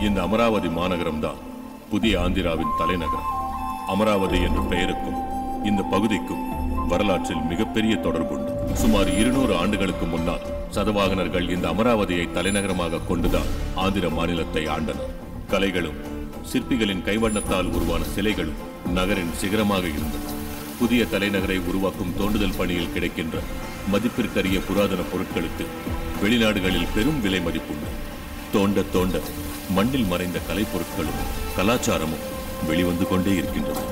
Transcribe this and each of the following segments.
இந்த அமராவதி மாநகரம் தான் புதிய ஆந்திராவின் தலைநகரம். அமராவதி என்ற பெயருக்கும் இந்த பகுதிக்கும் வரலாற்றில் மிகப்பெரிய தொடர்புண்டு. சுமார் 200 ஆண்டுகளுக்கு முன்னால் சதவாகனர்கள் இந்த அமராவதியை தலைநகரமாக கொண்டுதான் ஆந்திர மாநிலத்தை ஆண்டனர். கலைகளும் சிற்பிகளின் கைவண்ணத்தால் உருவான சிலைகளும் நகரின் சிகரமாக இருந்தது. புதிய தலைநகரை உருவாக்கும் தோண்டுதல் பணியில் கிடைக்கின்ற மதிப்பிற்கரிய புராதன பொருட்களுக்கு வெளிநாடுகளில் பெரும் விலை மதிப்புண்டு. தோண்ட தோண்ட மண்ணில் மறைந்த கலைப்பொருட்களும் கலாச்சாரமும் வெளிவந்து கொண்டே இருக்கின்றன.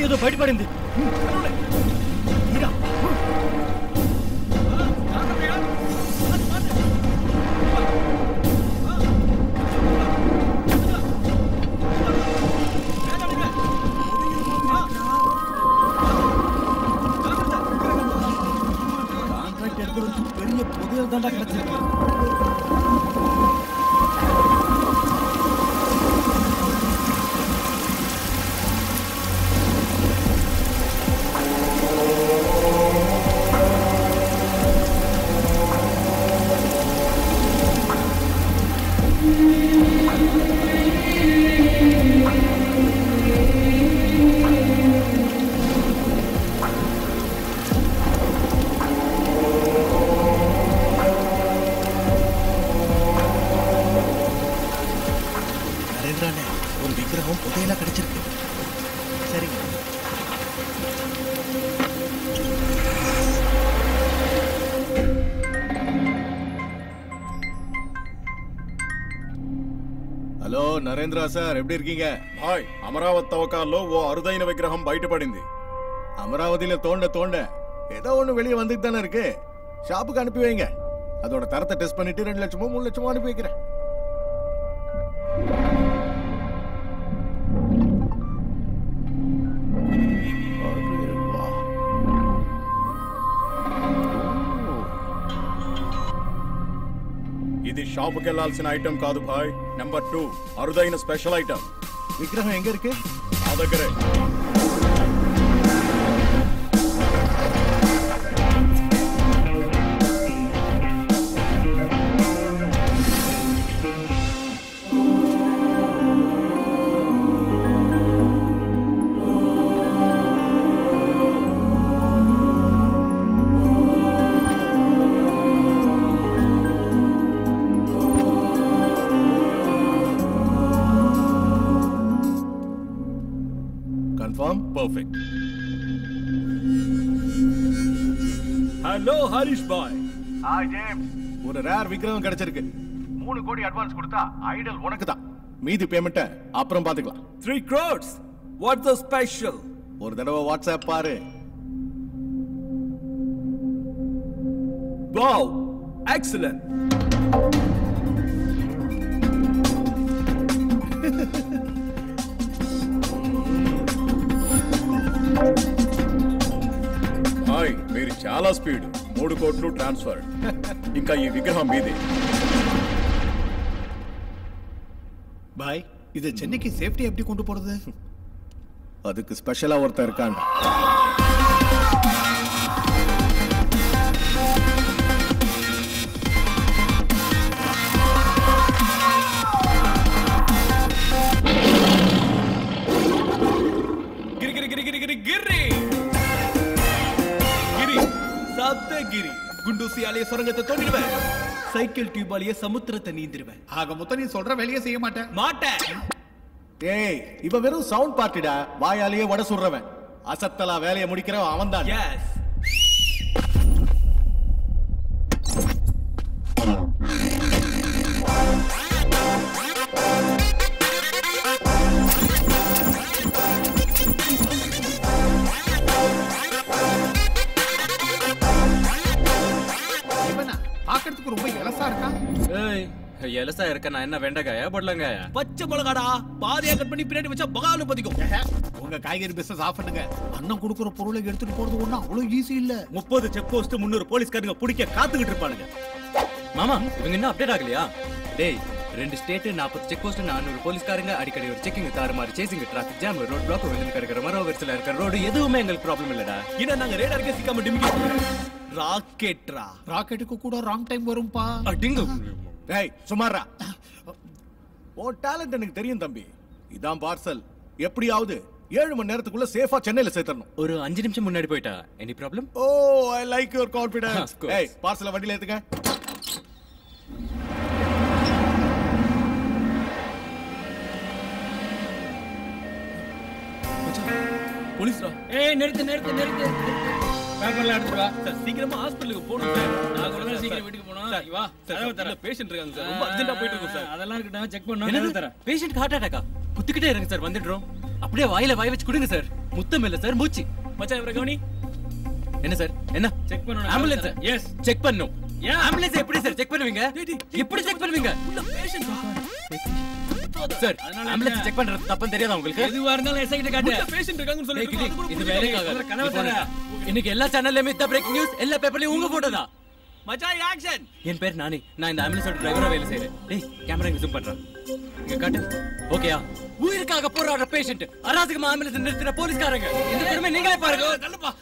ఏదో బయటపడింది. பெரிய புதையல் தாண்டா கிடைச்சிருக்கு. ஒரு விக்கிரகம் புதையலா கிடைச்சிருக்கு. சரிங்க. హలో నరేంద్ర సార్, ఎప్పుడు இருக்கீங்க? హాయ్, అమరావతి తవ్వకాల్లో ఓ అరుదైన విగ్రహం బయటపడింది. அமராவதியில தோண்ட தோண்ட ஏதோ ஒண்ணு வெளியே வந்துட்டு தானே இருக்கு. ஷாப்புக்கு அனுப்பி வைங்க. அதோட தரத்தை டெஸ்ட் பண்ணிட்டு 2 லட்சமோ 3 லட்சமோ அனுப்பி வைக்கிறேன். ఇది షాపుకి వెళ్ళాల్సిన ఐటమ్ కాదు భాయ్. నెంబర్ 2 అరుదైన స్పెషల్ ఐటమ్. విగ్రహం எங்க இருக்கு? నా దగ్గరే. Confirm? Perfect. Hello, Harish boy. Hi, James. ஒரு ரேர் விக்ரம் கிடைச்சிருக்கு. 3 கோடி அட்வான்ஸ் கொடுத்தா ஐடல் உனக்கு தான். மீதி பேமெண்ட்ட அப்புறம் பாத்துக்கலாம். 3 crores. What's the special? ஒரு தடவை வாட்ஸ்அப் பாரு. Wow, excellent. హాయ్, మీరు చాలా స్పీడ్. 3 కోట్లు ట్రాన్స్ఫర్. ఇంకా ఈ విగ్రహం మీదే. பாய், இது சென்னைக்கு சேஃப்டி எப்படி கொண்டு போறது? அதுக்கு ஸ்பெஷலா ஒருத்தர் இருக்காங்க. சப்தகிரி குண்டூசியாலே சுரங்கத்தை தோண்டிடுவேன். சைக்கிள் டியூபாலேயே சமுத்திரத்தை நீந்திருவேன். ஆக மொத்தம் நீ சொல்ற வேலையை செய்ய மாட்டேன். ஏய், இவ வெறும் சவுண்ட் பார்ட்டிடா. வாயாலேயே வட சுடுறவன். அசத்தலா வேலையை முடிக்கிறவன் அவன் தான். எஸ். எலசா இருக்க நான் என்ன வெண்டைக்காயா பொடலங்காயா? பச்சை மிளகாடா, பாதியா கட் பண்ணி பின்னாடி வச்சா பகான்னு பதிக்கும். உங்க காய்கறி பிசினஸ் ஆஃப் பண்ணுங்க. அண்ணன் கொடுக்குற பொருளை எடுத்துட்டு போறது ஒண்ணும் அவ்வளவு ஈஸி இல்ல. 30 செக் போஸ்ட் 300 போலீஸ்காரங்க பிடிக்க காத்துக்கிட்டு இருப்பானுங்க. மாமா இவங்க இன்னும் அப்டேட் ஆகலையா? டேய் 2 ஸ்டேட் 40 செக் போஸ்ட் 400 போலீஸ்காரங்க அடிக்கடி ஒரு செக்கிங் தாறுமாறு chasing traffic jam road black வந்து கிடக்கிற மரம் வெர்சல இருக்கிற ரோடு எதுவுமே எங்களுக்கு ப்ராப்ளம் இல்லடா. இத நாங்க ரேடார்க்கே சிக்காம டிமிக்கி ராக்கெட்ரா. ராக்கெட்டுக்கு கூட ராங் டைம் வரும்பா. அடிங்க. டேய் சுமாரா. ஓ டாலன்ட் எனக்கு தெரியும் தம்பி. இதான் பார்சல். எப்படியாவது 7 மணி நேரத்துக்குள்ள சேஃபா சென்னையில சேர்த்தறணும். ஒரு 5 நிமிஷம் முன்னாடி போயிட்டா any problem? Oh I like your confidence. ஏய் பார்சலை வண்டியில ஏத்துங்க. போலீஸ்ரா. நிறுத்து பேப்பர்ல எடுத்துட்டு வா. சார் சீக்கிரமா ஹாஸ்பிடலுக்கு போணும் சார். நான் கூட சீக்கிரம் வீட்டுக்கு போணும். வா. சார் பேஷண்ட் இருக்காங்க சார். ரொம்ப அர்ஜென்ட்டா போயிட்டு இருக்கோம் சார். அதெல்லாம் இருக்கட்டும், செக் பண்ணனும். என்னது தரேன். Patient heart அட்டாக்கா? குத்திக்கிட்டே இருங்க சார், வந்துடுறோம். அப்படியே வாயில வாய் வச்சு கொடுங்க சார். முத்தம் இல்ல சார், மூச்சு. மச்சான் இவரை கவனி. என்ன சார்? என்ன செக் பண்ணனும். ஆம்புலன்ஸ்? எஸ். செக் பண்ணனும். ஏன் ஆம்புலன்ஸ் எப்படி சார் செக் பண்ணுவீங்க? எப்படி செக் பண்ணுவீங்க? உள்ள பேஷண்ட் சார் ஆம்புலன்ஸ் செக் பண்றது தப்புன்னு தெரியாதா உங்களுக்கு? எதுவா இருந்தாலும் எஸ்ஐ கிட்ட காட்டு. பேஷண்ட் இருக்காங்கன்னு சொல்லிட்டு இது வேலைக்காக கனவு தானே. இன்னைக்கு எல்லா சேனல்லயுமே இந்த பிரேக்கிங் நியூஸ், எல்லா பேப்பர்லயும் உங்க போட்டோ தான். மச்சான் ஆக்ஷன். என் பேர் நானி. நான் இந்த ஆம்புலன்ஸோட டிரைவரா வேலை செய்றேன். டேய் கேமரா இங்க ஜூம் பண்றேன். இங்க காட்டு. ஓகேயா? உயிருக்காக போராடுற பேஷண்ட், அராஜகமா ஆம்புலன்ஸ் நிறுத்தின போலீஸ்காரங்க. இந்த பெருமை நீங்களே பாருங்க. தள்ளுப்பா.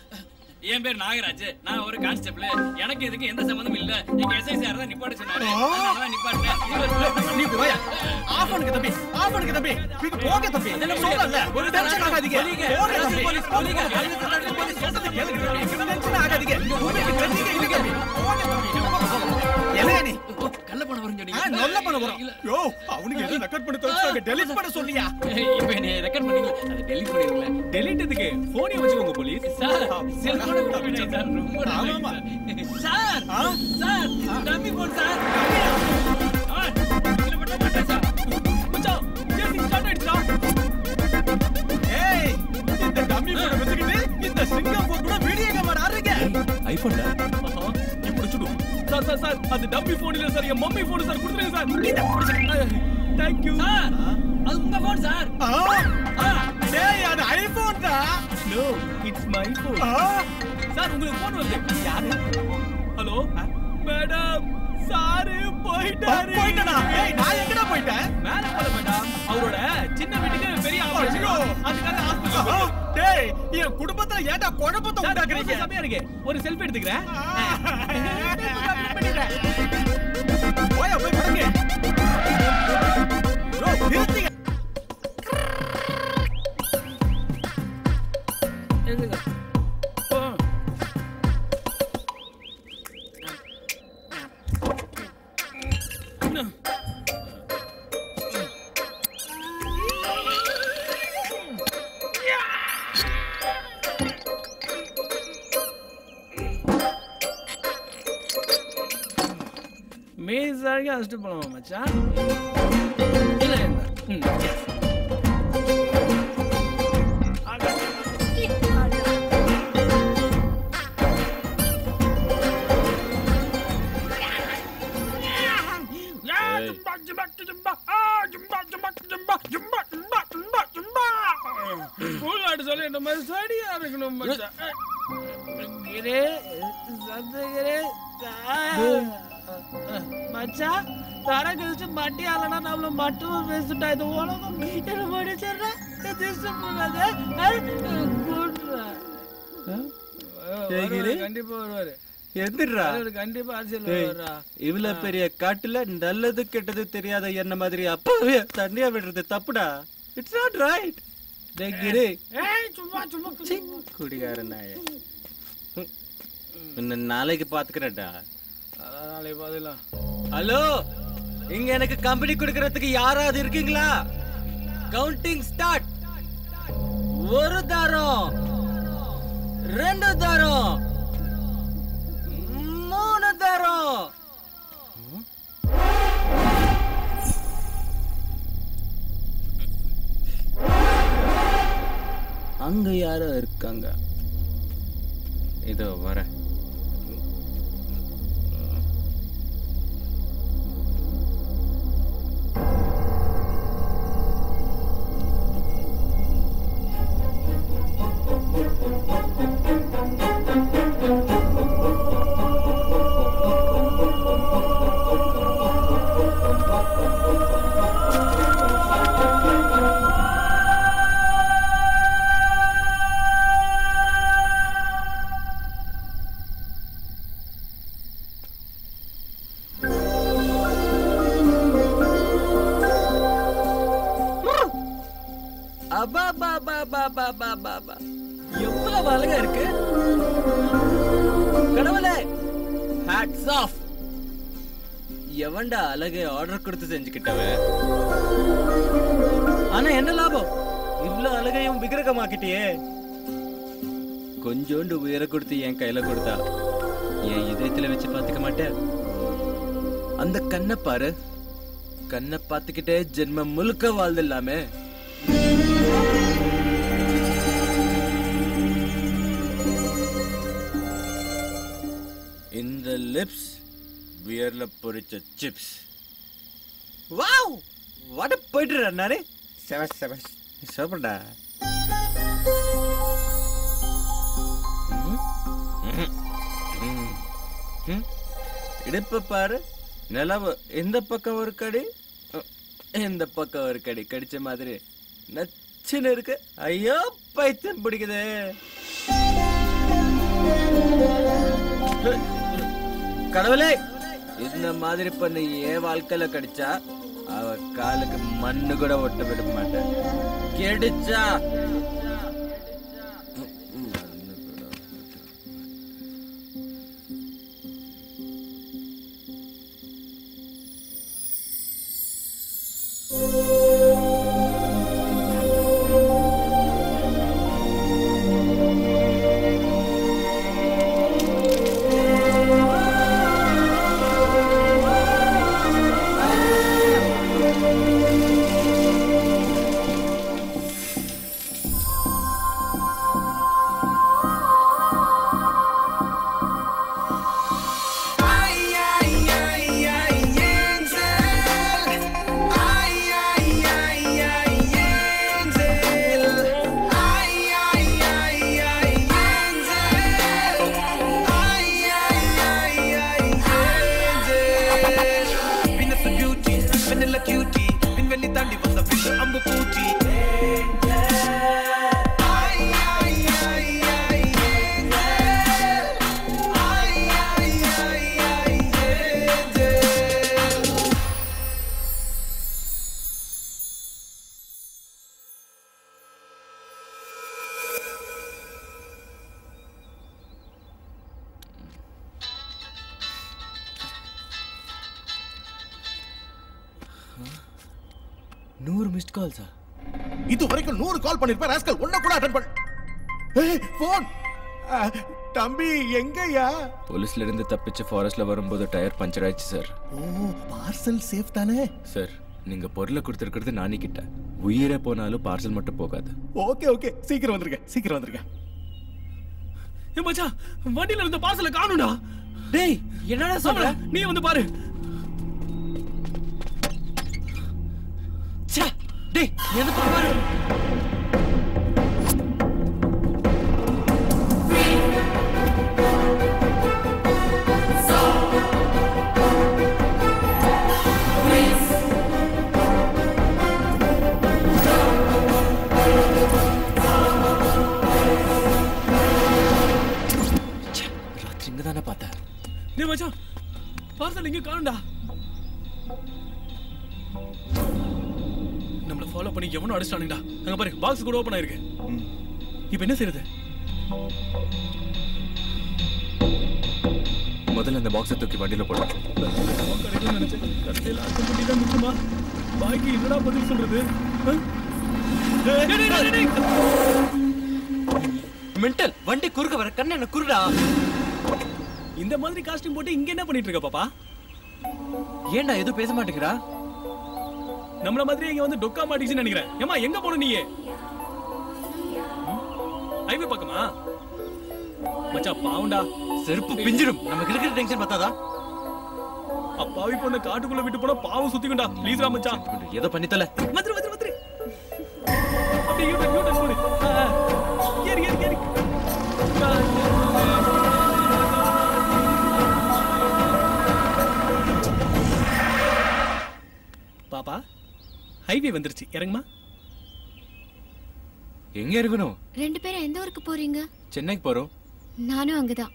என் பேர் நாகராஜ். நான் ஒரு கான்ஸ்டபிள். எனக்கு இதுக்கு எந்த சம்பந்தமும் இல்ல. நீங்க எஸ்ஐ சார் தான் நிப்பாட்ட சொன்னாரு. நான் நிப்பாட்டேன். நீ போயா. ஆஃப் பண்ணுங்க தம்பி. ஆஃப் பண்ணுங்க தம்பி. நீங்க போங்க தம்பி. சொல்றல. ஒரு டென்ஷன் ஆகாதீங்க. போங்க தம்பி. போலீஸ் போலீங்க. டென்ஷன் ஆகாதீங்க. போங்க இல்லங்க. போங்க தம்பி. என்ன நீ? கள்ள பணம் வரும் சொன்னீங்க. நல்ல பண்ண போறோம். யோ அவனுக்கு எது ரெக்கார்ட் பண்ணி தோச்சாங்க. டெலீட் பண்ண சொல்லியா? இப்போ நீ ரெக்கார்ட் பண்ணீங்க. அதை டெலீட் பண்ணிடுங்க. டெலீட் எதுக்கு? போனே வச்சுக்கோங்க போலீஸ். சார் செல்போன் கொடுங்க சார். ரொம்ப ஆமாமா. Sir sir dummy phone sir. இதுல மட்டும் மாட்டேன் சார். மச்சான் சேசிங் ஸ்டார்ட் ஆயிடுச்சா? ஏய் இந்த டம்மி போனை வச்சுக்கிட்டு இந்த சிங்கப்பூர் கூட வீடியோ கேமரா ஆடுறீங்க. ஐபோன்டா. இப்படி சுடு. சார் அது டம்மி போன் இல்ல சார், என் மம்மி போன் சார். கொடுத்துருங்க சார். இத புடிச்சுங்க. Thank you sir. அது உங்க போன் சார். டேய் அது ஐபோன் தான். No it's my phone. Sir உங்களுக்கு போன் வருது. யாரு? Hello madam. சாரு போயிட்டாரு. போய்ட்டடா. ஏய் நான் எங்கடா போயிட்டேன்? மேல போல மேடம். அவரோட சின்ன வீட்டுக்கு பெரிய ஆபரேஷன். அதுக்காக ஹாஸ்பிடல். டேய் என் குடும்பத்துல ஏன்டா குழப்பத்தை உண்டாக்குறீங்க? சமையா இருக்கு. ஒரு செல்ஃபி எடுத்துக்கறேன். போய் படுங்க. ப்ரோ நிறுத்துங்க. எதுங்க? மேசாக அடிச்சுட்டு போலாமா மச்சான்? இல்ல சொல்லி இந்த மாதிரி சரியா இருக்கணும் மச்சான். தர கழிச்சு மட்டி ஆலனா நம்மள மட்டும் பேசிட்டா இது உலகம் என்ன முடிச்சிடுற. கண்டிப்பா வருவாரு. எந்திரா கண்டிப்பா அரசியல் வருவாரா? இவ்வளவு பெரிய காட்டுல நல்லது கெட்டது தெரியாத என்ன மாதிரி அப்பவே தண்ணியா விடுறது தப்புடா. It's not right. சும்மா சும்மா குடிகார நாய. நாளைக்கு பாத்துக்கிறேன்டா. நாளைக்கு பாத்துக்கலாம். ஹலோ, இங்க எனக்கு கம்பெனி கொடுக்கறதுக்கு யாராவது இருக்கீங்களா? Counting start. 1 தாரம், 2 தாரம், 3 தாரம். அங்க யாரோ இருக்காங்க. இதோ வர. எவ்வளவு அழகா இருக்கு கடவுளே. Hats off. எவன்டா அழகை ஆர்டர் கொடுத்து செஞ்சுக்கிட்டவன்? ஆனா என்ன லாபம்? இவ்வளவு அழகையும் விக்கிரகமாக்கிட்டியே. கொஞ்சோண்டு உயர கொடுத்து என் கையில கொடுத்தா என் இதயத்துல வச்சு பாத்துக்க மாட்டேன். அந்த கண்ணை பாரு. கண்ணை பார்த்துக்கிட்டே ஜென்மம் முழுக்க வாழ்ந்துடலாமே. இந்த லிப்ஸ் பியர்ல பொரிச்ச சிப்ஸ். வாவ், வாட் போயிட்டு நானே. செவஸ் செவஸ் சாப்பிடா. இடுப்பு பாரு. நிலவு இந்த பக்கம் ஒரு கடி, இந்த பக்கம் ஒரு கடி. கடிச்ச மாதிரி நச்சுன்னு இருக்கு. ஐயோ பைத்தியம் பிடிக்குது. கடவுளே, இந்த மாதிரி பண்ண என் வாழ்க்கையில கடிச்சா அவ காலுக்கு மண்ணு கூட ஒட்ட விட மாட்டேன். கெடிச்சா மிஸ்ட் கால்ஸா? இது வரைக்கும் 100 கால் பண்ணிருப்பேன். ராஸ்கல் ஒண்ணு கூட அட்டெண்ட் பண்ண. போன் தம்பி எங்கயா? போலீஸ்ல இருந்து தப்பிச்சு ஃபாரஸ்ட்ல வரும்போது டயர் பஞ்சர் ஆயிடுச்சு சார். ஓ, பார்சல் சேஃப் தானே சார்? நீங்க பொருளை கொடுத்துருக்கிறது நானே கிட்ட. உயிரே போனாலும் பார்சல் மட்டும் போகாது. ஓகே ஓகே, சீக்கிரம் வந்துருங்க, சீக்கிரம் வந்துருங்க. ஏ மச்சான், வண்டியில இருந்த பார்சலை காணும்டா. டேய், என்னடா சொல்ற? நீ வந்து பாரு. ச்சே, டேய் என்ன பாரு. ராத்திரி இங்க தானே பார்த்தேன். டேய் மச்சான், பார்சல் இங்க காணும்டா. நம்மள ஃபாலோ பண்ணி எவனோ அடிச்சானுங்கடா. அங்க பாரு, பாக்ஸ் கூட ஓபன் ஆயிருக்கு. இப்போ என்ன செய்யறது? முதல்ல அந்த பாக்ஸை தூக்கி வண்டியில போடு. கரெக்ட்டா நினைச்சேன். கடையில அங்க முடி தான் நிக்குமா? பாக்கி என்னடா பதில் சொல்றது? மென்டல், வண்டி குறுக்க வர கண்ணு என்ன குருடா. இந்த மாதிரி காஸ்டியூம் போட்டு இங்க என்ன பண்ணிட்டு இருக்க பாப்பா? ஏன்டா எதுவும் பேச மாட்டேங்கிறா? நம்மள மாதிரி இங்க வந்து டொக்கா மாட்டிச்சுன்னு நினைக்கிறேன். ஏமா எங்க போன நீ? ஹைவே பக்கமா? மச்சான் பாவுண்டா, செருப்பு பிஞ்சிடும். நமக்கு இருக்கிற டென்ஷன் பத்தாதா? அப்பாவி பொண்ணு காட்டுக்குள்ள விட்டு போனா பாவம் சுத்திக்கும்டா. ப்ளீஸ் ரா மச்சான், ஏதோ பண்ணித்தல. வந்துரு வந்துரு வந்துரு. அப்படியே யூட்டன் போடு. ஏறி ஏறி ஏறி. பாப்பா, ஹைவே வந்துருச்சு, இறங்குமா. எங்க இருக்கணும்? 2 பேரும் எந்த ஊருக்கு போறீங்க? சென்னைக்கு போறோம். நானும் அங்கதான்.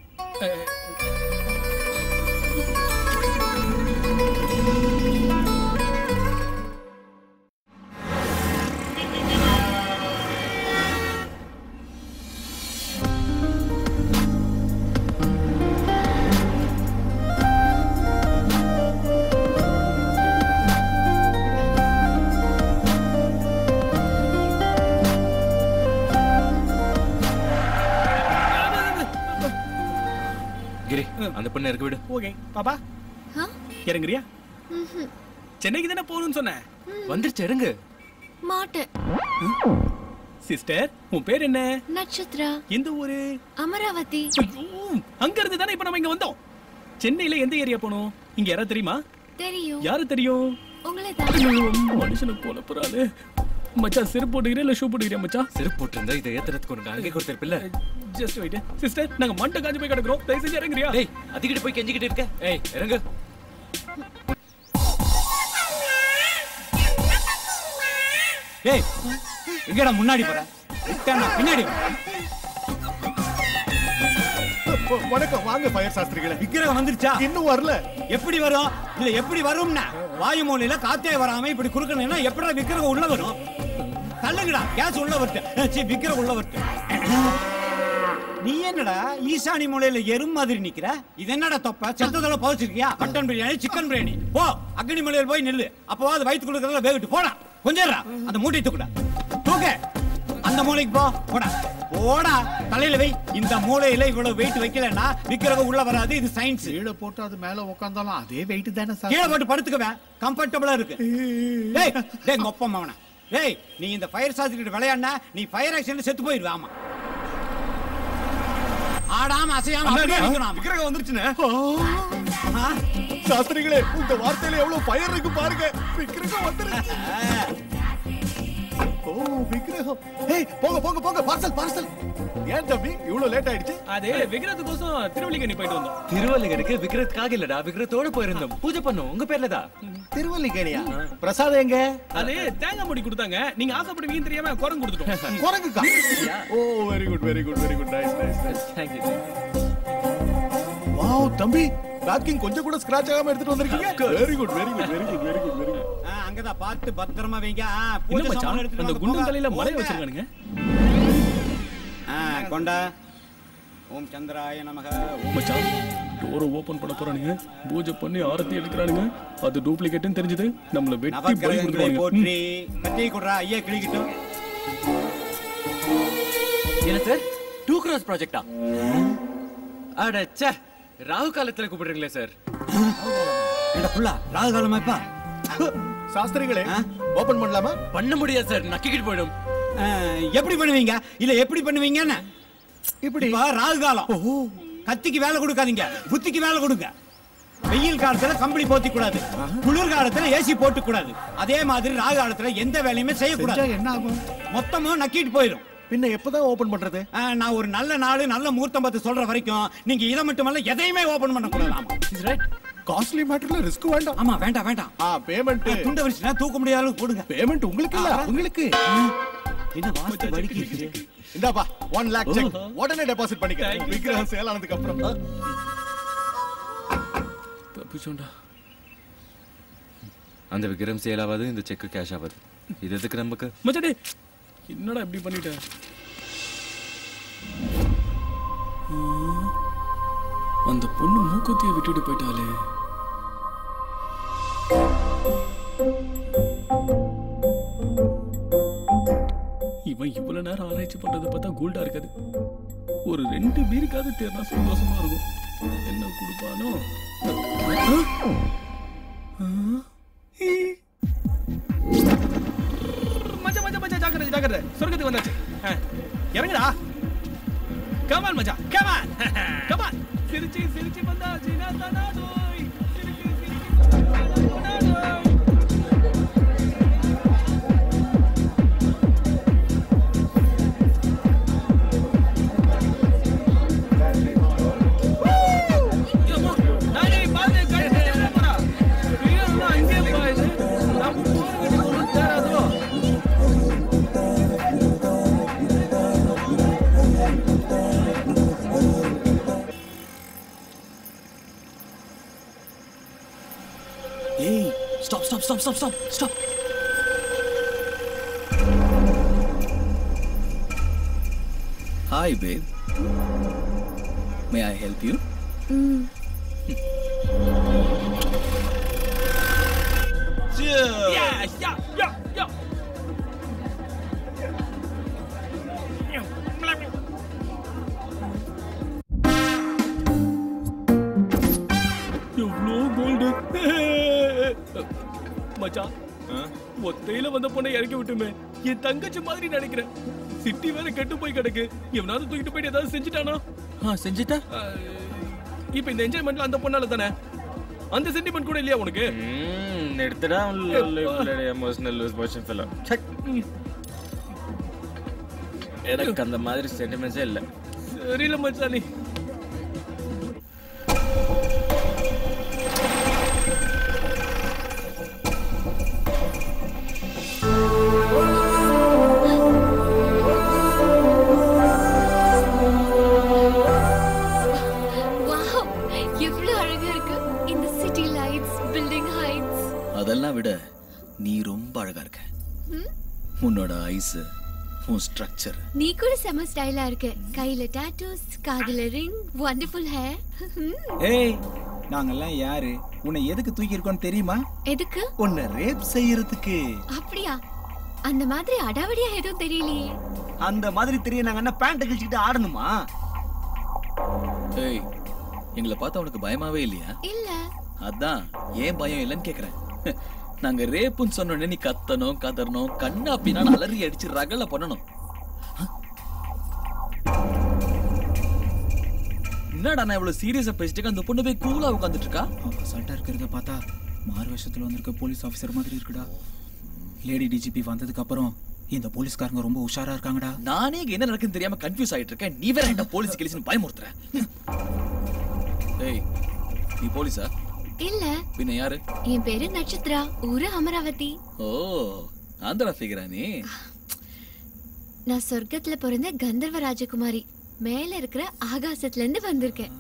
கிரி அந்த பொண்ணு இறக்கி விடு. ஓகே பாப்பா ஆ? இறங்குறியா? ம்ஹும். சென்னைக்கு தானே போகணும்னு சொன்னேன். வந்துருச்சு இறங்கு. மாட்டேன். சிஸ்டர் உன் பேர் என்ன? நட்சத்திரா. எந்த ஊரு? அமராவதி. ஐயோ, அங்க இருந்து தானே இப்ப நம்ம இங்க வந்தோம். சென்னையில எந்த ஏரியா போகணும்? இங்க யாராவது தெரியுமா? தெரியும். யாரு தெரியும்? உங்களை தான். மனுஷனுக்கு போல போறாரு. மச்சான் செருப்பு போட்டுக்கிறேன் இல்ல ஷூ போட்டுக்கிறேன் மச்சான்? செருப்பு போட்டிருந்தா இதை ஏத்துறதுக்கு உனக்கு அங்கே கொடுத்திருப்பில்ல. ஜஸ்ட் வெயிட் சிஸ்டர், நாங்க மண்டை காஞ்சு போய் கிடக்குறோம். தயவு செஞ்சு இறங்குறியா? டேய் அதிகிட்ட போய் கெஞ்சிக்கிட்டு இருக்க. ஏய் இறங்கு. ஏய் எங்கடா முன்னாடி போற? பின்னாடி வணக்கம், வாங்க ஃபயர் சாஸ்திரிகளே. விக்கிரகம் வந்துருச்சா? இன்னும் வரல. எப்படி வரும்? இல்ல எப்படி வரும்னா வாயு மூலையில காத்தே வராம இப்படி குறுக்கணும்னா எப்படா விக்கிரகம் உள்ள வரும்? தள்ளுங்கடா, கேஸ் உள்ள வரட்டு. விக்கிரகம் உள்ள வரட்டு. நீ என்னடா ஈசானி மூலையில எறும் மாதிரி நிக்கிற? இது என்னடா தொப்ப? செத்ததோட பவச்சிருக்கியா? Mutton biryani, chicken biryani. போ அக்னி மூலையில போய் நில்லு. அப்பவாது வயிற்று கொடுக்கறதுல வேகிட்டு போடா. கொஞ்சம் அந்த மூட்டை தூக்குடா. தூக்க அந்த மூலைக்கு போ. போடா போடா, தலையில வை. இந்த மூலையில இவ்வளவு வெயிட் வைக்கலன்னா விக்கிரகம் உள்ள வராது. இது சயின்ஸ். கீழே போட்டு அது மேல உட்காந்தாலும் அதே வெயிட் தானே சார். கீழே போட்டு படுத்துக்கவே கம்ஃபர்டபுளா இருக்கு. டேய் டேய் மொப்பம் அவன. டேய் நீ இந்த ஃபயர் சாஸ்திரிகிட்ட விளையாடுனா நீ ஃபயர் ஆக்சிடென்ட்ல செத்து போயிடுவ. ஆமா ஆடாம அசையாம அப்படியே நிக்கணும். விக்கிரகம் வந்துருச்சுனே. சாஸ்திரிகளே, உங்க வார்த்தையில எவ்வளவு ஃபயர் இருக்கு பாருங்க. விக்கிரகம் வந்துருச்சு. ஓ விக்கிரகம். ஏய் போங்க போங்க போங்க, பார்சல் பார்சல். ஏன் தம்பி இவ்வளவு லேட் ஆயிடுச்சு? அதே விக்கிரகத்துக்கோசம் திருவள்ளிக்கணி போயிட்டு வந்தோம். திருவள்ளிகருக்கு விக்கிரத்துக்காக இல்லடா, விக்கிரத்தோட போயிருந்தோம். பூஜை பண்ணோம் உங்க பேர்ல தான். திருவல்லிக்கேணியா? பிரசாதம் எங்க? அது தேங்காய் மூடி கொடுத்தாங்க. நீங்க ஆசைப்படுவீங்கன்னு தெரியாம குரங்கு கொடுத்துட்டோம். குரங்குக்கா? Oh very good very good very good. Nice nice nice. Thank you. Wow தம்பி, பேக்கிங் கொஞ்சம் கூட ஸ்கிராட்ச் ஆகாம எடுத்துட்டு வந்திருக்கீங்க. Very good very good very good very good very good. அங்கதான் பார்த்து பத்திரமா வைங்க. பூஜை சாமான் எடுத்துட்டு அந்த குண்டம் தலையில மலைய வச்சிருக்கானுங்க. கொண்டா. ஓம் சந்திராய நமக. மச்சான் டோரை ஓபன் பண்ண போறானுங்க. பூஜை பண்ணி ஆரத்தி எடுக்கறானுங்க. அது டூப்ளிகேட்னு தெரிஞ்சது. நம்மள வெட்டி பலி நவக்கிரகங்களை கொடுத்துருவாங்க. போற்றி கட்டி குடுறா. ஐயா கிளிக்கிட்டும். என்ன சார் 2 crores ப்ராஜெக்ட்டா? அடச்சே, ராகு காலத்துல கூப்பிடுறீங்களே சார். ஏடா புள்ள, ராகு காலமாப்பா. சாஸ்திரிகளே, ஓபன் பண்ணலாமா? பண்ண முடியாது சார், நக்கிக்கிட்டு போயிடும். எப்படி பண்ணுவீங்க? இல்ல எப்படி பண்ணுவீங்கன்னு இப்படி ராகு காலம். கத்திக்கு வேலை கொடுக்காதீங்க, புத்திக்கு வேலை கொடுங்க. வெயில் காலத்துல கம்பளி போத்தி கூடாது, குளிர் காலத்துல ஏசி போட்டு கூடாது. அதே மாதிரி ராகு காலத்துல எந்த வேலையுமே செய்யக்கூடாது. என்ன ஆகும்? மொத்தமும் நக்கிட்டு போயிடும். பின்ன எப்பதான் ஓபன் பண்றது? நான் ஒரு நல்ல நாள் நல்ல முகூர்த்தம் பார்த்து சொல்ற வரைக்கும் நீங்க இதை மட்டுமல்ல எதையுமே ஓபன் பண்ண கூடாது. Is right. காஸ்ட்லி மேட்டர்ல ரிஸ்க் வேண்டாம். ஆமா வேண்டாம் வேண்டாம். பேமெண்ட் துண்ட வரிசைனா தூக்க முடியாத அளவுக்கு போடுங்க. பேமெண்ட் உங்களுக்கு இல்ல, உங்களுக்கு. என்ன வாஸ்து வலிக்குது. இந்தாப்பா 1 lakh செக் உடனே டெபாசிட் பண்ணிக்க. விக்கிரகம் சேல் ஆனதுக்கு அப்புறம். தப்பிச்சோண்டா. அந்த விக்ரம் சேல் ஆகாது, இந்த செக் கேஷ் ஆகாது. இது எதுக்கு நமக்கு? மச்சாடே என்னடா இப்படி பண்ணிட்ட? அந்த பொண்ணு மூக்குத்தியை விட்டுட்டு போயிட்டாளே. இவன் இவ்வளவு நேரம் ஆராய்ச்சி பண்றதை பார்த்தா கோல்டா இருக்காது. ஒரு 2 பீருக்காவது தேர்னா சந்தோஷமா இருக்கும். என்ன கொடுப்பானோ? மச்சா மச்சா மச்சா, ஜாக்கிரதை ஜாக்கிரதை, சொர்க்கத்துக்கு வந்தாச்சு. இறங்குடா. கமான் மச்சா, கமான் கமான். சிரிச்சி சிரிச்சி வந்தாச்சு நாதனாடோய். சிரிச்சி சிரிச்சி நாதனாடோய். Stop. Hi, babe. May I help you? Yeah. மச்சான் ஒத்தையில வந்த பொண்ணை இறக்கி விட்டுமே என் தங்கச்சி மாதிரி நினைக்கிறேன். சிட்டி வேற கெட்டு போய் கிடக்கு. எவனாவது தூக்கிட்டு போயிட்டு ஏதாவது செஞ்சுட்டானா? செஞ்சுட்டா இப்ப இந்த என்ஜாய்மெண்ட்ல அந்த பொண்ணால தானே. அந்த சென்டிமெண்ட் கூட இல்லையா உனக்கு? எடுத்துடா எமோஷனல் லூஸ் மோஷன் ஃபெல்லோ. எனக்கு அந்த மாதிரி சென்டிமெண்ட்ஸே இல்லை. சரியில்ல மச்சானி. அதெல்லாம் விட நீ ரொம்ப அழகா இருக்க. உன்னோட ஐஸ், உன் ஸ்ட்ரக்சர். நீ கூட செம ஸ்டைலா இருக்க. கையில டாட்டூஸ், காதுல ரிங், வண்டர்ஃபுல் ஹேர். ஏய், நாங்கெல்லாம் யாரு? உன்னை எதுக்கு தூக்கி இருக்கோன்னு தெரியுமா? எதுக்கு? உன்னை ரேப் செய்யறதுக்கு. அப்படியா? அந்த மாதிரி அடாவடியா எதுவும் தெரியலையே. அந்த மாதிரி தெரிய நாங்க என்ன பேண்ட் கிழிச்சிட்டு ஆடணுமா? ஏய், எங்களை பார்த்தா உனக்கு பயமாவே இல்லையா? இல்ல. அதான் ஏன் பயம் இல்லைன்னு கேக்குறேன். நாங்க ரேப்புன்னு சொன்னோடனே நீ கத்தணும், கதறணும், கண்ணா அப்படின்னா அலறி அடிச்சு ரகல பண்ணணும். என்னடா நான் இவ்வளவு சீரியஸா பேசிட்டு அந்த பொண்ணு போய் கூலா உட்காந்துட்டு இருக்கா? அசால்ட்டா இருக்கிறத பார்த்தா மாறு வேஷத்துல வந்திருக்க போலீஸ் ஆபீசர் மாதிரி இருக்குடா. லேடி டிஜிபி வந்ததுக்கு அப்புறம் இந்த போலீஸ்காரங்க ரொம்ப உஷாரா இருக்காங்கடா. நானே என்ன நடக்குன்னு தெரியாம கன்ஃபியூஸ் ஆயிட்டு இருக்கேன். நீ வேற என்ன போலீஸ் கிளிஸ்னு பயமுறுத்துற. ஏய், நீ போலீஸா? இல்ல. பின்ன யாரு? என் பேரு நட்சத்திரா, ஊரு அமராவதி. ஓ, ஆந்திரா ஃபிகரா நீ? நான் சொர்க்கத்துல பிறந்த கந்தர்வ ராஜகுமாரி. மேல இருக்கிற ஆகாசத்துல இருந்து வந்திருக்கேன்.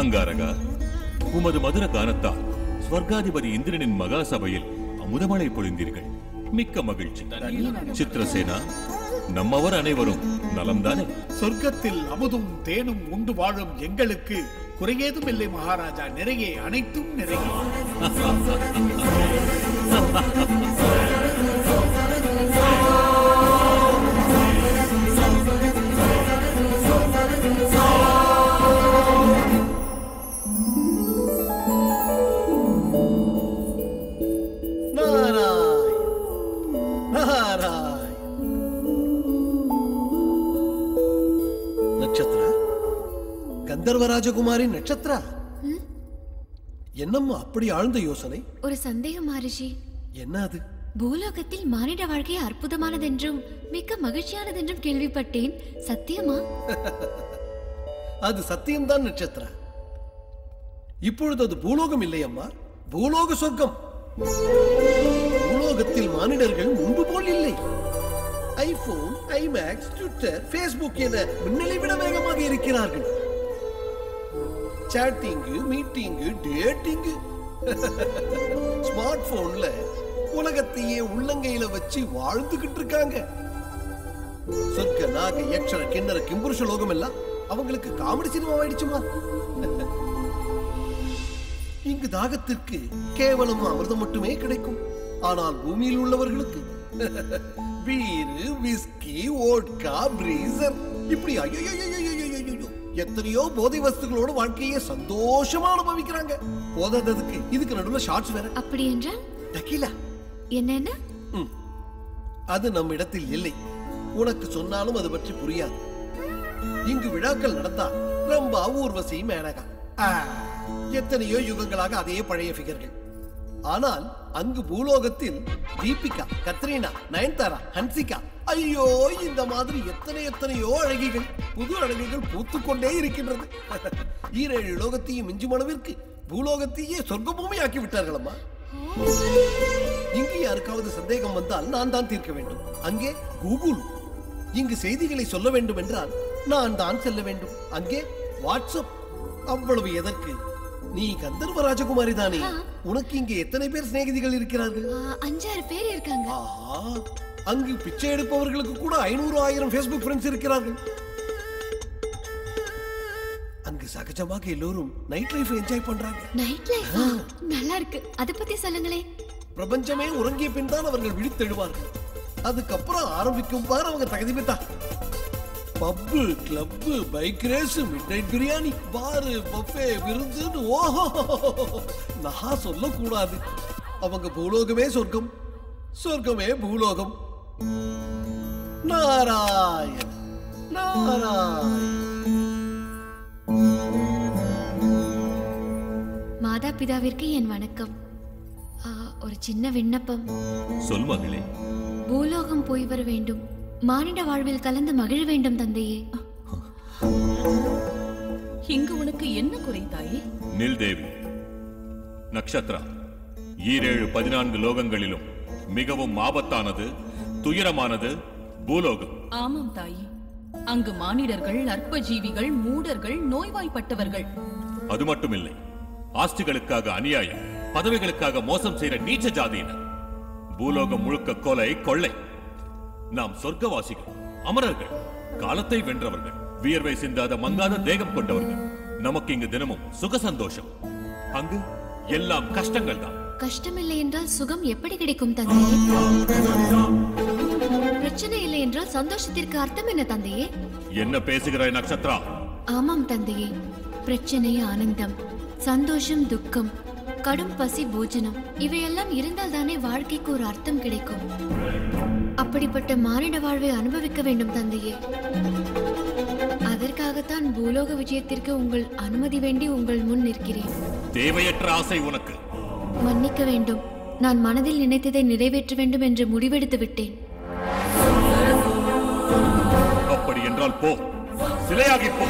அங்காரகா, உமது மதுர கானத்தால் ஸ்வர்காதிபதி இந்திரனின் மகா சபையில் அமுதமழை பொழிந்தீர்கள். மிக்க மகிழ்ச்சி. சித்திரசேனா, நம்மவர் அனைவரும் நலம்தானே? சொர்க்கத்தில் அமுதும் தேனும் உண்டு வாழும் எங்களுக்கு குறையேதும் இல்லை மகாராஜா. நிறைய, அனைத்தும் நிறைய. நட்சத்திரா, கந்தர்வ ராஜகுமாரி நட்சத்திரா, என்னம்மா அப்படி ஆழ்ந்த யோசனை? ஒரு சந்தேகம் மகரிஷி. என்ன அது? பூலோகத்தில் மானிட வாழ்க்கை அற்புதமானதென்றும் மிக்க மகிழ்ச்சியானதென்றும் கேள்விப்பட்டேன். சத்தியமா? அது சத்தியம்தான் நட்சத்திரா. இப்பொழுது அது பூலோகம் இல்லை அம்மா, பூலோக சொர்க்கம். பூலோகத்தில் மானிடர்கள் முன்பு போல் இல்லை. ஐபோன், ஐமேக்ஸ், ட்விட்டர், ஃபேஸ்புக் என மின்னலை விட வேகமாக இருக்கிறார்கள். Chatting, meeting, dating. ஸ்மார்ட் போன்ல உலகத்தையே உள்ளங்கையில வச்சு வாழ்ந்துகிட்டு இருக்காங்க. சொர்க்க, நாக, யக்ஷர, கிண்ணற, கிம்புருஷ லோகம் எல்லாம் அவங்களுக்கு காமெடி சினிமா ஆயிடுச்சுமா. இங்கு தாகத்திற்கு கேவலம் அமிர்தம் மட்டுமே கிடைக்கும். ஆனால் பூமியில் உள்ளவர்களுக்கு பீரு, விஸ்கி, வோட்கா, பிரீசர், இப்படி எத்தனையோ போதை வஸ்துகளோட வாழ்க்கையை சந்தோஷமா அனுபவிக்கிறாங்க. போதாததுக்கு இதுக்கு நடுவுல ஷார்ட்ஸ் வேற. அப்படி என்றால் டக்கீலா என்ன? அது நம் இடத்தில் இல்லை. உனக்கு சொன்னாலும் அது பற்றி புரியாது. இங்கு விழாக்கள் நடந்தா ரம்பா, ஊர்வசி, மேனகா, எத்தனையோ யுகங்களாக அதே பழைய ஃபிகர்கள். ஆனால் அங்கு பூலோகத்தில் தீபிகா, கத்ரீனா, நயன்தாரா, ஹன்சிகா, ஐயோ, இந்த மாதிரி எத்தனையோ அழகிகள், புது அழகிகள் பூத்துக்கொண்டே இருக்கின்றது. 7 லோகத்தையும் மிஞ்சும் அளவிற்கு பூலோகத்தையே சொர்க்க பூமி ஆக்கி விட்டார்கள் அம்மா. இங்கு யாருக்காவது சந்தேகம் வந்தால் நான் தான் தீர்க்க வேண்டும். அங்கே கூகுள். இங்கு செய்திகளை சொல்ல வேண்டும் என்றால் நான் தான் செல்ல வேண்டும். அங்கே வாட்ஸ்அப். அவ்வளவு எதற்கு? நீ கந்தர்வ ராஜகுமாரி தானே? உனக்கு இங்கே எத்தனை பேர் சிநேகிதிகள் இருக்கிறார்கள்? 5-6 பேர் இருக்காங்க. ஆஹா, அங்கு பிச்சை எடுப்பவர்களுக்கு கூட 500-1000 ஃபேஸ்புக் ஃப்ரெண்ட்ஸ் இருக்கிறார்கள். அங்கு சகஜமாக எல்லோரும் நைட் லைஃப் என்ஜாய் பண்றாங்க. நைட் லைஃப் நல்லா இருக்கு. அத பத்தி சொல்லுங்களே. பிரபஞ்சமே உறங்கிய பின் தான் அவர்கள் விழித்தெழுவார்கள். அதுக்கப்புறம் ஆரம்பிக்கும் பார் அவங்க தகுதி பெற்றா. Pub, club, bike race, midnight biryani, bar, buffet, விருந்துன்னு ஓஹோ. நான் சொல்லக்கூடாது. அவங்க பூலோகமே சொர்க்கம், சொர்க்கமே பூலோகம். நாராயண நாராயண. மாதா பிதாவிற்கு என் வணக்கம். ஒரு சின்ன விண்ணப்பம். சொல் மகளே. பூலோகம் போய் வர வேண்டும். மானிட வாழ்வில் கலந்து மகிழ வேண்டும் தந்தையே. இங்கு உனக்கு என்ன குறை தாயே? நில் தேவி. நக்ஷத்ரா, 7-14 லோகங்களிலும் மிகவும் ஆபத்தானது, துயரமானது பூலோகம். ஆமாம் தாயே. அங்கு மானிடர்கள், அற்ப ஜீவிகள், மூடர்கள், நோய்வாய்ப்பட்டவர்கள். அது மட்டுமில்லை, ஆஸ்திகளுக்காக அநியாயம், பதவிகளுக்காக மோசம் செய்கிற நீச்ச ஜாதியினர். பூலோகம் முழுக்க கொலை, கொள்ளை. நாம் சொர்க்கவாசிகள், அமரர்கள், காலத்தை வென்றவர்கள், வியர்வை சிந்தாத மங்காத தேகம் கொண்டவர்கள். நமக்கு இங்கு தினமும் சுக சந்தோஷம். அங்கு எல்லாம் கஷ்டங்கள் தான். கஷ்டம் இல்லை என்றால் சுகம் எப்படி கிடைக்கும் தந்தையே? பிரச்சனை இல்லை என்றால் சந்தோஷத்திற்கு அர்த்தம் என்ன தந்தையே? என்ன பேசுகிறாய் நக்ஷத்ரா? ஆமாம் தந்தையே. பிரச்சனை ஆனந்தம், சந்தோஷம் துக்கம், கடும் பசி போஜனம், இவையெல்லாம் இருந்தால் தானே வாழ்க்கைக்கு ஒரு அர்த்தம் கிடைக்கும். அப்படிப்பட்ட மானிட வாழ்வை அனுபவிக்க வேண்டும் தந்தையே. அதற்காகத்தான் பூலோக விஜயத்திற்கு உங்கள் அனுமதி வேண்டி உங்கள் முன் நிற்கிறேன். தேவையற்ற ஆசை உனக்கு. மன்னிக்க வேண்டும். நான் மனதில் நினைத்ததை நிறைவேற்ற வேண்டும் என்று முடிவெடுத்து விட்டேன். அப்படி என்றால் போ, சிலையாகி போ.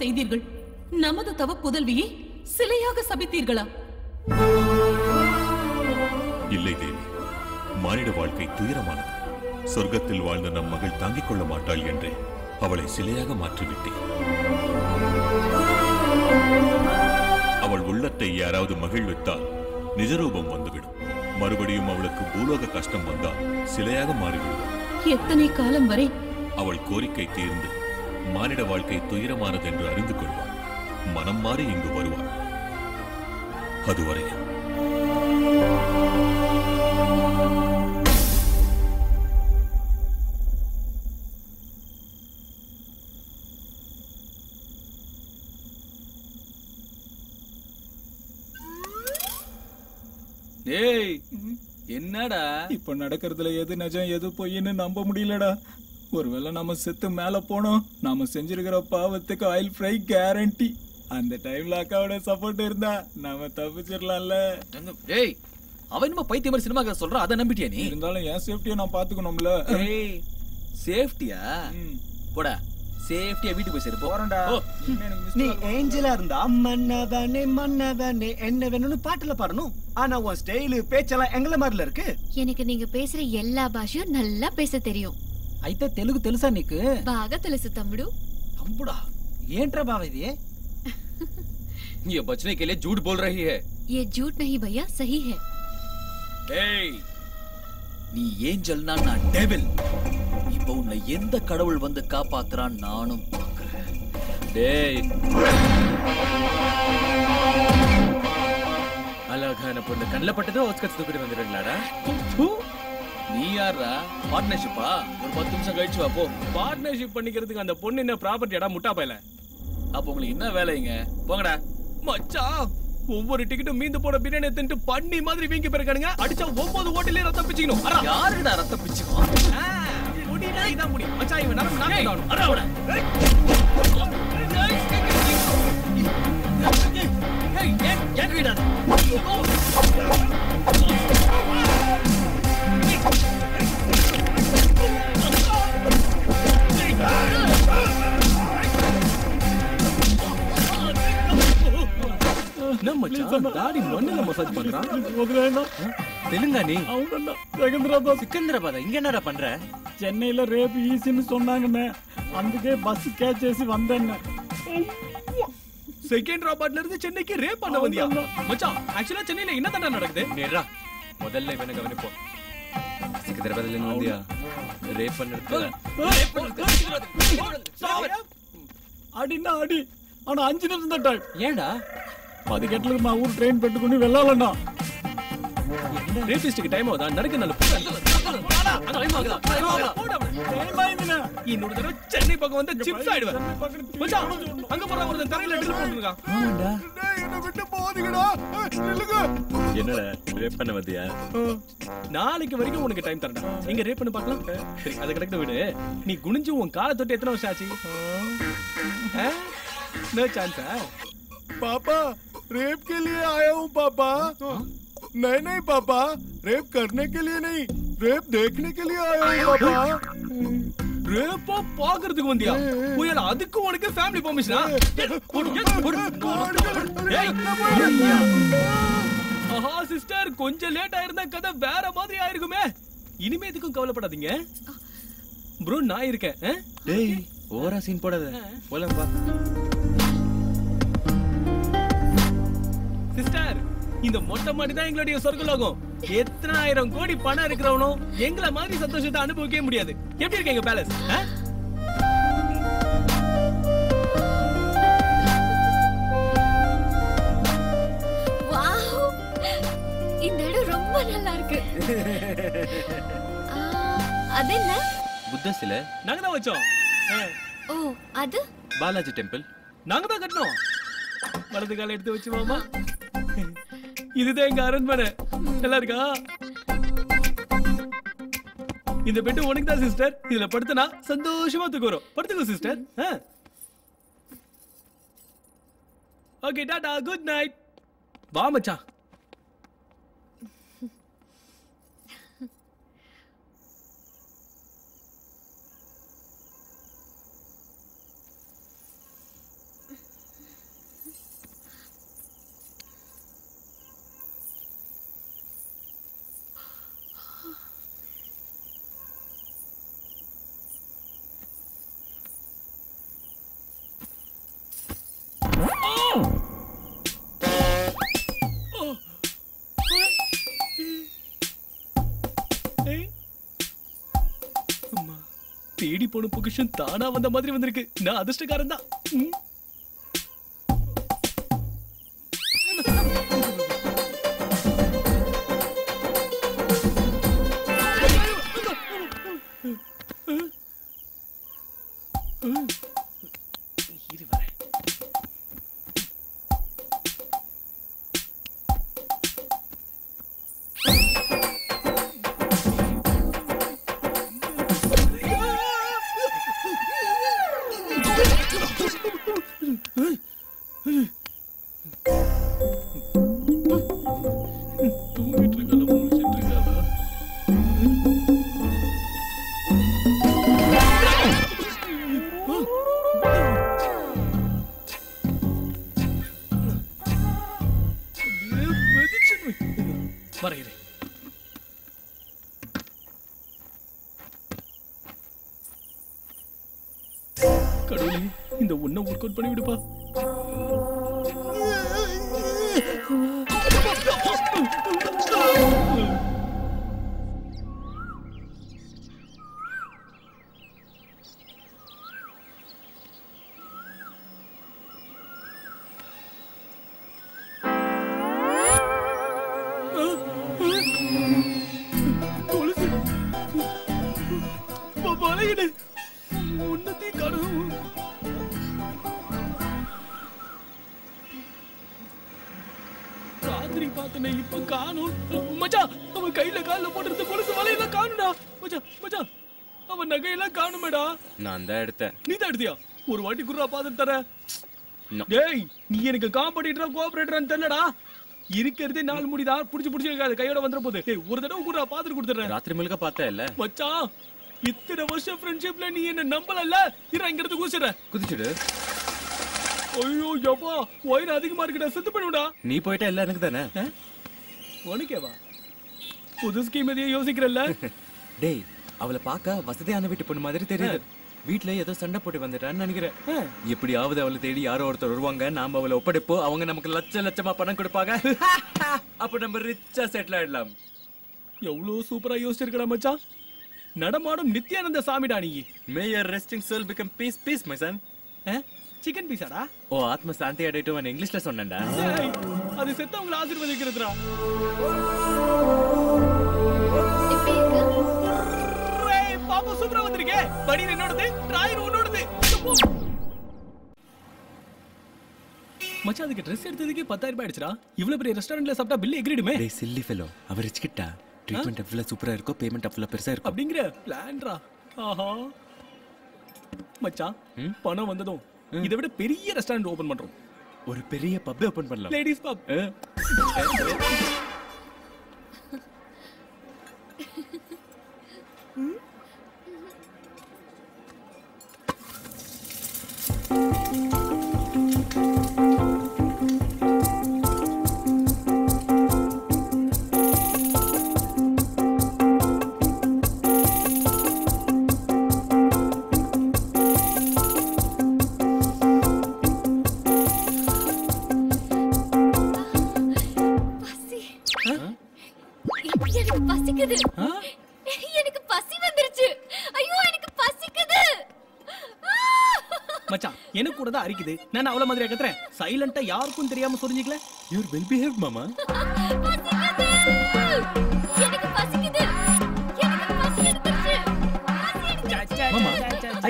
செய்தீர்கள்? நமது தவ புதல்வியை சிலையாக சபித்தீர்களா? இல்லை தேவி, மானிட வாழ்க்கை துயரமானது. சொர்க்கத்தில் வாழ்ந்த நம் மகள் தாங்கிக் கொள்ள மாட்டாள் என்றே அவளை சிலையாக மாற்றிவிட்டேன். அவள் உள்ளத்தை யாராவது மகிழ்வித்தால் நிஜரூபம் வந்துவிடும். மறுபடியும் அவளுக்கு பூலோக கஷ்டம் வந்தால் சிலையாக மாறிவிடும். எத்தனை காலம் வரை? அவள் கோரிக்கை தீர்ந்து மானிட வாழ்க்கை துயரமானது என்று அறிந்து கொள்வார். மனம் மாறி இங்கு வருவார். அதுவரை ஏய், என்னடா இப்ப நடக்கிறதுல எது நிஜம் எது பொய்ன்னு நம்ப முடியலடா. ஒருவேளை நம்ம செத்து மேல போனோம், நாம செஞ்சிருக்கிற பாவத்துக்கு ஆயில் ஃப்ரை கேரண்டி. அந்த டைம்ல அக்காவோட சப்போர்ட் இருந்தா நாம தப்பிச்சிடலாம்ல. ஏய், அவன் நம்ம பைத்தியம் மாதிரி சினிமா கதை சொல்றான், அதை நம்பிட்டியா நீ? இருந்தாலும் என் சேஃப்டியை நான் பாத்துக்கணும்ல. ஏய், சேஃப்டியா? போடா, சேஃப்டியா வீட்டுக்கு போய் சேரு. போறேன்டா. நீ ஏஞ்சலா இருந்தா மன்னவனே மன்னவனே என்ன வேணும்னு பாட்டுல பாடணும். ஆனா உன் ஸ்டைல் பேச்செல்லாம் எங்கள மாதிரில இருக்கு. எனக்கு நீங்க பேசுற எல்லா பாஷையும் நல்லா பேச தெரியும். అయితే తెలుగు తెలుసా నీకు? బాగా తెలుసు తమ్ముడు. తమ్ముడా? ఏంట్రా బావ ఇది? ये बचने के लिए झूठ बोल रही है. ये झूठ नहीं भैया, सही है. ஏய், நீ ஏஞ்சல்னா நான் டெவில். இப்போ உன்னை எந்த கடவுள் வந்து காப்பாத்துறான் நானும் பார்க்கறேன். டேய், அழகான பொண்ணு கண்ணில் பட்டது ஒஸ்கட்ஸ் தூக்கிட்டு வந்துடுங்களாடா. நீ யாரா? பார்ட்னர்ஷிப்பா? ஒரு 10 நிமிஷம் கழிச்சு வா போ. பார்ட்னர்ஷிப் பண்ணிக்கிறதுக்கு அந்த பொண்ணு என்ன ப்ராப்பர்ட்டிடா முட்டா பையல. அப்ப உங்களுக்கு என்ன வேலைங்க? போங்கடா. மச்சான், ஒவ்வொரு டிக்கெட்டும் மீந்து போட பிரியாணி தின்ட்டு பண்ணி மாதிரி வீங்கி போயிருக்கானுங்க. அடிச்சா 9 ஓட்டிலே ரத்தம் பிச்சிக்கணும். யாருடா ரத்தம் பிச்சிக்கும்? முடினா இதான் முடி. மச்சான், இவன் நரம்பு நாக்கணும். அரவடா. ஏய், தாடி மண்ணுல மசாஜ் பண்றான். தெலுங்கானி அவனண்ணா செகந்திராபாத். సికింద్రాబాద్ இங்க என்னடா பண்ற? சென்னையில ரேப் ஈஸின்னு சொன்னாங்கண்ணே, అందుకే பஸ் கேட்ச் చేసి வந்தேன்னு. செகந்திராபாத்ல இருந்து சென்னைக்கு ரேப் பண்ண வந்தியா? மச்சான் ஆக்சுவலா சென்னையில என்ன தண்டனை நடக்குது? நேரா முதல்ல இவனை கவனிப்போம். సికింద్రాబాద్ல இருந்து வந்தியா? ரேப் பண்றது. అడినా అడి ஆனா 5 நிமிஷம் தான் டைம். ஏண்டா 10 గంటలకు మా ఊరు ట్రైన్ పెట్టుకుని వెళ్ళాలన్నా. రేపిస్ట్కి టైం అవుదా? నడక నలు இன்னொரு தடவை சென்னை பக்கம் வந்து சிப்ஸ் ஆயிடுவேன். மச்சான் அங்க போற ஒருத்தன் தரையில ட்ரில் போட்டுருக்கான். ஆமாடா. என்ன விட்டு போதீங்கடா. நில்லுங்க. என்னடா ரேப் பண்ண வந்தியா? நாளைக்கு வரைக்கும் உனக்கு டைம் தரேன்டா. எங்க ரேப் பண்ண பார்க்கலாம். சரி அத கரெக்ட்டா விடு. நீ குனிஞ்சு உன் காலை தொட்டு எத்தனை வருஷம் ஆச்சு? नो चांस है। पापा रेप के लिए आया हूँ पापा। नहीं नहीं पापा, रेप करने के लिए नहीं, रेप देखने के लिए आया हूँ पापा। रेप பாக்குறதுக்கு வந்தியா? புயல அதுக்கு உனக்கு ஃபேமிலி பெர்மிஷனா? ஆஹா சிஸ்டர், கொஞ்சம் லேட் ஆயிருந்தா கதை வேற மாதிரி ஆயிருக்குமே. இனிமே எதுக்கும் கவலைப்படாதீங்க ப்ரோ, நான் இருக்கேன். டேய் ஓவரா சீன் போடாத, போலாம் பா. சிஸ்டர், இந்த மொட்டை மாடி தான் எங்களுடைய சொர்க்கலோகம். எத்தனை ஆயிரம் கோடி பணம் இருக்கிறவனும் எங்களை மாதிரி சந்தோஷத்தை அனுபவிக்கவே முடியாது. எப்படி இருக்கு எங்க பேலஸ்? வாவ், இந்த இடம் ரொம்ப நல்லா இருக்கு. அது என்ன? புத்த சிலை நாங்க தான் வச்சோம். ஓ, அது பாலாஜி டெம்பிள் நாங்க தான் கட்டணும். வலது கால எடுத்து வச்சு மாமா. இதுதான் எங்க அரண்மனை. நல்லா இருக்கா? இந்த பெட் உனக்கு தான் சிஸ்டர். இதுல படுத்தனா சந்தோஷமா தூக்குறோம். படுத்துக்கோ sister. Okay tata, good night. வா மச்சான். தேடி போன பொக்கிஷன் தானா வந்த மாதிரி வந்திருக்கு. நான் அதிர்ஷ்டக்காரன் தான். கடவுளே, இந்த ஒன்ன ஒர்க் அவுட் பண்ணி விடுப்பா. ராத்திரி பார்த்தனே, இப்ப காணோம். மச்சான், அவன் கையில கால்ல போட்டுருந்த கொலுசு வலையெல்லாம் காணும்டா. மச்சான் மச்சான், அவன் நகையெல்லாம் காணுமேடா. நான் தான் எடுத்தேன். நீ தான் எடுத்தியா? ஒரு வாட்டி குர்ரா பாத்துட்டு தர. டேய், நீ எனக்கு காம்படிட்டரா கோஆபரேட்டரான்னு தெரியலடா. இருக்கிறதே 4 முடிதான் புடிச்சு வைக்காத கையோட வந்துற போகுது. டேய் ஒரு தடவை கூட பாத்துட்டு கொடுத்துறேன். ராத்திரி முழுக்க பார்த்தா இல்ல மச்சான் இத்தனை வருஷம் ஃப்ரெண்ட்ஷிப்ல நீ என்ன நம்பலல்ல. இறா இங்க இருந்து குதிச்சிடு. ஐயோ யப்பா வயிறு அதிகமா இருக்குடா. செத்து போடுடா. நீ போய்ட்டா எல்லாம் எனக்கு தானே. உனக்கேவா? புது ஸ்கீம் எதையும் யோசிக்கிறல்ல? டேய் அவளை பார்க்க வசதியான வீட்டு பொண்ணு மாதிரி தெரியுது. வீட்ல ஏதோ சண்டை போட்டு வந்துட்டான்னு நினைக்கிறேன். எப்படியாவது அவளை தேடி யாரோ ஒருத்தர் வருவாங்க. நாம அவளை ஒப்படைப்போம். அவங்க நமக்கு லட்சமா பணம் கொடுப்பாங்க. அப்ப நம்ம ரிச்சா செட்டில் ஆயிடலாம். எவ்வளவு சூப்பரா யோசிச்சிருக்கடா மச்சான். நடமாடும் நித்யானந்த சாமிடா நீ. May your resting soul become peace my son. Chicken பீஸாடா? ஓ ஆத்ம சாந்தி அடையட்டும் இங்கிலீஷ்ல சொன்னேன்டா. அது செத்தவங்களை ஆசீர்வதிக்கிறதுடா. பாப்பா சூப்பரா வந்திருக்கே. படி என்னோடது, டிராயர் உன்னோடது. மச்சான் அதுக்கு ட்ரெஸ் எடுத்ததுக்கு 10,000 ரூபாய் ஆயிடுச்சுடா. இவ்வளவு பெரிய ரெஸ்டாரன்ட்ல சாப்பிட்டா பில் எகிரிடுமே. டேய் சில்லி ஃபெலோ அவர் ரிச்கிட்டா. ட்ரீட்மென்ட் அவ்வளவு சூப்பரா இருக்கோ பேமெண்ட் அவ்வளவு பெருசா இருக்கும் அப்படிங்கற பிளான்டா. ஆஹா மச்சான் பணம் வந்ததும் இதை விட பெரிய ரெஸ்டாரண்ட் ஓபன் பண்றோம். ஒரு பெரிய பப் ஓபன் பண்ணலாம். லேடிஸ் பப். எனக்கு பசி வந்துருச்சு. ஐயோ எனக்கு பசிக்குது. மச்சான் எனக்கு கூட தான் அரிக்குது. நான் அவள மாதிரியா கத்துறேன். சைலண்டா யாருக்கும் தெரியாம சொரிஞ்சிக்கல. யூ ஆர் வெல் பிஹேவ்ட் மாமா. எனக்கு பசிக்குது. எனக்கு பசி எடுத்துருச்சு. மாமா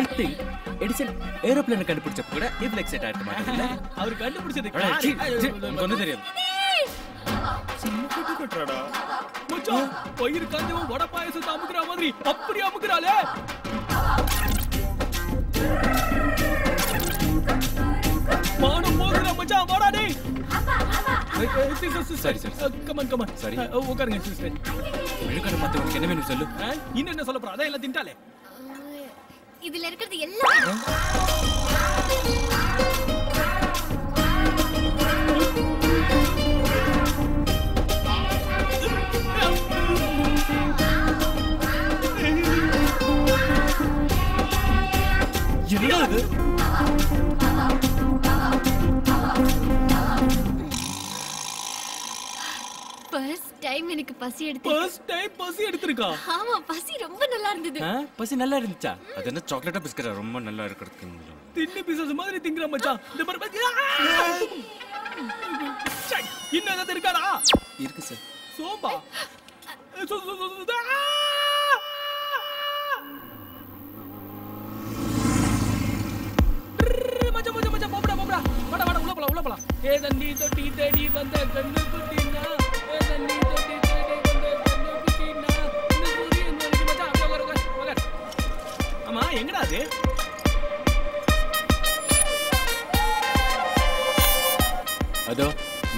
ஐ திங்க் எடிசன் ஏரோப்ளேன் கண்டுபிடிச்சப்ப கூட இவ்ளோ எக்ஸைட் ஆயிட்டு மாட்டீங்களா? அவர் கண்டுபிடிச்சது கொண்டு தெரியும். கட்டுறடா மச்சான் பயிர் காஞ்சவன் வடை பாயசத்தை அமுக்குற மாதிரி அப்படி அமுக்குறாளே. மானம் போகுதுடா மச்சான். வாடா டேய். சரி சரி கமான் சரி உட்காருங்க சிஸ்டர். விழுக்காடு மத்தவங்களுக்கு என்ன வேணும் சொல்லு. இன்னும் என்ன சொல்ல போற? அதான் எல்லாம் தின்ட்டாலே. இதுல இருக்கிறது எல்லாம் என்னது? ஃபர்ஸ்ட் டைம் எனக்கு பசி எடுத்து. ஃபர்ஸ்ட் டைம் பசி எடுத்துருக்கா? ஆமா பசி ரொம்ப நல்லா இருந்தது. பசி நல்லா இருந்துச்சா? அது என்ன சாக்லேட்டா பிஸ்கட்டா ரொம்ப நல்லா இருக்குதுக்கு. தின்னு பிசஸ் மாதிரி திங்கற மச்சான். இந்த பாரு. இன்னும் ஏதாவது இருக்காடா? இருக்கு சார். சோம்பா. மச்சான் போடா. வாடா உள்ள போலாம். ஏ தண்ணி தொட்டி தேடி வந்த கண்ணு குட்டினா. ஏ தண்ணி தொட்டி தேடி வந்த கண்ணு குட்டினா. இந்த சூரியன் வந்து மச்சான் உட்கார். ஆமா எங்கடா அது? அதோ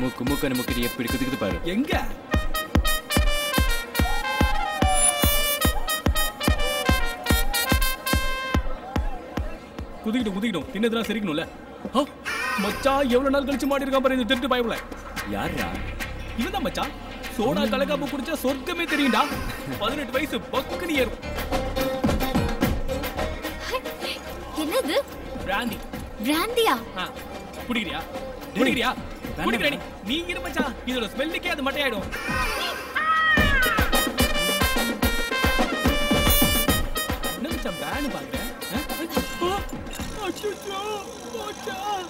மூக்கன மூக்கடி எப்படி குதிக்குது பாரு. எங்க? குதிக்கிட்டோம். தின்னதெல்லாம் சரிக்கணும்ல. மச்சான் எவ்வளவு நாள் கழிச்சு மாட்டி இருக்கான் பாரு இந்த திருட்டு பயவுல. யாரா? இவன்தான் மச்சான். சோடா கலக்காம குடிச்சா சொர்க்கமே தெரியும்டா. 18 வயசு பக்குனி ஏறும். என்னது? பிராந்தி. பிராந்தியா? குடிக்கிறியா? நீ இரு மச்சான். இதோட ஸ்மெல்லுக்கே அது மட்டையாயிடும். என்ன மச்சான் பேன் பாக்குறேன்? அச்சச்சோ மச்சான்.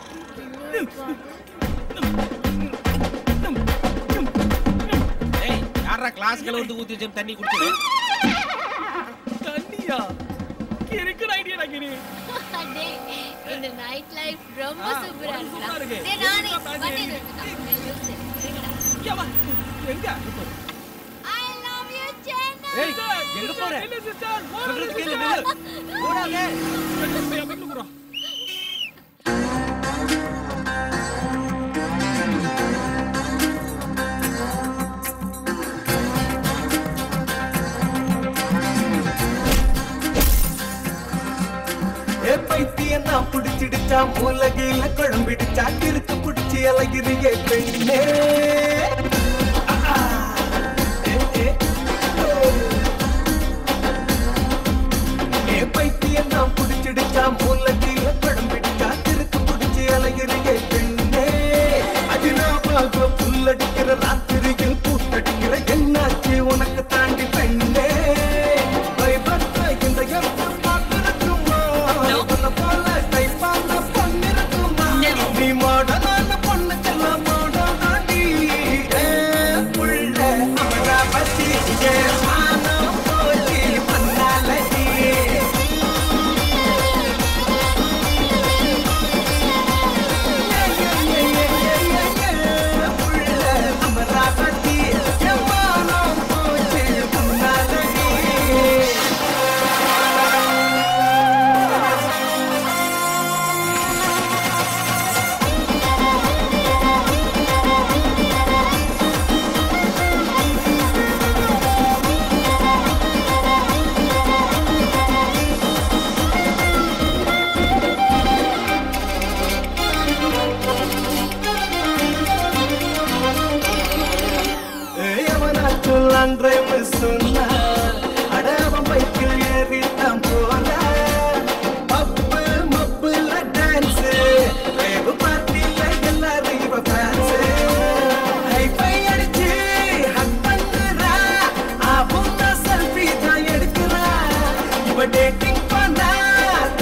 ஏய் யாரா கிளாஸ்ல வந்து ஊத்தி வச்ச தண்ணி குடிச்சது? தண்ணியா? கிறுக்கு ஐடியா நாக்கினி. டேய் இந்த நைட் லைஃப் ரொம்ப சூப்பரா இருக்கு. டேய் நானே வந்து எங்க? I love you Chennai. ஏய் எங்க போற? இல்ல சிஸ்டர். சொல்றது கேளு நில்லு. ஓடாதே. பைத்தியம் நான் புடிச்சிடுச்சா மூலகையில குழம்பிடுச்சா கிறுக்கு புடிச்சு அழகிறியே பெண்ணே பைத்தியம் நான் புடிச்சிடுச்சா மூலகையில குழம்பிடுச்சா கிறுக்கு புடிச்சு அழகிறியே பெண்ணே அது நான் பார்க்க புல்லடிக்கிற ராத்திரியில் பூத்தடிக்கிற என்னாச்சு உனக்கு தாண்டி பெண்ணே பயப்பட்ட இந்த எண்ணம் பார்த்திருக்குமா உன்னை போல கைப்பான பொண்ணிருக்குமா நீ மாடலான பொண்ணு செல்ல மாடம் தாண்டி புள்ள அமராவதி மானம் போச்சு பண்ணாலடி சொன்ன அடவம் பைக்கில் ஏறித்தான் போன பப்பு மப்புல டான்ஸ் ரேவு பார்ட்டில எல்லாரும் இவ ஃபேன்ஸ் ஹைஃபை அடிச்சு ஹக் பண்ணுறா அவங்க செல்ஃபி தான் எடுக்கிறா இவ டேட்டிங் பண்ணா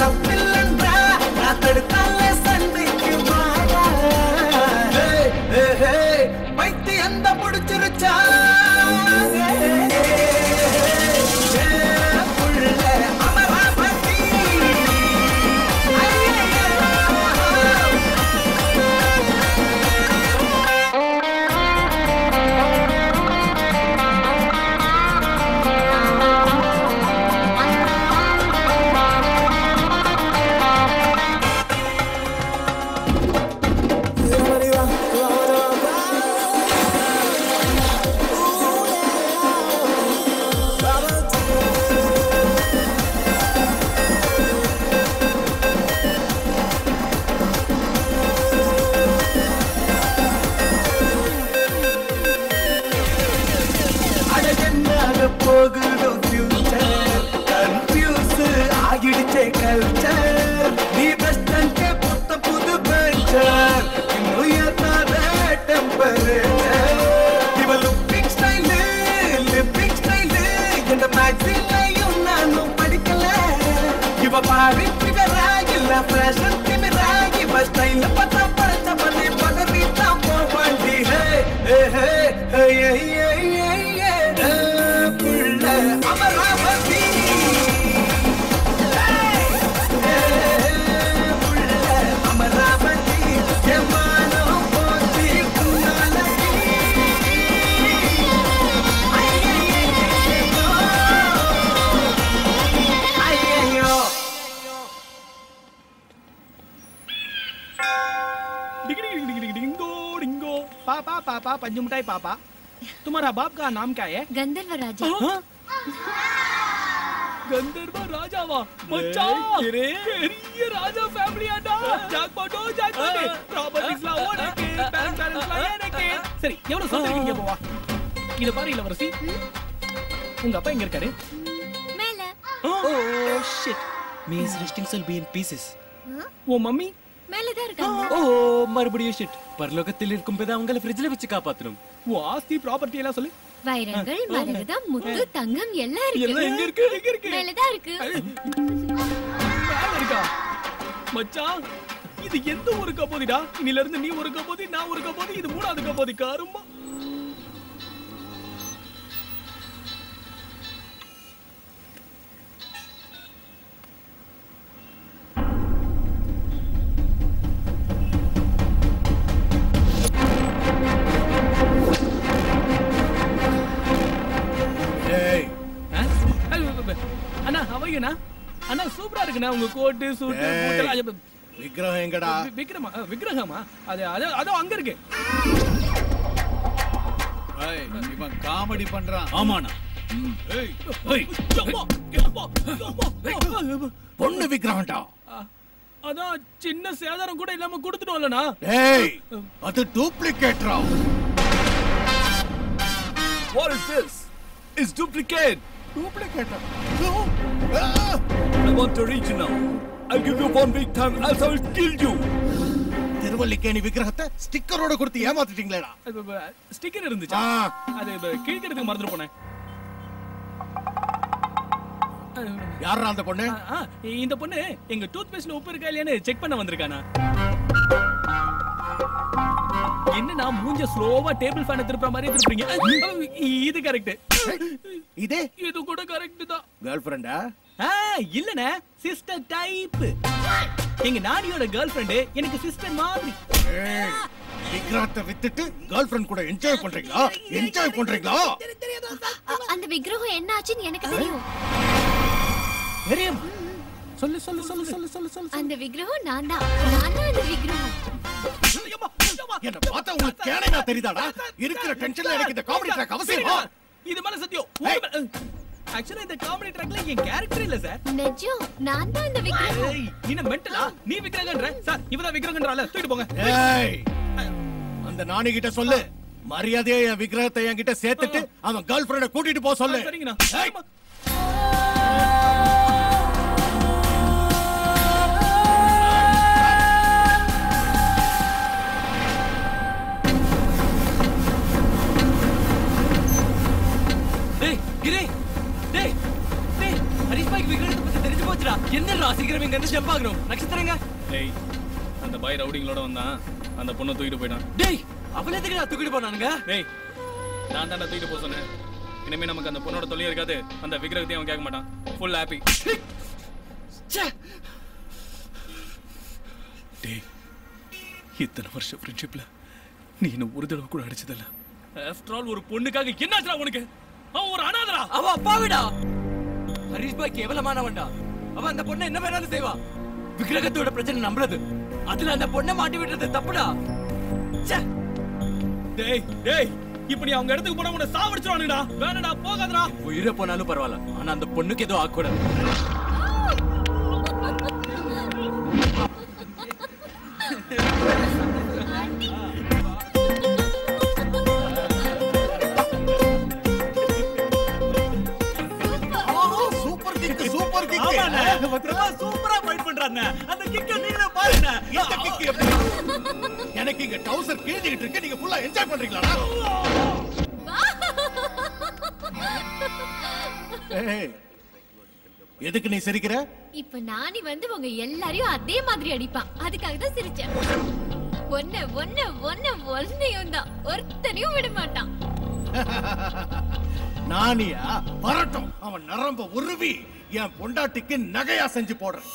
தப்பில்லைன்றா நான் தடுத்தால சண்டைக்கு மாறா பைத்தி அந்த முடிச்சிருச்சா போகுதோ ஃபியூச்சர் கன்ஃபியூஸ் ஆகிடுச்சே கல்ச்சர் நீ பெஸ்டன்ட் புத்த புது பெஞ்சர் இன்னும் ஏத்தாத டெம்பரேச்சர் இவ லுக்கிங் ஸ்டைலு லிப்பிங் ஸ்டைலு இந்த மேக்ஸின்லையும் நானும் படிக்கல இவ பாரி ஃபிகரா இல்ல ஃபேஷன் திமிரா இவ ஸ்டைல பார்த்தா படைச்ச பண்ணி பதறித்தான் போவாண்டி ஹே ஹே ஹே ஹே அமராவதி அமராவதி ஜமானம் போச்சு குன்னாலடி ஐயோ डिंगो डिंगो पापा पापा पंजू मिठाई पापा तुम्हारा बाप का नाम क्या है गंधर्व राजा गंधर्व राजावा मचान பெரிய ராஜா ஃபேமிலியாடா ஜாக்பாட்டோ ஜாக்பாட் ப்ராப்பர்ட்டிஸ்லாம் உனக்கு பேங்க் பேலன்ஸ்லாம் எனக்கு சரி எவ்வளவு சொந்தீங்க போவா இத பாரு இளவரசி உங்க அப்பா எங்க இருக்காரு மேல Oh shit. Means resting will be in pieces. ஓ மம்மி மேல தான் இருக்காங்க ஓ மறுபடியும் ஷிட் பரலோகத்தில் இருக்கும் போது அவங்கள ஃப்ரிட்ஜ்ல வச்சு காப்பாத்தணும் ஓ ஆஸ்தி ப்ராப்பர்ட்டி எல்லாம் சொல்லு வைரங்கள் மரகதம் முத்து தங்கம் எல்லாம் இருக்கு எல்லாம் எங்க இருக்கு மேல தான் இருக்கு மேல இருக்கா மச்சான் இது எந்த ஒரு கபோதிடா இன்னில இருந்து நீ ஒரு கபோதி நான் ஒரு கபோதி இது மூணாவது கபோதி காருமா அண்ணா ஹவையனா அண்ணா சூப்பரா இருக்குண்ணா உங்க கோட் சூட் பூட்டெல்லாம் விக்ரகம் எங்கடா விக்ரகமா அது அதோ அங்க இருக்கு இவன் காமெடி பண்றான் ஆமாண்ணா பொண்ணு விக்ரகம்டா அதான் சின்ன சேதாரம் கூட இல்லாம கொடுத்துட்டோம்லண்ணா. ஏய், அது டூப்ளிகேட்ரா. What is this? It's duplicate. Duplicate. I want the original. I'll give you one big time, else I will kill you. Thiruvallikeni விக்கிரகத்தை ஸ்டிக்கரோட கொடுத்து ஏமாத்திட்டீங்களேடா. ஸ்டிக்கர் இருந்துச்சா? அது கிழிக்கிறதுக்கு மறந்துட்டு போனேன். யாரா அந்த பொண்ணு? இந்த பொண்ணு எங்க டூத் பேஸ்ட்ல உப்பு இருக்கா இல்லையான்னு செக் பண்ண வந்திருக்கானா. என்னன்னா மூஞ்ச ஸ்லோவா டேபிள் ஃபேன் திருப்புற மாதிரி திருப்புறீங்க. இது கரெக்ட். இது கூட கரெக்ட் தான். கேர்ள் ஃப்ரெண்டா? இல்லனே, சிஸ்டர் டைப். எங்க நானியோட கேர்ள் ஃப்ரெண்ட் எனக்கு சிஸ்டர் மாதிரி. விக்கிரகத்தை வித்துட்டு கேர்ள் ஃப்ரெண்ட் கூட என்ஜாய் பண்றீங்களா? என்ஜாய் பண்றீங்களா? அந்த விக்கிரகம் என்ன ஆச்சுன்னு எனக்கு தெரியும். தெரியும். சொல்லு சொல்லு சொல்லு சொல்லு சொல்லு சொல்லு. அந்த விக்கிரகம் நான் தான் அந்த விக்கிரகம். என்ன பார்த்தா உங்களுக்கு கேனையா தெரியுதாடா? இருக்கிற டென்ஷன்ல எனக்கு இந்த காமெடி ட்ராக் அவசியமா? இது மேல சத்தியம். ஆக்சுவலா இந்த காமெடி ட்ராக்ல என் கேரக்டர் இல்ல சார். நிஜம், நான் தான் அந்த விக்கிரகம். ஏய், நீ மென்டலா? நீ விக்கிரகன்ற சார், இவதான் விக்கிரகன்றல தூக்கிட்டு போங்க. ஏய், அந்த நானி கிட்ட சொல்லு, மரியாதையா என் விக்கிரகத்தை என்கிட்ட சேர்த்துட்டு அவன் கேர்ள் ஃப்ரெண்ட கூட்டிட்டு போ சொல்லு. சரிங்கண்ணா. என்னடா சீக்கிரம் இங்க இருந்து ஜம்ப் ஆகணும். நட்சத்திரங்க. டேய், அந்த பாய் ரவுடிங்களோட வந்தான். அந்த பொண்ணை தூக்கிட்டு போயிட்டான். டேய், அவளை எதுக்குடா தூக்கிட்டு போனானுங்க? டேய், நான் தான் தூக்கிட்டு போக சொன்னேன். இனிமே நமக்கு அந்த பொண்ணோட தொல்லை இருக்காது. அந்த விக்கிரகத்தையும் அவன் கேட்க மாட்டான். Full happy. டேய், இத்தனை வருஷம் ஃப்ரெண்ட்ஷிப்ல நீ என்ன ஒரு தடவை கூட அடிச்சதில்ல. ஆஃப்டர் ஆல் ஒரு பொண்ணுக்காக என்னாச்சுடா உனக்கு? அவன் ஒரு அனாதரா. அவ அப்பாவிடா. ஹரிஷ் பாய் கேவலமானவன்டா. அவன் அந்த பொண்ணை என்ன வேணாலும் செய்வா. விக்கிரகத்தோட பிரச்சனை நம்மளது. அதுல அந்த பொண்ணை மாட்டி விடுறது தப்புடா. டேய் டேய், இப்ப நீ அவங்க இடத்துக்கு போனா உன்னை சாவடிச்சிருவானுடா. வேணடா, போகாதடா. உயிரை போனாலும் பரவாயில்ல, ஆனா அந்த பொண்ணுக்கு ஏதோ ஆக்கூடாது. சூப்பரா ஃபைட் பண்றானே. அந்த கிக்க நீங்களே பாருங்க. இந்த கிக் எப்படி? எனக்கு இங்க டவுசர் கிழிஞ்சிட்டு இருக்கு. நீங்க ஃபுல்லா என்ஜாய் பண்றீங்களாடா? ஏய், எதுக்கு நீ சிரிக்கிற? இப்ப நானி வந்து உங்க எல்லாரையும் அதே மாதிரி அடிப்பான். அதுக்காக தான் சிரிச்சேன். ஒன்னையும் தான் ஒருத்தனையும் விட மாட்டான். நானியா? வரட்டும், அவன் நரம்ப உருவி என் பொண்டாட்டிக்கு நகையா செஞ்சு போடுறேன்.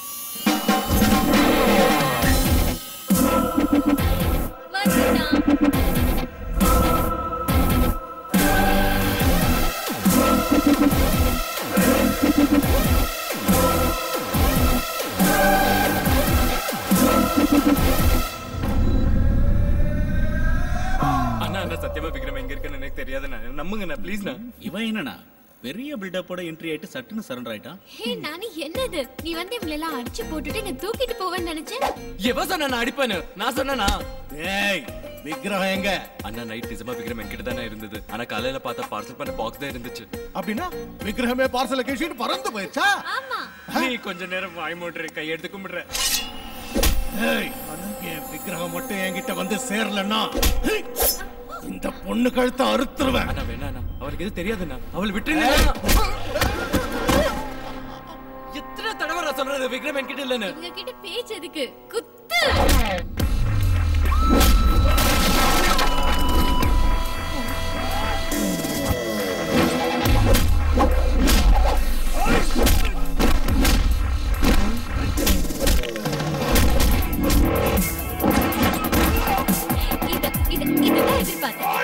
அண்ணா, சத்தியமா விக்ரம் எங்க இருக்குன்னு எனக்கு தெரியாதுண்ணா. நம்புங்கண்ணா, ப்ளீஸ்ண்ணா. இவன் என்னண்ணா பெரிய பில்டப்போட என்ட்ரி ஆயிட்டு சட்டுன்னு சரண்டர் ஆயிட்டான். ஹே நானி, என்னது? நீ வந்து இவங்களை எல்லாம் அடிச்சு போட்டுட்டு என்ன தூக்கிட்டு போவேன்னு நினைச்சேன். எவ சொன்னா நான் அடிப்பேன்னு? நான் சொன்னேனா? ஏய், விக்கிரகம் எங்க? அண்ணா, நைட் நிஜமா விக்ரம் என்கிட்ட தானே இருந்தது. ஆனா காலையில பார்த்தா பார்சல் பண்ண பாக்ஸ் தான் இருந்துச்சு. அப்படின்னா விக்கிரகமே பார்சல கேஷிட்டு பறந்து போயிடுச்சா? ஆமா. நீ கொஞ்ச நேரம் வாய் மூடுற, கை எடுத்து கும்பிடுற. ஏய், என் விக்கிரகம் மட்டும் என்கிட்ட வந்து சேரலன்னா இந்த பொண்ணு கழுத்தை அறுத்துருவேன். அண்ணா வேணா, அவளுக்கு எது தெரியாதுண்ணா. அவள் விட்டுருங்க. எத்தனை தடவை நான் சொல்றது விக்ரம் என்கிட்ட இல்லன்னு? உங்க கிட்ட பேச்சு எதுக்கு? குத்து. இதுதான் எதிர்பார்த்தேன்.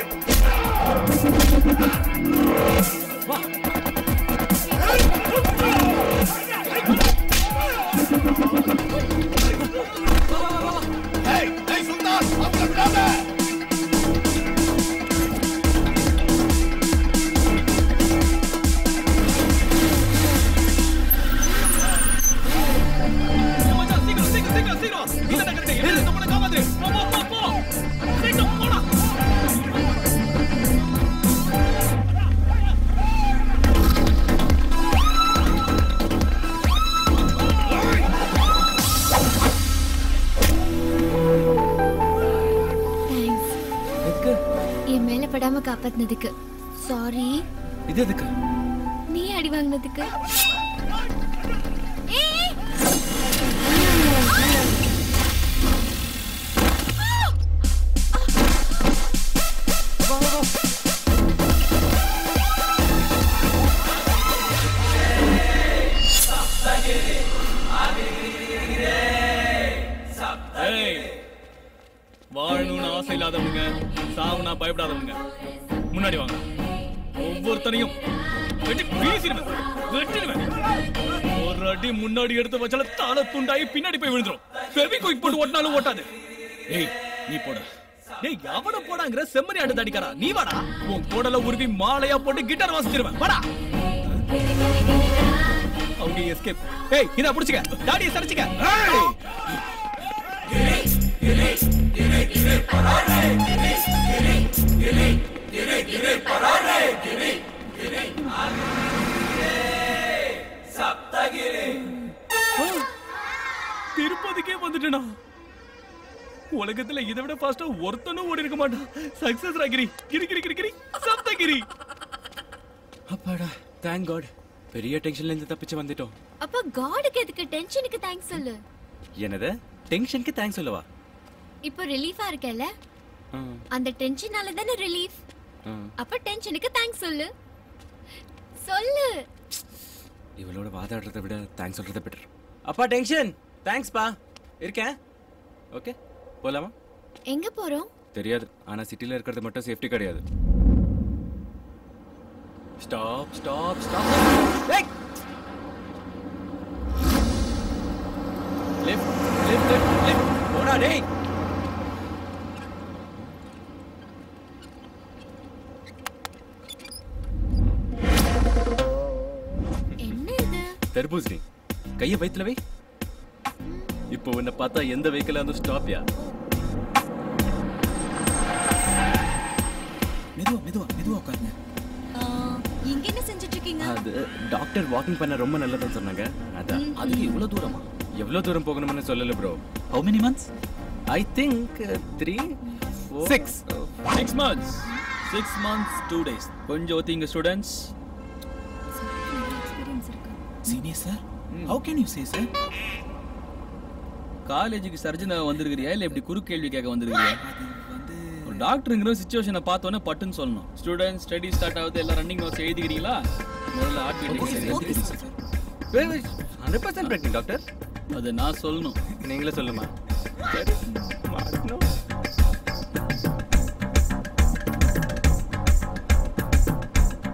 விடாம காப்பாத்தினதுக்கு சாரி. இது எதுக்கு? நீ அடி வாங்கினதுக்கு. வாழணும்னு ஆசை இல்லாதவங்க, சாவுனா பயப்படாதவங்க முன்னாடி வாங்க. ஒவ்வொருத்தனையும் வெட்டி வீசிடுவேன், வெட்டிடுவேன். ஒரு அடி முன்னாடி எடுத்து வச்சால தலை துண்டாயி பின்னாடி போய் விழுந்துரும். ஃபெவிக்விக் போட்டு ஓட்டினாலும் ஓட்டாது. ஏய் நீ போட. டேய் எவன போடாங்கற செம்மறி ஆடு தடிக்கறா. நீ வாடா. உன் கோடல உருவி மாலையா போட்டு கிட்டார் வாசிச்சிடுவேன். வாடா. Okay escape. ஏய் இத புடிச்சுக்க. டாடியை சரிச்சுக்க. ஏய் திருப்பதிக்கே வந்துட்டேனா? உலகத்துல இதை விட ஃபாஸ்டா ஒருத்தனும் ஓடி இருக்க மாட்டான். சக்சஸ் ராகிரி. கிரி கிரி கிரி கிரி சப்தகிரி. அப்பாடா, தேங்க் காட். பெரிய டென்ஷன்ல இருந்து தப்பிச்சு வந்துட்டோம். அப்ப காடுக்கு எதுக்கு டென்ஷனுக்கு தேங்க்ஸ் சொல்லு. என்னது? டென்ஷனுக்கு தேங்க்ஸ் சொல்லவா? இப்போ ரிலீஃபா இருக்கல? அந்த டென்ஷனால தான ரிலீஃப். அப்ப டென்ஷனுக்கு தேங்க்ஸ் சொல்லு. சொல்லு. இவளோட வாதாடுறதை விட தேங்க்ஸ் சொல்றதை பெட்டர். அப்பா டென்ஷன். தேங்க்ஸ் பா. இருக்கேன். ஓகே போலாமா? எங்க போறோம்? தெரியாது. ஆனா சிட்டில இருக்கிறது மட்டும் சேஃப்டி கிடையாது. Stop stop stop. ஏய் லெஃப்ட் லெஃப்ட் லெஃப்ட் லெஃப்ட். போடா டேய். என்ன இது? தர்பூசணி. கைய வயித்துல வை. இப்போ உன்னை பார்த்தா எந்த வெஹிக்கிளா வந்து ஸ்டாப் யா. மெதுவா மெதுவா மெதுவா உட்காருங்க. இங்க என்ன செஞ்சிட்டு இருக்கீங்க? அது டாக்டர் வாக்கிங் பண்ண ரொம்ப நல்லதுன்னு சொன்னாங்க. அதான். அதுக்கு இவ்வளவு தூரமா? எவ்வளவு தூரம் போகணும்னு சொல்லல bro. How many months? I think 3 4 6 months. 6 months 2 days. கொஞ்சம் ஒத்திங்க students. Senior sir, how can you say sir? காலேஜுக்கு சர்ஜனா வந்திருக்கிறியா இல்ல இப்படி குறு கேள்வி கேட்க வந்திருக்கிறியா? ஒரு டாக்டருங்கிற சிச்சுவேஷனை பார்த்தோன்னே பட்டுன்னு சொல்லணும். ஸ்டூடெண்ட்ஸ் ஸ்டடி ஸ்டார்ட் ஆகுது, எல்லாம் ரன்னிங் நோட்ஸ் எழுதிக்கிறீங்களா? முதல்ல ஹார்ட் பீட் 100% பிரெக்னன்ட் டாக்டர். அது நான் சொல்லணும். நீங்களே சொல்லுமா?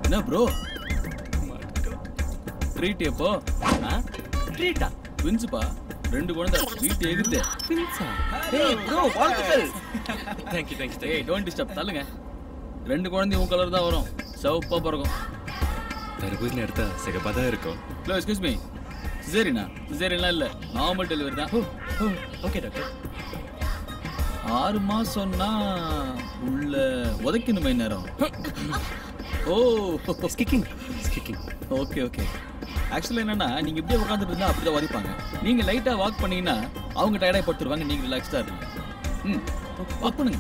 என்ன ப்ரோ? ட்ரீட் எப்போ? ட்ரீட்டா? ட்வின்ஸ்பா. 2 குழந்தை வீட்டு எகுது. ட்வின்ஸா? ஏய் ப்ரோ வாழ்த்துக்கள். Thank you. ஏய் டோன்ட் டிஸ்டர்ப். தள்ளுங்க. 2 குழந்தை உன் கலர் தான் வரும். சிவப்பா பிறக்கும். தர்பூசணி எடுத்தா சிகப்பா தான் இருக்கும். Hello excuse me. சிசேரியனா? சிசேரியன்லாம் இல்ல, நார்மல் டெலிவரி தான். Okay doctor. 6 மாசம்னா உள்ள உதைக்கணுமே நேரம். ஓ ஸ்கிக்கிங். Okay okay. ஆக்சுவலா என்னன்னா நீங்க இப்படியே உட்காந்துட்டு இருந்தா அப்படிதான் உதைப்பாங்க. நீங்க லைட்டா வாக் பண்ணீங்கன்னா அவங்க டயர்டாகி படுத்துருவாங்க, நீங்க ரிலாக்ஸ்டா இருங்க. வாக் பண்ணுங்க.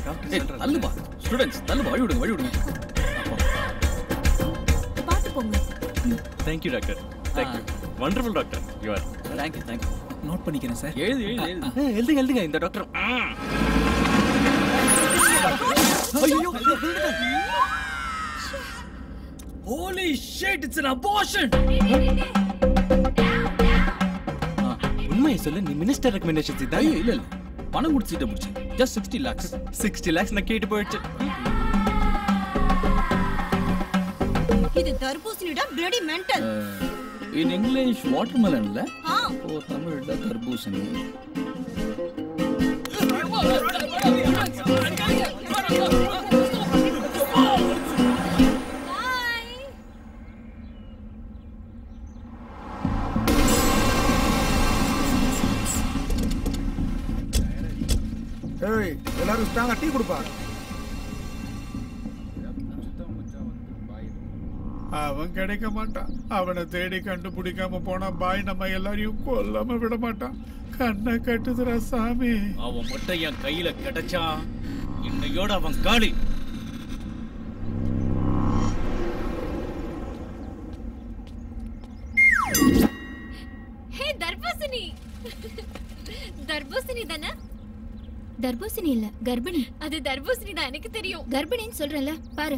டாக்டர் தள்ளுபா. ஸ்டூடெண்ட்ஸ் தள்ளுபா. வழி விடுங்க. பாத்து போங்க. Thank you doctor. Thank you. Wonderful doctor. You are. Thank you. Note பண்ணிக்கிறேன் சார். எழுதுங்க இந்த டாக்டர். ஐயோ holy shit, it's an abortion. உண்மையை சொல்லு, நீ மினிஸ்டர் ரெக்கமெண்டேஷன்ஸ் இதான்? இல்ல பணம் கொடுத்துட்ட புடிச்சு. just 60 lakhs. 60 lakhs நான் கேட்டு போயிடுச்சு. இது தர்பூசணிடா bloody mental. in English watermelon இல்ல? ஓ தமிழ்ல தர்பூசணி. ஏய் எல்லாரும் ஸ்ட்ராங்கா டீ குடுப்பா. அவன் கிடைக்க மாட்டான். அவனை தேடி கண்டுபிடிக்காம போனா பாய் நம்ம எல்லாரையும் கொல்லாம விட மாட்டான். கண்ணை கட்டுதுரா சாமி. அவன் மட்டும் என் கையில கிடைச்சான், இன்னையோட அவன் காலி. தர்பூசணி தானே? தர்பூசணி இல்ல, கர்ப்பிணி. அது தர்பூசணி தான், எனக்கு தெரியும். கர்ப்பிணின்னு சொல்றேன்ல, பாரு.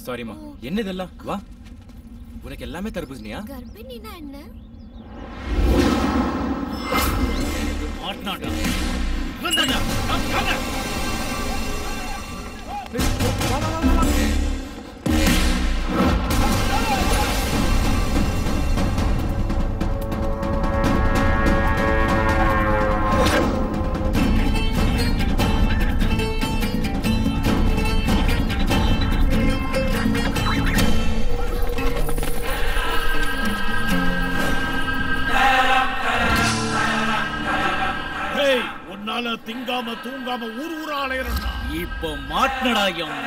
சாரிமா, என்ன இதெல்லாம்? வா, உனக்கு எல்லாமே தர்பூசணியா? கர்ப்பிணினா என்ன? மாட்னாடா வந்தடா வாங்க. திங்காம தூங்காம ஊர் ஊரா அலையறா. இப்போ மாட்னடா என்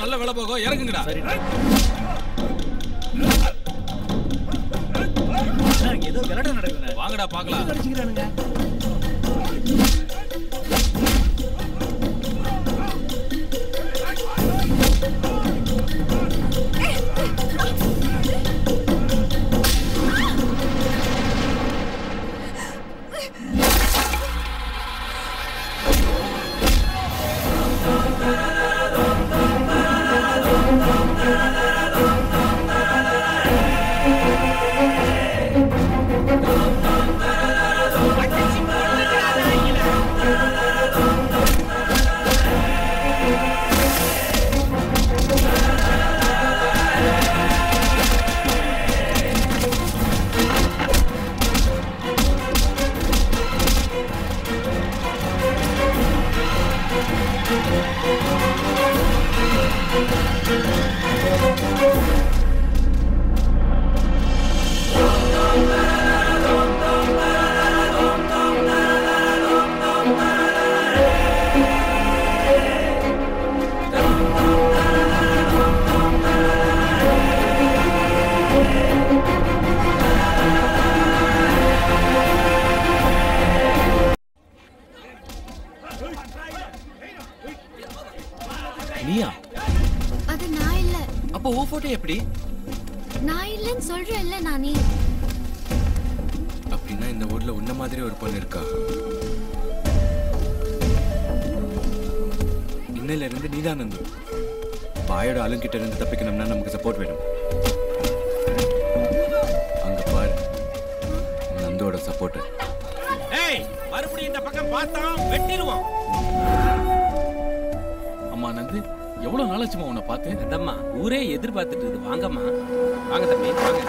நல்ல வேலை போகும், இறங்குங்கடா. ஏதோ கலடா நடக்குது, வாங்கடா பாக்கலாம். நீயா? அது நான் இல்ல. அப்போ ஓ போட்டோ எப்படி? நான் இல்லன்னு சொல்றேன்ல நானே. அப்படின்னா இந்த ஊர்ல உன்ன மாதிரி ஒரு பொண்ணு இருக்கா? இன்னையில இருந்து நீதான் நந்து. பாயோட ஆளுங்கிட்ட இருந்து தப்பிக்கணும்னா நமக்கு சப்போர்ட் வேணும். அங்க பாரு, நந்தோட சப்போர்ட். ஏய், மறுபடியும் இந்த பக்கம் பார்த்தா வெட்டிடுவோம். அம்மா நந்து, எவ்வளவு நாளாச்சுமா உன்னை பார்த்து? அதம்மா ஊரே எதிர்பார்த்துட்டு இருக்குது. வாங்கம்மா, வாங்க தம்பி, வாங்க.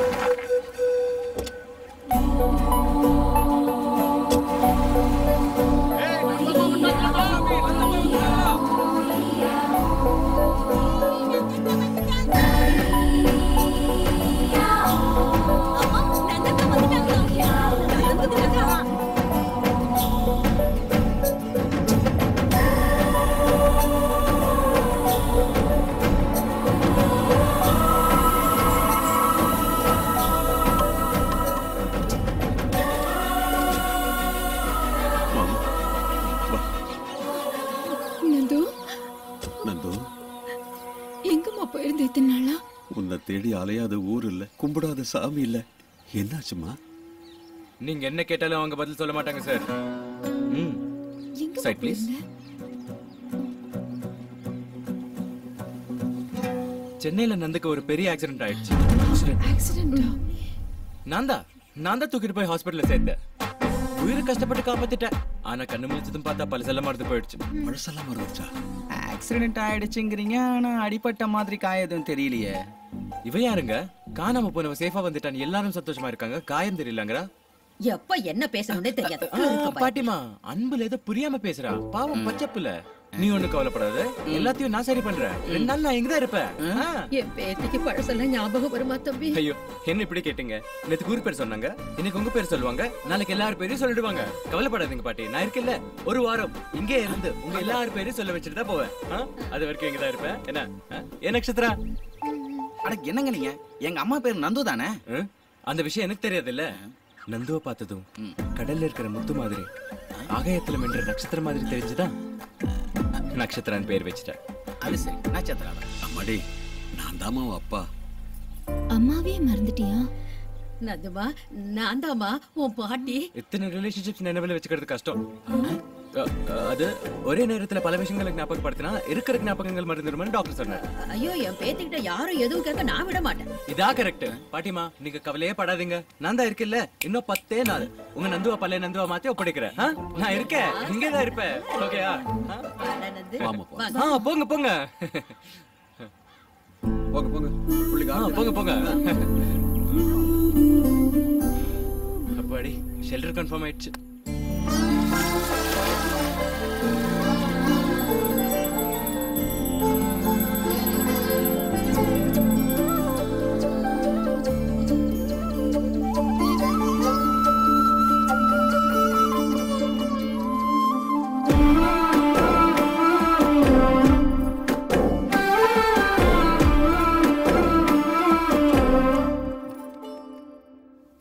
உன்னை தேடி அலையாத ஊர் இல்ல, கும்பிடாத சாமி இல்ல. என்னாச்சுமா? நீங்க என்ன கேட்டாலும் அவங்க பதில் சொல்ல மாட்டாங்க சார். Side please. சென்னையில நந்துக்கு ஒரு பெரிய ஆக்சிடென்ட் ஆயிடுச்சு. ஆக்சிடென்ட்டா? நான் தான் தூக்கிட்டு போய் ஹாஸ்பிடல்ல சேர்த்தேன். உயிரை கஷ்டப்பட்டு காப்பாத்திட்டேன். ஆனா கண்ணு முழிச்சதும் பார்த்தா பழசெல்லாம் மறந்து போயிடுச்சு. பழசெல்லாம் மறந்துச்சா? ஆக்சிடென்ட் ஆயிடுச்சுங்கிறீங்க, ஆனா அடிபட்ட மாதிரி காயம் எதுவும் தெரியலையே. இவ யாருங்க? காணாம போனவ சேஃபா வந்துட்டான், எல்லாரும் சந்தோஷமா இருக்காங்க, காயம் தெரியலங்கறா. எப்ப என்ன பேசணும்னே தெரியாது. பாட்டிமா அன்புல ஏதோ புரியாம பேசுறா. பாவம் பச்சப்புல. நீ ஒண்ணு கவலைப்படாத, எல்லாத்தையும் நான் சரி பண்றேன். 2 நாள் நான் இங்கதான் இருப்பேன். என் பேத்திக்கு பழசெல்லாம் ஞாபகம் வருமா தம்பி? ஐயோ என்ன இப்படி கேட்டீங்க? நேத்து ஊர் பேர் சொன்னாங்க, இன்னைக்கு உங்க பேர் சொல்லுவாங்க, நாளைக்கு எல்லாரும் பேரையும் சொல்லிடுவாங்க. கவலைப்படாதீங்க பாட்டி, நான் இருக்கேன்ல. ஒரு வாரம் இங்கே இருந்து உங்க எல்லாரும் பேரையும் சொல்ல வச்சுட்டு தான் போவேன். அது வரைக்கும் இங்கதான் இருப்பேன். என்ன ஏன் நட்சத்திரா? அட என்னங்க நீங்க? எங்க அம்மா பேர் நந்து தானே? அந்த விஷயம் எனக்கு தெரியாது இல்ல. நந்துவை பார்த்ததும் கடல்ல இருக்கிற முத்து மாதிரி, ஆகாயத்துல மென்ற நட்சத்திரம் மாதிரி தெரிஞ்சுதான் நட்சத்திரன் பேர் வச்சுட்டேன். அது சரி, நட்சத்திரா. அம்மாடி, நான் தாமா அப்பா. அம்மாவே மறந்துட்டியா? நந்துமா, நான் தாமா உன் பாட்டி. இத்தனை ரிலேஷன்ஷிப்ஸ் நினைவுல வச்சுக்கிறது கஷ்டம். அது ஒரே நேரத்துல பல விஷயங்களை ஞாபகப்படுத்தினா இருக்கிற ஞாபகங்கள் மறந்துடுமான்னு டாக்டர் சொன்னார். ஐயோ, என் பேத்திக்கிட்ட யாரும் எதுவும் கேட்க நான் விட மாட்டேன். இதா கரெக்ட். பாட்டிமா நீங்க கவலையே படாதீங்க, நான் தான் இருக்கேன்ல. இன்னும் 10 நாள் உங்க நந்துவா பழைய நந்துவா மாத்தி ஒப்படைக்கிறேன். நான் இருக்கேன், இங்கதான் இருப்பேன். ஓகேயா? போங்க போங்க போங்க போங்க போங்க போங்க. அப்பாடி ஷெல்டர் கன்ஃபார்ம் ஆயிடுச்சு.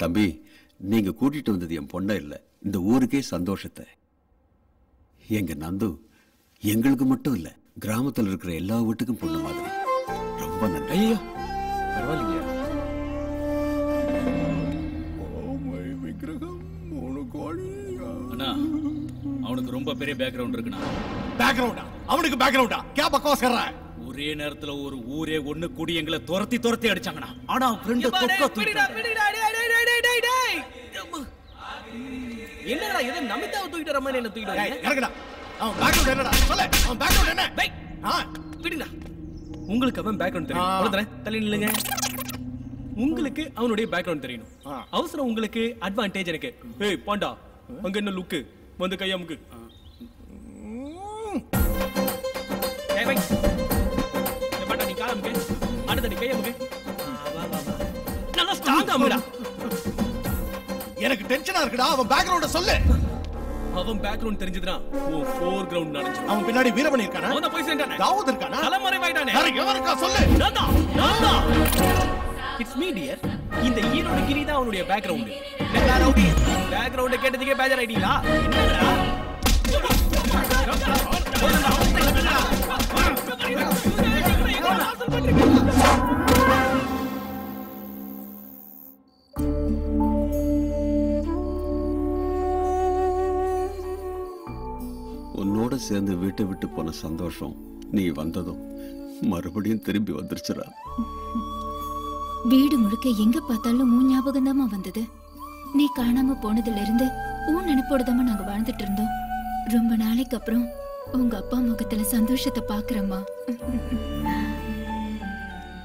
தம்பி, நீங்க கூட்டிட்டு வந்தது என் பொண்ண இல்ல, இந்த ஊருக்கே சந்தோஷத்தை. எங்க நந்து எங்களுக்கு மட்டும் இல்ல, கிராமத்துல இருக்கிற எல்லா வீட்டுக்கும் பொண்ணு மாதிரி. ரொம்ப நன்றி. ஐயோ பரவாயில்லையா? அண்ணா, அவனுக்கு ரொம்ப பெரிய பேக்ரவுண்ட் இருக்குண்ணா. பேக்ரவுண்டா? அவனுக்கு பேக்ரவுண்டா? கே பக்கவாஸ் கர் ரहा है? ஒரே நேரத்துல ஒரு ஊரே ஒண்ணு கூடி எங்களை துரத்தி அடிச்சாங்கண்ணா. ஆனா ஃப்ரெண்ட் தொக்க என்னடா இது நமிதாவை தூக்கிட்டு வர மாதிரி என்ன தூக்கிட்டு வரீங்க? இறங்குடா. அவன் பேக்ரவுண்ட் என்னடா? சொல்லு, அவன் பேக்ரவுண்ட் என்ன? விடுடா. உங்களுக்கு அவன் பேக்ரவுண்ட் தெரியும். அவ்வளவுதானே? தள்ளி நில்லுங்க. உங்களுக்கு அவனுடைய பேக்ரவுண்ட் தெரியணும். அவசரம் உங்களுக்கு, அட்வான்டேஜ் எனக்கு. ஏய் பாண்டா, அங்க என்ன லுக்கு? வந்து கையமுக்கு. ஏய் பை. ஏய் பாண்டா, நீ காலமுக்கு. அடுத்து கையமுக்கு. நல்லா ஸ்ட்ராங்கா அமுடா. எனக்கு டென்ஷனா இருக்குடா. அவன் பேக்ரவுண்ட சொல்லு. அவன் பேக்ரவுண்ட் தெரிஞ்சதுனா ஓ ஃபோர் கிரவுண்ட் நடந்துச்சு. அவன் பின்னாடி வீரமணி இருக்கானா? அவன் போய் சேர்ந்தானே. தாவூத் இருக்கானா? தலைமறைவாயிட்டானே. வேற எவன் இருக்கா சொல்லு. நான்தா. It's me dear. இந்த ஈரோட கிரி தான் அவனுடைய பேக்ரவுண்ட். என்னடா ரவுடி, பேக்ரவுண்ட் கேட்டதுக்கே பேஜர் ஐடியா? என்னடா? உன்னோட சேர்ந்து வீட்டை விட்டு போன சந்தோஷம் நீ வந்ததும் மறுபடியும் திரும்பி வந்துருச்சுடா. வீடு முழுக்க எங்க பார்த்தாலும் உன் ஞாபகம் தாமா வந்தது. நீ காணாம போனதுல இருந்து உன் நினைப்போடுதாமா நாங்க வாழ்ந்துட்டு இருந்தோம். ரொம்ப நாளைக்கு அப்புறம் உங்க அப்பா முகத்துல சந்தோஷத்தை பாக்குறம்மா.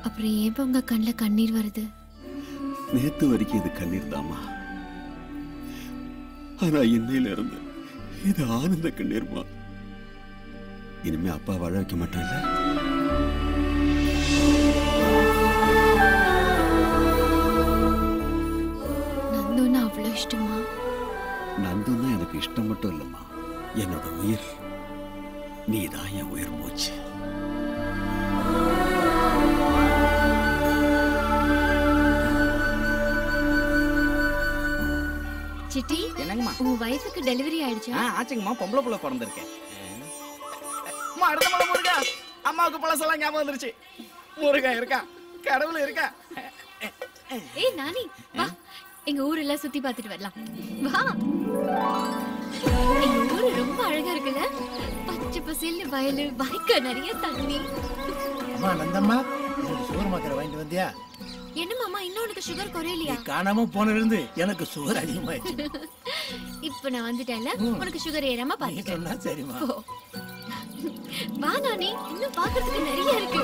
அப்புறம் ஏன் உங்க கண்ணுல கண்ணீர் வருது? நேத்து வரைக்கும் இது கண்ணீர் தாமா, ஆனா இன்னையில இருந்து இது ஆனந்த கண்ணீர்மா. இனிமே அப்பா வாழ வைக்க மாட்டேன்ல. நந்துன்னா அவ்வளவு இஷ்டமா? நந்துன்னா எனக்கு இஷ்டம் மட்டும் இல்லம்மா, என்னோட உயிர். நீதான் என் உயிர் மூச்சு. சிட்டி, என்னங்கம்மா? உங்க வைஃப்க்கு டெலிவரி ஆயிடுச்சா? ஆச்சுங்கம்மா, பொம்பளை புள்ள பிறந்திருக்கேன். அம்மா அடுத்த மலை முருகா, அம்மாவுக்கு பழசெல்லாம் ஞாபகம் வந்துருச்சு. முருகா இருக்கா, கடவுள் இருக்கா. ஏய் நானி, வா எங்க ஊரெல்லாம் சுத்தி பார்த்துட்டு வரலாம். வா. எங்க ஊரு ரொம்ப அழகா இருக்குல்ல? பச்சை பசேல்னு வயலு, வாய்க்கால், நிறைய தண்ணி. அம்மா நந்தம்மா, சுகர் மாத்திரை வாங்கிட்டு வந்தியா? என்ன மாமா, இன்னும் உனக்கு சுகர் குறையலையா? காணாம போனதுல இருந்து எனக்கு சுகர் அதிகமாயிடுச்சு. இப்ப இப்ப நான் வந்துட்டேன்ல, உனக்கு சுகர் ஏறாம பாத்துக்க. சரிமா. வா நானி, இன்னும் பாக்கிறதுக்கு நிறைய இருக்கு.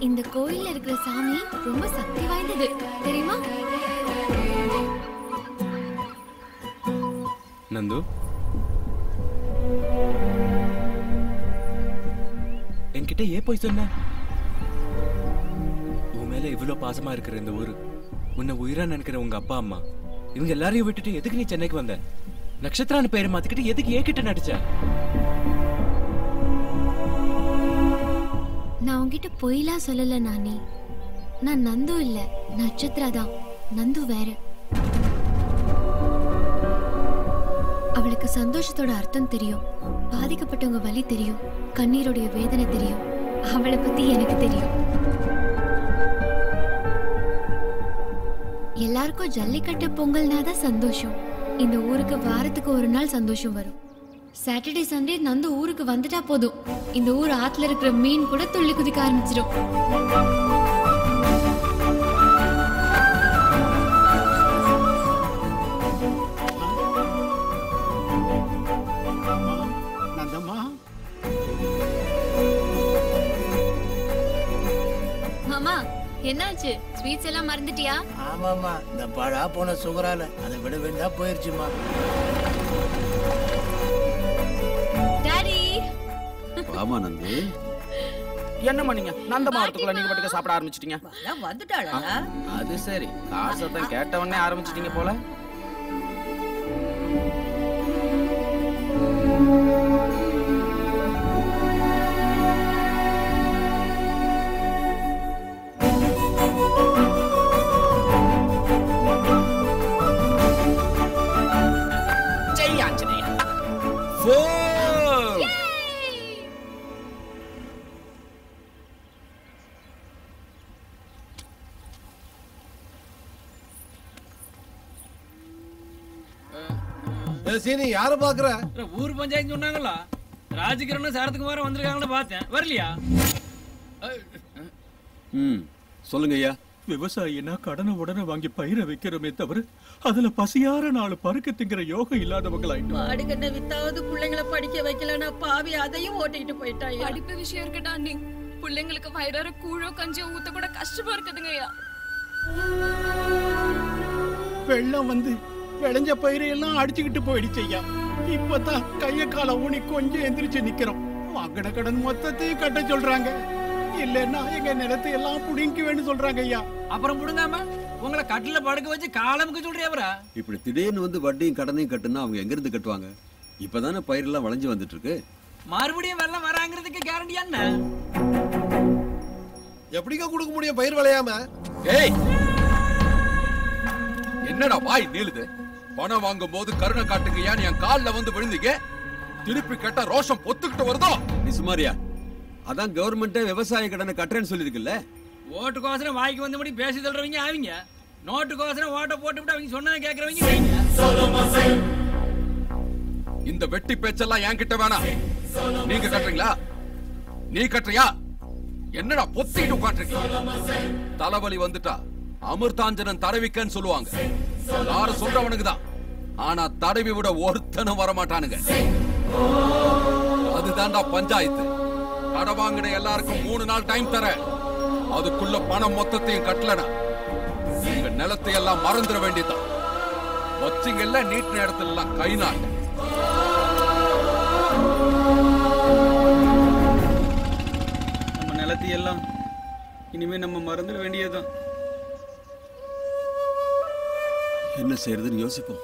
இந்த கோயில்ல இருக்கிற சாமி ரொம்ப சக்தி வாய்ந்தது தெரியுமா? நந்து, என்கிட்ட ஏன் போய் சொன்ன? உன் மேல இவ்வளவு பாசமா இருக்கிற இந்த ஊரு, உன்னை உயிரா நினைக்கிற உங்க அப்பா அம்மா, இவங்க எல்லாரையும் விட்டுட்டு எதுக்கு நீ சென்னைக்கு வந்த? நட்சத்திரான்னு பேரை மாத்திக்கிட்டு எதுக்கு ஏகிட்ட நடிச்ச? நான் உன்கிட்ட பொய்லாம் சொல்லல நானி. நான் நந்து இல்ல, நட்சத்திரா தான். நந்து வேற. அவளுக்கு சந்தோஷத்தோட அர்த்தம் தெரியும், பாதிக்கப்பட்டவங்க வலி தெரியும், கண்ணீருடைய வேதனை தெரியும். அவளை பத்தி எனக்கு தெரியும். எல்லாருக்கும் ஜல்லிக்கட்டு பொங்கல்னாதான் சந்தோஷம். இந்த ஊருக்கு வாரத்துக்கு ஒரு நாள் சந்தோஷம் வரும். சாட்டர்டே சண்டே நந்து ஊருக்கு வந்துட்டா போதும், இந்த ஊர் ஆத்துல இருக்கிற மீன் கூட துள்ளி குதிக்க ஆரம்பிச்சிடும். மாமா, என்னாச்சு? ஸ்வீட்ஸ் எல்லாம் மறந்துட்டியா? ஆமாமா, இந்த பழா போன சுகரால அதை விட வேண்டா போயிருச்சுமா. டாடி, ஆமா நந்து. என்னம்மா நீங்க நந்த மாவட்டத்துக்குள்ள நீங்க பாட்டுக்கு சாப்பிட ஆரம்பிச்சிட்டீங்க? வந்துட்டாளா? அது சரி, காசத்தான் கேட்டவனே ஆரம்பிச்சிட்டீங்க போல. ஜெய் ஆஞ்சநேயா. சீனி யார பாக்குற? ஊர் பஞ்சாயத்து சொன்னாங்களா? ராஜகிரணம் சாரத்துக்கு வர வந்திருக்காங்கன்னு பார்த்தேன். வரலையா? சொல்லுங்க ஐயா. விவசாயினா கடனை உடனே வாங்கி பயிரை வைக்கிறோமே தவிர அதுல பசியார நாலு பருக்க திங்கிற யோகம் இல்லாதவங்களாயிட்டோம். மாடுகண்ண வித்தாவது பிள்ளைங்களை படிக்க வைக்கலன்னா பாவி அதையும் ஓட்டிட்டு போயிட்டாயா. படிப்பு விஷயம் இருக்கட்டா, நீ பிள்ளைங்களுக்கு வயிறார கூழோ கஞ்சியோ ஊத்த கூட கஷ்டமா இருக்குதுங்கய்யா. வெள்ளம் வந்து விளைஞ்ச பயிரையெல்லாம் அடிச்சுக்கிட்டு போயிடுச்சு ஐயா. இப்பதான் கைய கால ஊனி கொஞ்சம் எந்திரிச்சு நிக்கிறோம். வாங்கின கடன் மொத்தத்தையும் கட்ட சொல்றாங்க. இல்லன்னா எங்க நிலத்தை எல்லாம் புடிங்க வேணும் சொல்றாங்க ஐயா. அப்புறம் புடுங்காம உங்களை கட்டில படுக்க வச்சு காலமுக்கு சொல்றியாவரா? இப்படி திடீர்னு வந்து வட்டியும் கடனையும் கட்டுனா அவங்க எங்க இருந்து கட்டுவாங்க? இப்பதானே பயிரெல்லாம் வளைஞ்சு வந்துட்டு இருக்கு. மறுபடியும் வெள்ளம் வராங்கிறதுக்கு கேரண்டி என்ன? எப்படிங்க கொடுக்க முடியும் பயிர் விளையாம? ஏய், என்னடா வாய் நீளுது? பணம் வாங்கும் போது கருணை காட்டுங்கயா என் கால்ல வந்து விழுந்தீங்க. திருப்பி கேட்டா ரோஷம் பொத்துக்கிட்டு வருதோ? நீ சுமாரியா? அதான் கவர்மெண்டே விவசாய கடனை கட்டுறேன்னு சொல்லிருக்குல்ல. ஓட்டுக்கோசரம் வாய்க்கு வந்தபடி பேசி தள்ளுறவங்க ஆவீங்க. நோட்டுக்கோசரம் ஓட்ட போட்டுவிட்டு அவங்க சொன்னதை கேட்கறவங்க. இந்த வெட்டி பேச்செல்லாம் என்கிட்ட வேணாம். நீங்க கட்டுறீங்களா? நீ கட்டுறியா? என்னடா பொத்திட்டு உட்காந்துருக்கீங்க? தலைவலி வந்துட்டா அமிர்தாஞ்சனன் தடவிக்கன்னு சொல்லுவாங்க. யாரும் சொல்றவனுக்கு தான். ஆனா தடவி விட ஒருத்தனும் வரமாட்டானுங்க. அதுதான்டா பஞ்சாயத்து. கடை வாங்கின எல்லாருக்கும் 3 நாள் டைம் தர. அதுக்குள்ள பணம் மொத்தத்தையும் கட்டலனா உங்க நிலத்தை எல்லாம் மறந்துட வேண்டியதான். வச்சிங்கல்ல நீட் இடத்துல எல்லாம் கை நாட்டு. நம்ம நிலத்தை எல்லாம் இனிமே நம்ம மறந்துட வேண்டியதுதான். என்ன செய்யறதுன்னு யோசிப்போம்.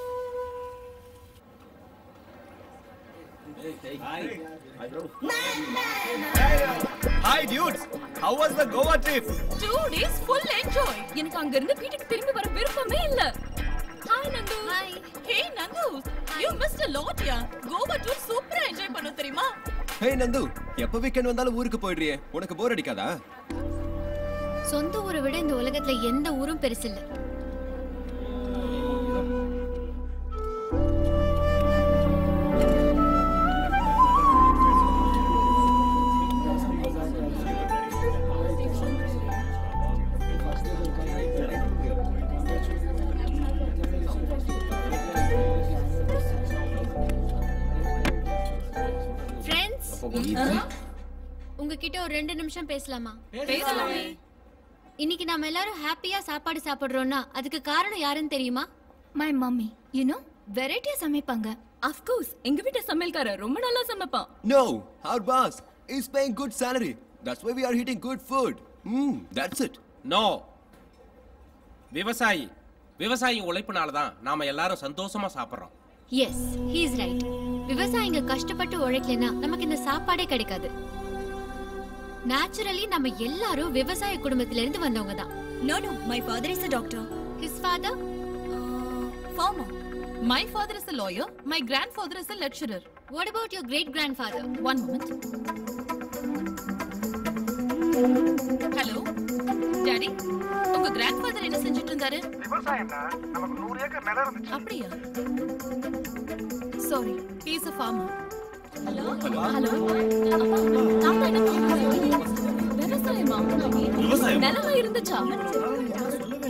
Hi dudes, how was the Goa trip? 2 days full enjoy. எனக்கு அங்க இருந்து வீட்டுக்கு திரும்பி வர விருப்பமே இல்ல. Hi Nandu. Hi. Hey Nandu, you missed a lot yeah. Goa tour சூப்பரா என்ஜாய் பண்ண தெரியுமா? ஹே நந்து, எப்ப வீக்கெண்ட் வந்தாலும் ஊருக்கு போயிடுறியே, உனக்கு போர் அடிக்காதா? சொந்த ஊரை விட இந்த உலகத்துல எந்த ஊரும் பெருசில்ல. உங்ககிட்ட ஒரு 2 நிமிஷம் பேசலாமா? பேசலாமே. இன்னைக்கு நாம எல்லாரும் ஹாப்பியா சாப்பாடு சாப்பிடுறோம்னா அதுக்கு காரணம் யாருன்னு தெரியுமா? My mummy. யூ நோ வெரைட்டியா சமைப்பாங்க. ஆஃப் கோர்ஸ் எங்க வீட்டு சமையல்காரர் ரொம்ப நல்லா சமைப்பான். No, our boss is paying good salary. That's why we are eating good food. That's it. No. விவசாயி உழைப்புனால தான் நாம எல்லாரும் சந்தோஷமா சாப்பிடுறோம். Yes, he is right. விவசாயிங்க கஷ்டப்பட்டு உழைக்கலனா நமக்கு இந்த சாப்பாடே கிடைக்காது. நேச்சுரலி நம்ம எல்லாரும் விவசாய குடும்பத்தில இருந்து வந்தவங்க தான். No, my father is a doctor. His father? Farmer. My father is a lawyer. My grandfather is a lecturer. What about your great grandfather? One moment. Hello, Daddy. உங்க grandfather என்ன செஞ்சிட்டு இருந்தாரு? விவசாயம்னா நமக்கு 100 ஏக்கர் நிலம் இருந்துச்சு. அப்படியா? Sorry, he is a farmer. Hello. தாத்தா என்ன பண்றாரு? விவசாயம். நிலமா இருந்துச்சா?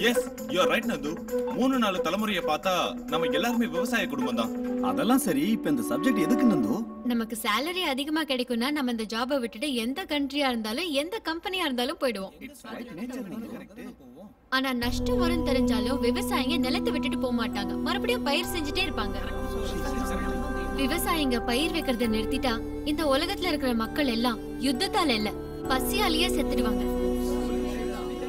Yes, you are right Nandu. 3-4 தலைமுறையை பார்த்தா நம்ம எல்லாருமே விவசாய குடும்பம் தான். அதெல்லாம் சரி, இப்ப இந்த சப்ஜெக்ட் எதுக்கு நந்து? நமக்கு salary அதிகமா கிடைக்கும்னா நம்ம இந்த ஜாபை விட்டுட்டு எந்த கண்ட்ரியா இருந்தாலும் எந்த கம்பெனியா இருந்தாலும் போய்டுவோம். ஆனா நஷ்டம் வரும் தெரிஞ்சாலும் விவசாயிங்க நிலத்தை விட்டுட்டு போக மாட்டாங்க. மறுபடியும் பயிர் செஞ்சுட்டே இருப்பாங்க. விவசாயிங்க பயிர் வைக்கிறத நிறுத்திட்டா இந்த உலகத்துல இருக்கிற மக்கள் எல்லாம் யுத்தத்தால இல்ல பசியாலேயே செத்துடுவாங்க.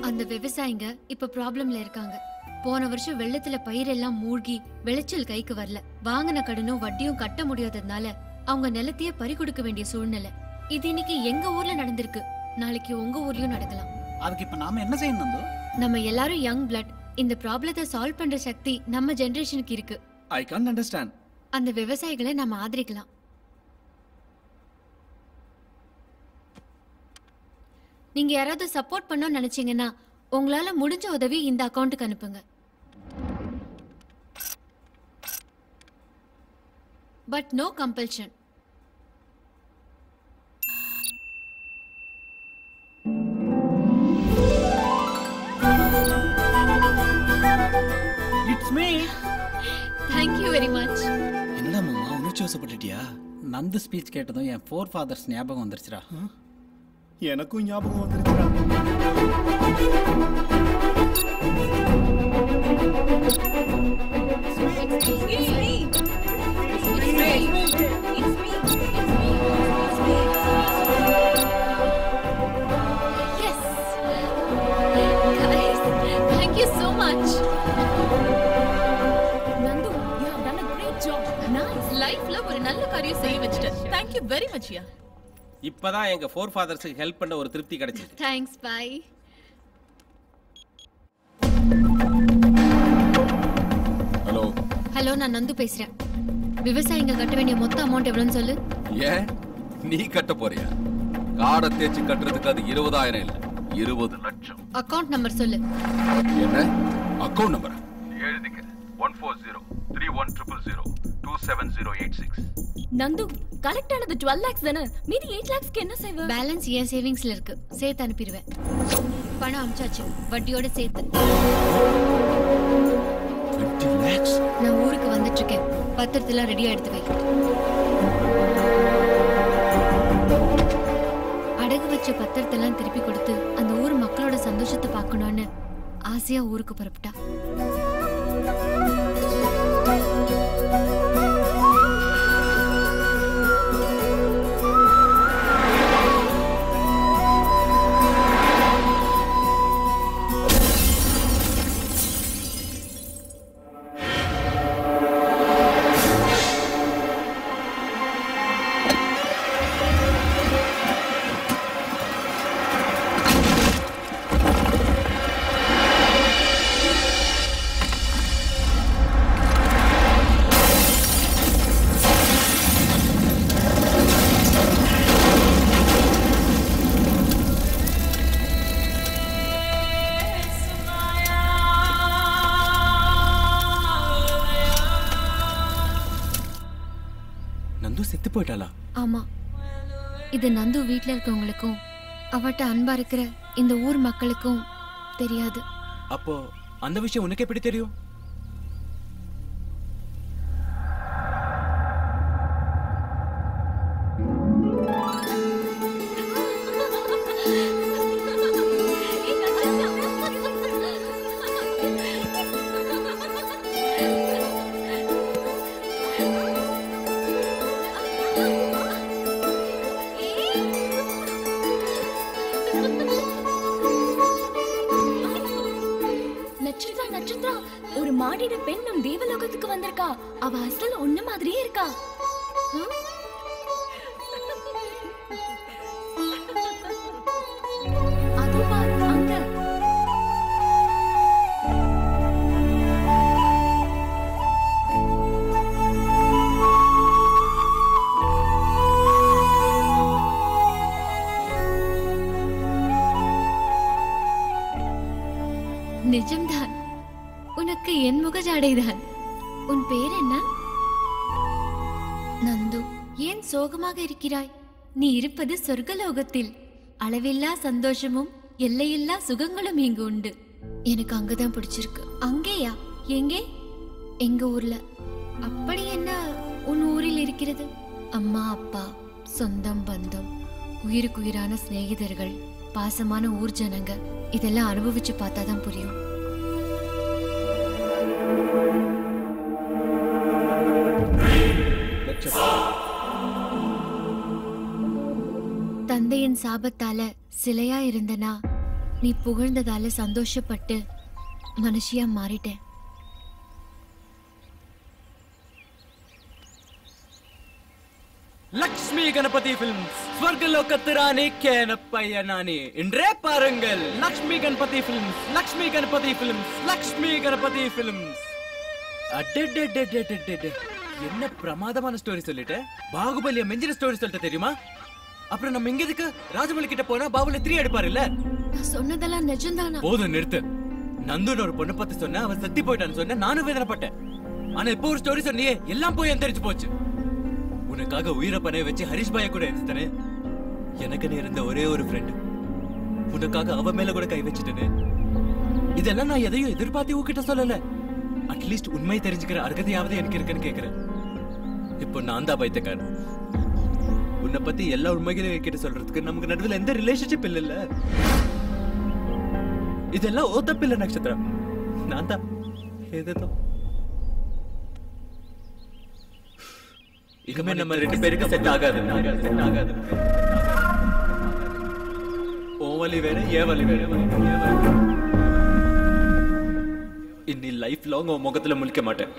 அந்த விவசாயிங்க இப்ப ப்ராப்ளம்ல இருக்காங்க. போன வருஷம் வெள்ளத்துல பயிர் எல்லாம் மூழ்கி விளைச்சல் கைக்கு வரல. வாங்கின கடனும் வட்டியும் கட்ட முடியாததுனால அவங்க நிலத்தையே பறி கொடுக்க வேண்டிய சூழ்நிலை. இது இன்னைக்கு எங்க ஊர்ல நடந்திருக்கு. நாளைக்கு உங்க ஊர்லயும் நடக்கலாம். அதுக்கு இப்ப நாம என்ன செய்யணும் நந்து? நம்ம எல்லாரும் யங் பிளட். இந்த ப்ராப்ளத்தை சால்வ் பண்ற சக்தி நம்ம ஜெனரேஷனுக்கு இருக்கு. I can't understand. அந்த விவசாயிகளை நம்ம ஆதரிக்கலாம். நீங்க யாராவது சப்போர்ட் பண்ண நினைச்சீங்கன்னா உங்களால முடிஞ்ச உதவி இந்த அக்கவுண்ட்டுக்கு அனுப்புங்க. But no compulsion. It's me. Thank you very much. என்னடா மாமா, உணர்ச்சி வசப்பட்டுட்டியா? நந்து ஸ்பீச் கேட்டதும் என் ஃபோர் ஃபாதர்ஸ் ஞாபகம் வந்துருச்சுடா. எனக்கும் ஞாபகம் வந்துருச்சுடா. Yes. Guys, thank you so much. Nandu, you have done a great job. Nice. Lifeல ஒரு நல்ல காரியம் செய்ய வச்சிட்ட. Thank you very much, யா. இப்பதான் எங்க ஃபோர் ஃபாதர்ஸ்க்கு ஹெல்ப் பண்ண ஒரு திருப்தி கிடைச்சது. Thanks, bye. ஹலோ. ஹலோ, நான் நந்து பேசுறேன். விவசாயிங்க கட்ட வேண்டிய மொத்த அமௌண்ட் எவ்வளவுன்னு சொல்லு. ஏன் நீ கட்ட போறியா? காடை தேய்ச்சி கட்டுறதுக்கு அது 20,000 இல்ல, 20 லட்சம். அக்கவுண்ட் நம்பர் சொல்லு. என்ன அக்கவுண்ட் நம்பர்? எழுதிக்க. 1403100270086. நந்து, கலெக்ட் ஆனது 12 lakhs தானே. மீதி 8 lakhsக்கு என்ன செய்வ? பேலன்ஸ் என் சேவிங்ஸ்ல இருக்கு. சேர்த்து அனுப்பிடுவேன். பணம் அனுப்பிச்சாச்சு, வட்டியோட சேர்த்து. 20 lakhs. நான் ஊருக்கு வந்துட்டு இருக்கேன். பத்திரத்தெல்லாம் ரெடியா எடுத்து வை. அடகு வச்ச பத்திரத்தெல்லாம் திருப்பி கொடுத்து அந்த ஊர் மக்களோட சந்தோஷத்தை பார்க்கணும்னு ஆசையா ஊருக்கு புறப்பட்டா. செத்து போயிட்டாளா? ஆமா. இது நந்து வீட்ல இருக்கவங்களுக்கும் அவட்ட அன்பா இருக்கிற இந்த ஊர் மக்களுக்கும் தெரியாது. அப்போ அந்த விஷயம் உனக்கு எப்படி தெரியும்? வந்திருக்கா. அவ அசல் ஒண்ணு மாதிரியே இருக்கா. அது பாரு அங்க. நிஜம்தான், உனக்கு என் முகஜாடைதான். உன் பேர் என்ன? நந்து. ஏன் சோகமாக இருக்கிறாய்? நீ இருப்பது சொர்க்கலோகத்தில். அளவில்லா சந்தோஷமும் எல்லையில்லா சுகங்களும் இங்கு உண்டு. எனக்கு அங்கதான் பிடிச்சிருக்கு. அங்கேயா? எங்கே? எங்க ஊர்ல. அப்படி என்ன உன் ஊரில் இருக்கிறது? அம்மா, அப்பா, சொந்தம், பந்தம், உயிருக்குயிரான சிநேகிதர்கள், பாசமான ஊர் ஜனங்க. இதெல்லாம் அனுபவிச்சு பார்த்தாதான் புரியும். தந்தையின் சாபத்தால சிலையா இருந்தனா, நீ புகழ்ந்ததால சந்தோஷப்பட்டு மனுஷியா மாறிட்டேன். லக்ஷ்மி கணபதி பிலிம்ஸ் ஸ்வர்கலோகத்து ராணி கேனப்பைய நானி இன்றே பாருங்கள். Lakshmi Ganapathi Films, Lakshmi Ganapathi Films, Lakshmi Ganapathi Films. என்ன பிரமாதமான ஸ்டோரி சொல்லிட்ட. பாகுபலிய மெஞ்சின ஸ்டோரி சொல்லிட்ட தெரியுமா? அப்புறம் நம்ம இங்க எதுக்கு ராஜமௌலி கிட்ட போனா பாகுபலி 3 எடுப்பாரு இல்ல? நான் சொன்னதெல்லாம் நிஜம்தானா? போதும் நிறுத்து. நந்துன்னு ஒரு பொண்ணு பத்தி சொன்ன, அவன் செத்து போயிட்டான்னு சொன்ன, நானும் வேதனைப்பட்டேன். ஆனா இப்போ ஒரு ஸ்டோரி சொன்னியே, எல்லாம் போய் தெரிஞ்சு போச்சு. உனக்காக உயிரை பணைய வச்சு ஹரிஷ் பாய கூட எடுத்துட்டனே. எனக்கு இருந்த ஒரே ஒரு ஃப்ரெண்ட், உனக்காக அவ மேல கூட கை வச்சுட்டனே. இதெல்லாம் நான் எதையும் எதிர்பார்த்து உன்கிட்ட சொல்லல. அட்லீஸ்ட் உண்மை தெரிஞ்சுக்கிற அர்ஹதையாவது எனக்கு இருக்குன்னு கேக்குறேன். இப்போ நான் தான் பைத்தியக்காரன். உன்னை பத்தி எல்லா உண்மைகளையும் என்கிட்ட சொல்றதுக்கு நமக்கு நடுவில் எந்த ரிலேஷன்ஷிப் இல்ல. இதெல்லாம் ஓ தப்பில்ல நட்சத்திரம். நான் தான் ஏதோ இனிமே நம்ம 2 பேருக்கு செட் ஆகாது. ஓ வலி வேற, ஏ வலி வேற. இன்னி லைஃப் லாங் உன் முகத்துல முழிக்க மாட்டேன்.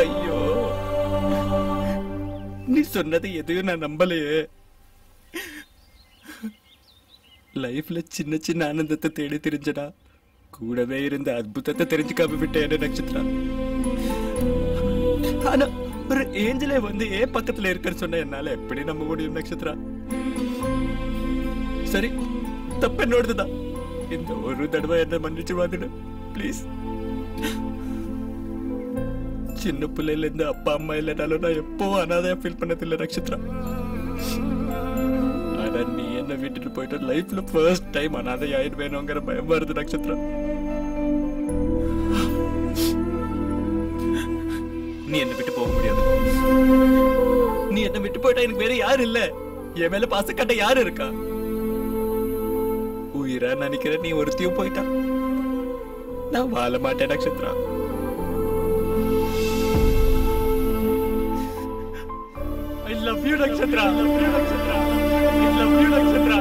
ஐயோ, நீ சொன்னது எதுவும் நான் நம்பலையே. லைஃப்ல சின்ன சின்ன ஆனந்தத்தை தேடி தெரிஞ்சடா, கூடவே இருந்த அற்புதத்தை தெரிஞ்சுக்காம விட்டேன் நட்சத்திரம். ஆனா ஒரு ஏஞ்சலே வந்து ஏன் பக்கத்துல இருக்கன்னு சொன்ன என்னால எப்படி நம்ப முடியும் நட்சத்திரம்? சரி, தப்பு என்னோடதுதான். இந்த ஒரு தடவை என்ன மன்னிச்சு வாதிடு ப்ளீஸ். சின்ன பிள்ளையில இருந்து அப்பா அம்மா இல்லைனாலும் நான் எப்பவும் அனாதையா ஃபீல் பண்ணதில்லை நட்சத்திரம். ஆனா நீ என்ன விட்டுட்டு போயிட்ட லைஃப்ல ஃபர்ஸ்ட் டைம் அனாதை ஆயிடுவேணுங்கிற பயம் வருது நட்சத்திரம். நீ என்ன விட்டு போக முடியாது. நீ என்ன விட்டு போயிட்டா எனக்கு வேற யாரு இல்ல. என் மேல பாசக்காட்ட யாரு இருக்கா? உயிரா நினைக்கிற நீ ஒருத்தியும் போயிட்டா நான் வாழ மாட்டேன் நட்சத்திரம். I love you Nakshatra. I love you Nakshatra. I love you Nakshatra.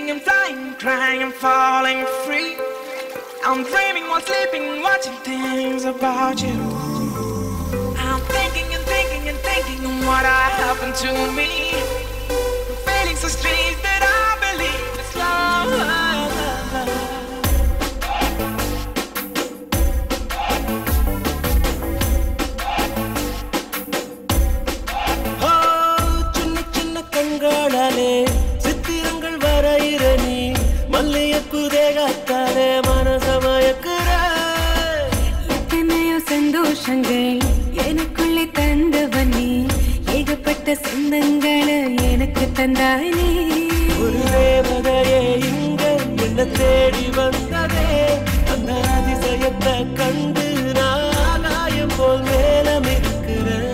flying and flying, crying and falling free. I'm dreaming while sleeping, watching things about you. I'm thinking and thinking and thinking of what happened to me. Feeling so strange that I believe it's love. சித்திரங்கள் வரையிறனி மல்லியப்பு தேகத்தாலே மனசமயக்குற எத்தனையோ சந்தோஷங்கள் எனக்குள்ளே தந்தவனே ஏகப்பட்ட சொந்தங்களை எனக்கு தந்தானே ஒரு தேவதையே இங்க என்ன தேடி வந்ததே அந்த அதிசயத்தை கண்டு நான் ஆயம் போல் மேலம் இருக்கிறேன்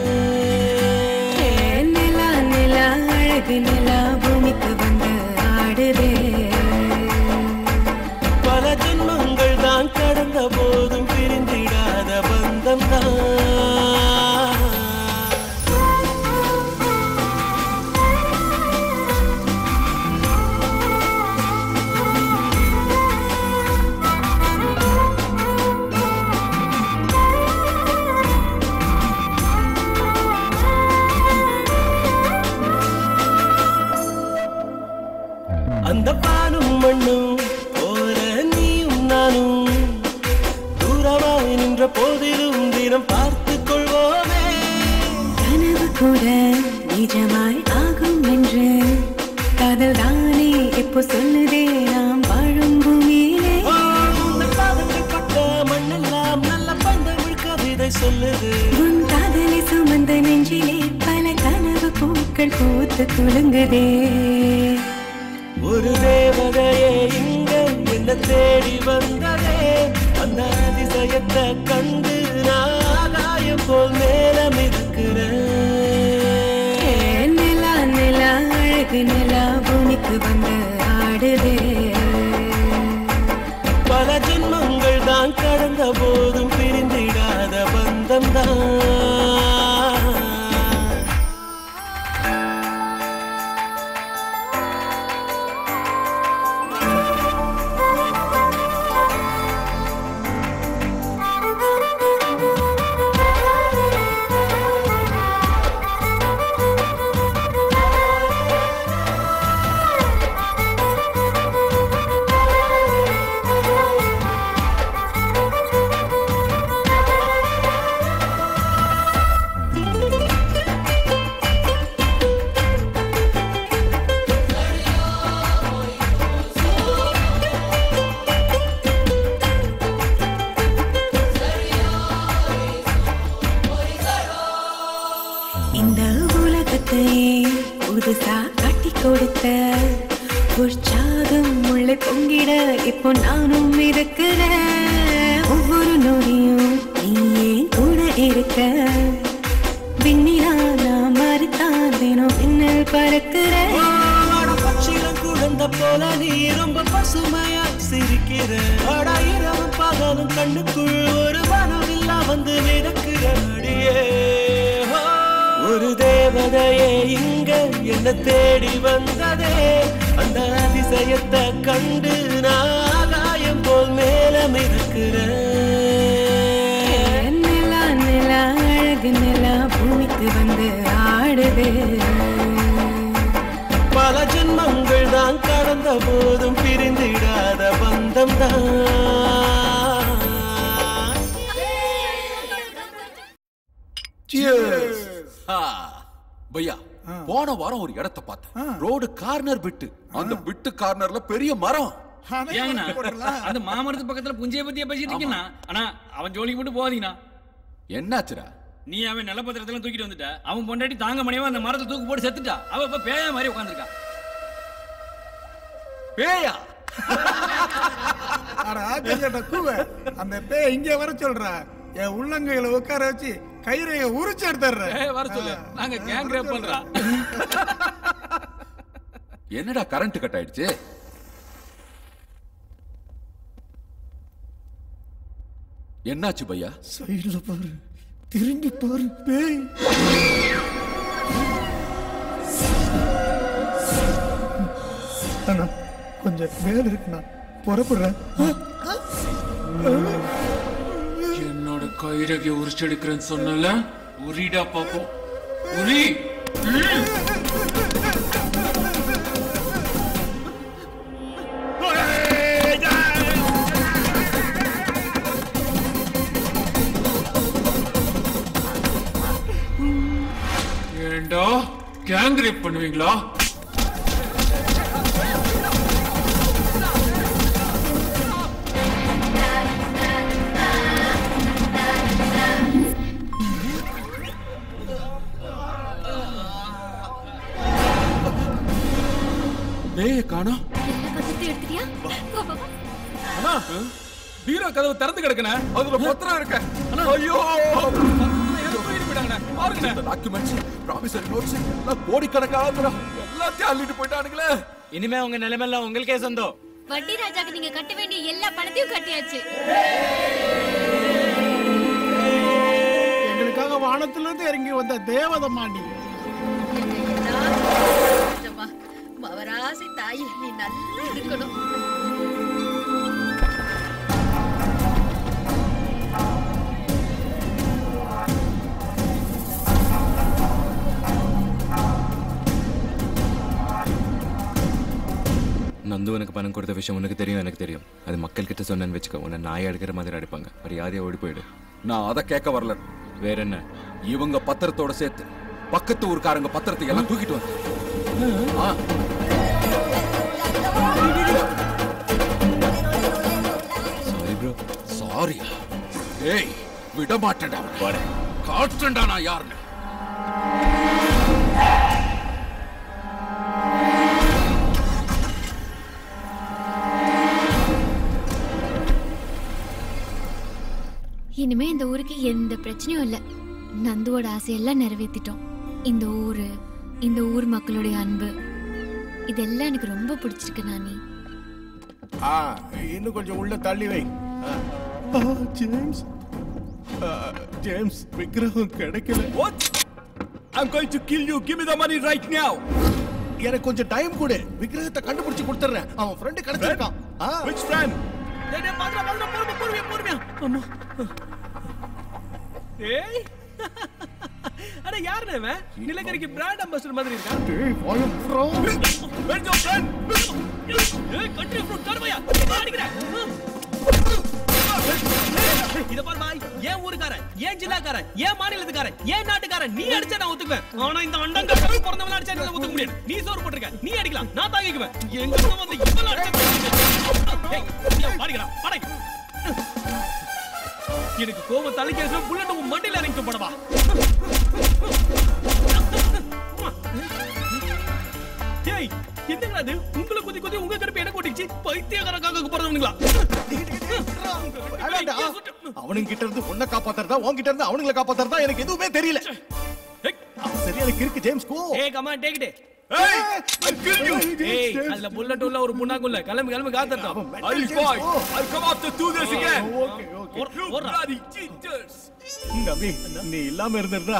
நிலா பூமிக்கு வந்து ஆடுதே பல ஜென்மங்கள் தான் கடந்த போதும் பிரிந்திடாத பந்தம் தான் அந்த பானும் மண்ணும் போல நீயும் நானும் தூரமாய் நின்ற போதிலும் தினம் பார்த்துக் கொள்வோமே கனவு கூட நிஜமாய் ஆகும் என்று காதல் தானே எப்போ சொல்லுதே நாம் வாழும் பூமியிலே பாதங்கள் பட்ட மண்ணெல்லாம் நல்ல பந்தமிழ் கவிதை சொல்லுது உன் காதலை சுமந்த நெஞ்சிலே பல கனவு பூக்கள் பூத்து குலுங்குதே ஒரு தேவதையே இங்க என்ன தேடி வந்ததே அந்த அதிசயத்தை கண்டு நாகாயம் போல் மேலம் இருக்கிறேன் நிலா நிலா அழகு நிலா பூமிக்கு வந்து ஆடுதே பல ஜென்மங்கள் தான் கடந்த போதும் பிரிந்திடாத பந்தம் தான் புதுசா காட்டி கொடுத்த உற்சாகம் முள்ளை பொங்கிட இப்போ நானும் இருக்கிறேன் ஒவ்வொரு நொடியும் நீயே கூட இருக்க விண்ணிலா நான் மறுத்தான் தினம் பின்னல் பறக்கிறேன் பச்சிலம் குழந்த போல நீ ரொம்ப பசுமையா சிரிக்கிற இரவும் பகலும் கண்ணுக்குள் ஒரு மனமில்லா வந்து மிதக்கிற அடியே ஒரு தேவதையே இங்க என்ன தேடி வந்ததே அந்த அதிசயத்தை கண்டு நாகாயம் போல் மேலம் இருக்கிறேன் நிலா நிலா அழகு நிலா பூமிக்கு வந்து ஆடுதே பல ஜென்மங்கள் தான் கடந்த போதும் பிரிந்திடாத பந்தம் தான் பையா போன வாரம் ஒரு இடத்தை பார்த்தேன் ரோடு கார்னர் பிட்டு அந்த பிட்டு கார்னர்ல பெரிய மரம் ஏங்கண்ணா அந்த மாமரத்து பக்கத்துல புஞ்சைய பத்தியா பேசிட்டு இருக்கீங்கன்னா ஆனா அவன் ஜோலிக்கு மட்டும் போகாதீங்கண்ணா என்னாச்சுடா நீ அவன் நிலப்பத்திரத்துல தூக்கிட்டு வந்துட்ட அவன் பொண்டாட்டி தாங்க முடியாம அந்த மரத்தை தூக்கு போட்டு செத்துட்டா அவ இப்ப பேய மாதிரி உட்காந்துருக்கா பேயா அந்த பேய் இங்க வர சொல்றா என் உள்ளங்கையில உட்கார வச்சு கயிறைய உரிச்சு எடுத்துறேன் வர சொல்லு நாங்க கேங் ரேப் பண்றோம் என்னடா கரண்ட் கட் ஆயிடுச்சு என்னாச்சு பையா சைடுல பாரு திரும்பி பாரு பேய் அண்ணா கொஞ்சம் வேலை இருக்கு, நான் புறப்படுறேன். என்னோட கைரகை உரிச்செடுக்கிறேன்னு சொன்னல, உரிடா பாப்போம். உரி. ஏண்டா கேங் ரேப் பண்ணுவீங்களா? டேய் காணோம். எடுத்துட்டியா? அண்ணா பீரோ கதவு திறந்து கிடக்குனே, அதுல பத்திரம் இருக்கு. ஐயோ டாக்குமெண்ட்ஸ், ப்ராமிசரி நோட்ஸ் எல்லாம் கோடிக்கணக்கான எல்லாத்தையும் அள்ளிட்டு போயிட்டானுங்களே. இனிமே உங்க நிலைமையெல்லாம் உங்களுக்கே சொந்தம். வட்டி ராஜாக்கு நீங்க கட்ட வேண்டிய எல்லா பணத்தையும் கட்டியாச்சு. எங்களுக்காக வானத்திலிருந்து இறங்கி வந்த தேவதம்மா நீ. மவராசி தாயி, நீ நல்லா இருக்கணும். நந்து எனக்கு பணம் கொடுத்த விஷயம் உனக்கு தெரியும், எனக்கு தெரியும். அது மக்கள் கிட்ட சொன்னேன்னு வச்சுக்கோ, உன்னை நாயை அடிக்கிற மாதிரி அடிப்பாங்க. மரியாதையா ஓடி போயிடு. நான் அதை கேட்க வரல. வேற என்ன? இவங்க பத்திரத்தோட சேர்த்து பக்கத்து ஊருக்காரங்க பத்திரத்தை எல்லாம் தூக்கிட்டு வந்து. Sorry bro. சாரியா? ஏய் விட மாட்டேன்டா. காட்டுண்டா நான் யாருன்னு. இனிமே இந்த ஊருக்கு எந்த பிரச்சனையும் இல்ல. நந்துவோட ஆசையெல்லாம் நிறைவேற்றிட்டோம். இந்த ஊர் மக்களுடைய அன்பு இதெல்லாம் எனக்கு ரொம்ப பிடிச்சிருக்கு. நானி இன்னும் கொஞ்சம் உள்ள தள்ளி வை. ஜேம்ஸ், ஜேம்ஸ் விக்கிரகம் கிடைக்கல. I'm going to kill you. Give me the money right now. எனக்கு கொஞ்சம் டைம் கொடு, விக்கிரகத்தை கண்டுபிடிச்சு கொடுத்துறேன். அவன் ஃப்ரெண்ட் கிடைச்சிருக்கான். Which friend? டேய் பாத்ரா பொறுமையா. அம்மா. ஏய் அட யாருனே இவன்? நிலக்கரிக்கு பிராண்ட் அம்பாசிடர் மாதிரி இருக்கான். டேய் வாயம் ப்ரோ. Where's your friend? ஏய் கண்ட்ரி ஃப்ரூட் கருமையா அடிக்குற. இத பாரு பாய், ஏன் ஊருக்காரன், ஏன் ஜில்லாக்காரன், ஏன் மாநிலத்துக்காரன், ஏன் நாட்டுக்காரன் நீ அடிச்சா நான் ஒத்துக்குவேன். ஆனா இந்த அண்டங்கட்ட பிறந்தவன அடிச்சா நான் ஒத்துக்க முடியாது. நீ சோறு போட்டுருக்க, நீ அடிக்கலாம், நான் தாங்கிக்குவேன். எங்க வந்து இவள அடிச்சா ஏய் நீ பாடிங்கடா பாடி. எனக்கு கோவம் தலைக்கேற புல்லட் உன் மண்டையில இறங்கி போடவா. ஏய் என்னங்க அது? உங்களை குதி உங்க கருப்பு என்ன கொட்டிச்சு? பைத்தியக்காரக்காக போறவங்களா? அவனுங்க கிட்ட இருந்து உன்னை காப்பாத்துறதா, உன்கிட்ட இருந்து அவனுங்களை காப்பாத்துறதா எனக்கு எதுவுமே தெரியல. சரியா இருக்கு ஜேம்ஸ் கோ. ஏய் கம் ஆன் டேக் இட். ஏய் I'll kill you. ஏய் அதுல புல்லட் உள்ள ஒரு புண்ணாக்குள்ள கிளம்பி காத்தறடா. I'll fight. I'll come after do this again. Okay. bloody cheaters. நம்பி நீ இல்லாம இருந்திருந்தா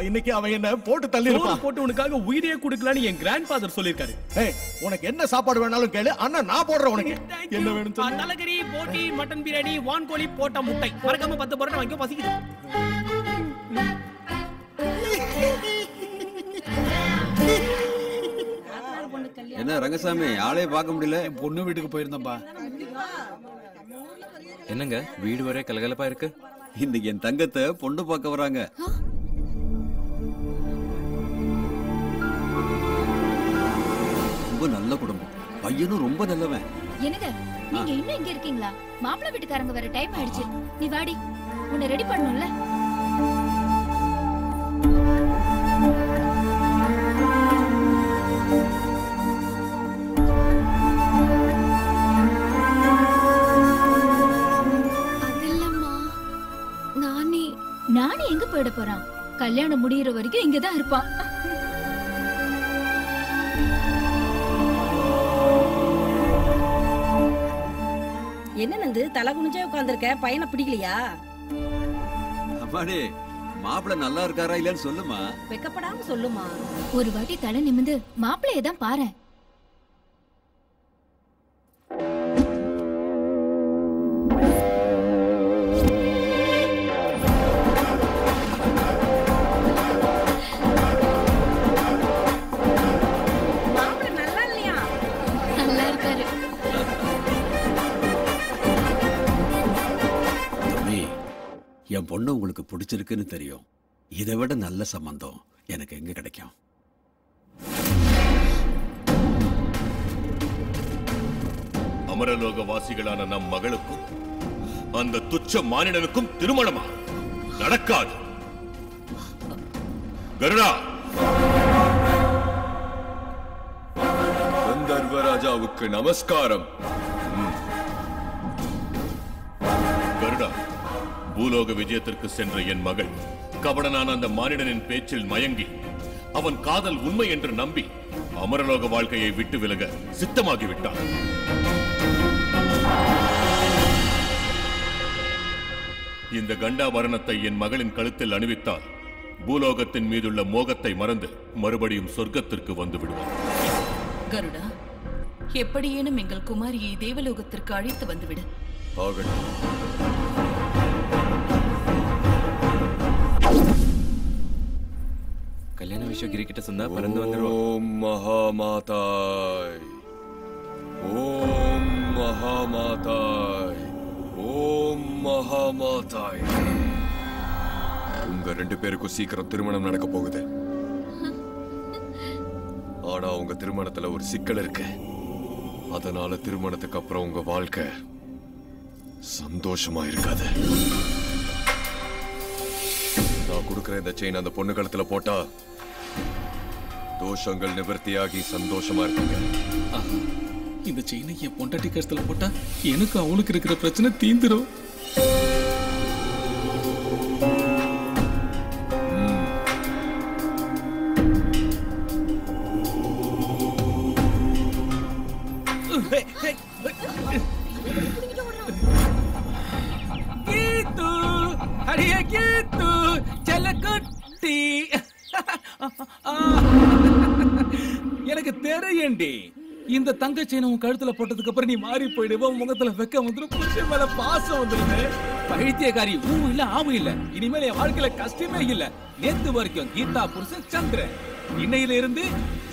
இன்னைக்கு அவன் என்ன போட்டு தள்ளி இருப்பான். போட்டு உனக்காக உயிரையே கொடுக்கலான்னு என் கிராண்ட்ஃபாதர் சொல்லிருக்காரு. ஏய் உனக்கு என்ன சாப்பாடு வேணாலும் கேளு, அண்ணா நான் போடுறேன் உனக்கு. என்ன வேணும் சொல்லு. தலகரி, போட்டி, மட்டன் பிரியாணி, வான்கோழி, போட்ட முட்டை. மறக்காம 10 பரோட்டா வாங்கிக்கோ, பசிக்குது. என்ன ரங்கசாமி ஆளே பார்க்க முடியல? பொண்ணு வீட்டுக்கு போயிருந்தப்பா. என்னங்க வீடு வரை கலகலப்பா இருக்கு? இன்னைக்கு என் தங்கத்தை பொண்ணு பார்க்க வராங்க. ரொம்ப நல்ல குடும்பம், பையனும் ரொம்ப நல்லவன். என்னங்க நீங்க இன்னும் இங்க இருக்கீங்களா? மாப்பிள்ளை வீட்டுக்காரங்க வர டைம் ஆயிடுச்சு. நீ வாடி, உன்னை ரெடி பண்ணணும்ல. நானே எங்க போயிட போறான்? கல்யாணம் முடியற வரைக்கும் இங்கதான் இருப்பான். என்ன நந்து தலை குனிஞ்சே உட்கார்ந்திருக்க? பையனை பிடிக்கலையா? அம்மாடி மாப்பிள்ளை நல்லா இருக்காரா இல்லன்னு சொல்லுமா. வெக்கப்படாம சொல்லுமா. ஒரு வாட்டி தலை நிமிந்து மாப்பிள்ளைய தான் பாரு. என் பொண்ணு உங்களுக்கு பிடிச்சிருக்குன்னு தெரியும். இதை விட நல்ல சம்பந்தம் எனக்கு எங்க கிடைக்கும்? அமரலோக வாசிகளான நம் மகளுக்கும் அந்த துச்ச மானிடனுக்கும் திருமணமா? நடக்காது. கருடா, கந்தர்வராஜாவுக்கு நமஸ்காரம். கருடா, பூலோக விஜயத்திற்கு சென்ற என் மகள் கபடனான அந்த மானிடனின் பேச்சில் மயங்கி அவன் காதல் உண்மை என்று நம்பி அமரலோக வாழ்க்கையை விட்டு விலக சித்தமாகிவிட்டான். இந்த கண்டாபரணத்தை என் மகளின் கழுத்தில் அணிவித்தால் பூலோகத்தின் மீதுள்ள மோகத்தை மறந்து மறுபடியும் சொர்க்கத்திற்கு வந்து விடுவார். கருடா, எப்படியேனும் எங்கள் குமாரியை தேவலோகத்திற்கு அழைத்து வந்துவிடு. ஆகட்டும். கல்யாண விஷயம் கிரிக்கிட்ட சொன்னா பறந்து வந்துருவோம். ஓம் மகாமாதாய், ஓம் மகாமாதாய், ஓம் மகாமாதாய். உங்க 2 பேருக்கும் சீக்கிரம் திருமணம் நடக்க போகுது. ஆனா உங்க திருமணத்துல ஒரு சிக்கல் இருக்கு. அதனால திருமணத்துக்கு அப்புறம் உங்க வாழ்க்கை சந்தோஷமா இருக்காது. நான் கொடுக்கிற இந்த செயின் அந்த பொண்ணு கழுத்துல போட்டா தோஷங்கள் நிவர்த்தியாகி சந்தோஷமா இருப்பீங்க. இந்த செயினை என் பொண்டாட்டி கழுத்துல போட்டா எனக்கு அவளுக்கு இருக்கிற பிரச்சனை தீந்துரும். கீத்து, அடியே கீத்து, செல்லக்குட்டி. எனக்கு தெரியும்டி, இந்த தங்க செயினை உன் கழுத்துல போட்டதுக்கு அப்புறம் நீ மாறி போயிடுவ. உன் முகத்துல வெக்க வந்துடும், புருஷன் மேல பாசம் வந்துருது. பைத்தியக்காரி ஊ இல்ல ஆவும் இல்ல. இனிமேல் என் வாழ்க்கையில கஷ்டமே இல்ல. நேத்து வரைக்கும் கீதா புருஷன் சந்திரன், இன்னையில இருந்து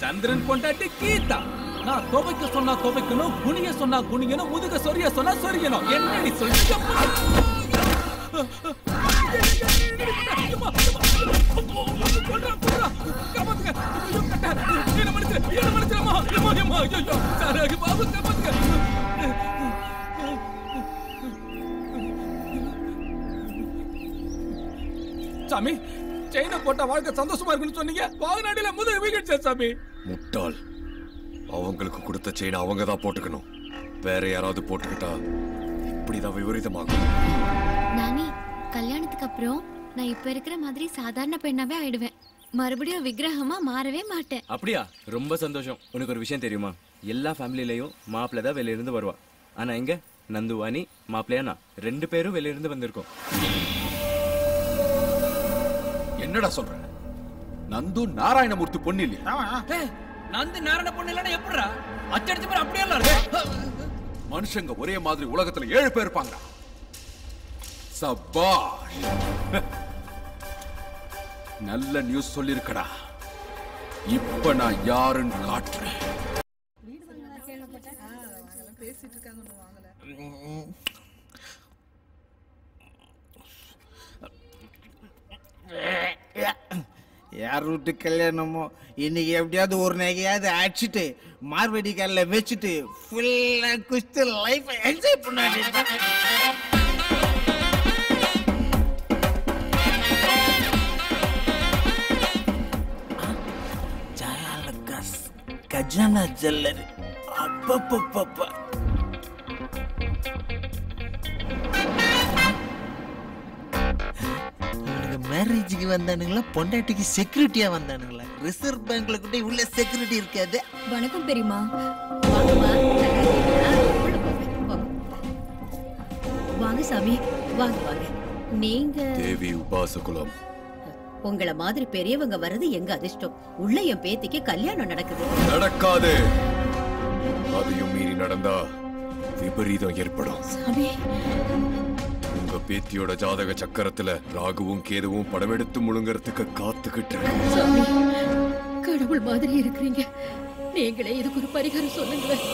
சந்திரன் பொண்டாட்டி கீதா. நான் துவைக்க சொன்னா துவைக்கணும், குனிய சொன்னா குனியணும், முதுக சொரிய சொன்னா சொரியணும். என்ன நீ சொல்லி சாமி, செயினை போட்டா வாழ்க்கை சந்தோஷமா இருக்குன்னு சொன்னீங்க. வாகனாடியில முதல் வீடு சாமி. முட்டாள், அவங்களுக்கு கொடுத்த செயினை அவங்க தான் போட்டுக்கணும். வேற யாராவது போட்டுக்கிட்டா இப்படிதான் விபரீதமாகும். நானி, கல்யாணத்துக்கு அப்புறம் நான் இப்ப இருக்கிற மாதிரி சாதாரண பெண்ணாவே ஆயிடுவேன். மறுபடியும் விக்கிரகமா மாறவே மாட்டேன். அப்படியா? ரொம்ப சந்தோஷம். உனக்கு ஒரு விஷயம் தெரியுமா? எல்லா ஃபேமிலிலையும் மாப்பிள்ளை தான் வெளியில இருந்து வருவா. ஆனா இங்க நந்துவாணி மாப்பிள்ளையா நான் 2 பேரும் வெளியில இருந்து வந்திருக்கோம். என்னடா சொல்ற? நந்து நாராயணமூர்த்தி பொண்ணு இல்லையா? நந்து நாராயண பொண்ணு இல்லன்னா எப்படிடா? அச்சடிச்ச பேர் அப்படியே இல்ல. மனுஷங்க ஒரே மாதிரி உலகத்துல 7 பேர் இருப்பாங்க. சபாஷ், நல்ல நியூஸ் சொல்லிருக்கடா. இப்ப நான் யாருன்னு காட்டுறேன். யார் வீட்டு கல்யாணமோ இன்னைக்கு எப்படியாவது ஒரு நகையாவது அடிச்சுட்டு மார்வெடி கால வச்சுட்டு ஃபுல்லா குஸ்து லைஃப் என்ஜாய் பண்ணாடி. கஜானா ஜுவல்லரி அப்பப்பப்பப்பா. மேரேஜுக்கு வந்தானுங்களா பொண்டாட்டிக்கு செக்யூரிட்டியா வந்தானுங்களா? ரிசர்வ் பேங்க்ல கூட உள்ள செக்யூரிட்டி இருக்காது. வணக்கம் பெரியமா. வாங்க சாமி, வாங்க வாங்க. நீங்க தேவி உபாசகுலம். உங்கள மாதிரி பெரியவங்க வர்றது எங்க அதிர்ஷ்டம். உள்ள என் பேத்திக்கு கல்யாணம் நடக்குது. நடக்காது. அதையும் மீறி நடந்தா விபரீதம் ஏற்படும். சாமி, உங்க பேத்தியோட ஜாதக சக்கரத்துல ராகுவும் கேதுவும் படமெடுத்து முழுங்கறதுக்கு காத்துக்கிட்டு இருக்கு. சாமி, கடவுள் மாதிரி இருக்கிறீங்க. நீங்களே இதுக்கு ஒரு பரிகாரம் சொல்லுங்களேன்.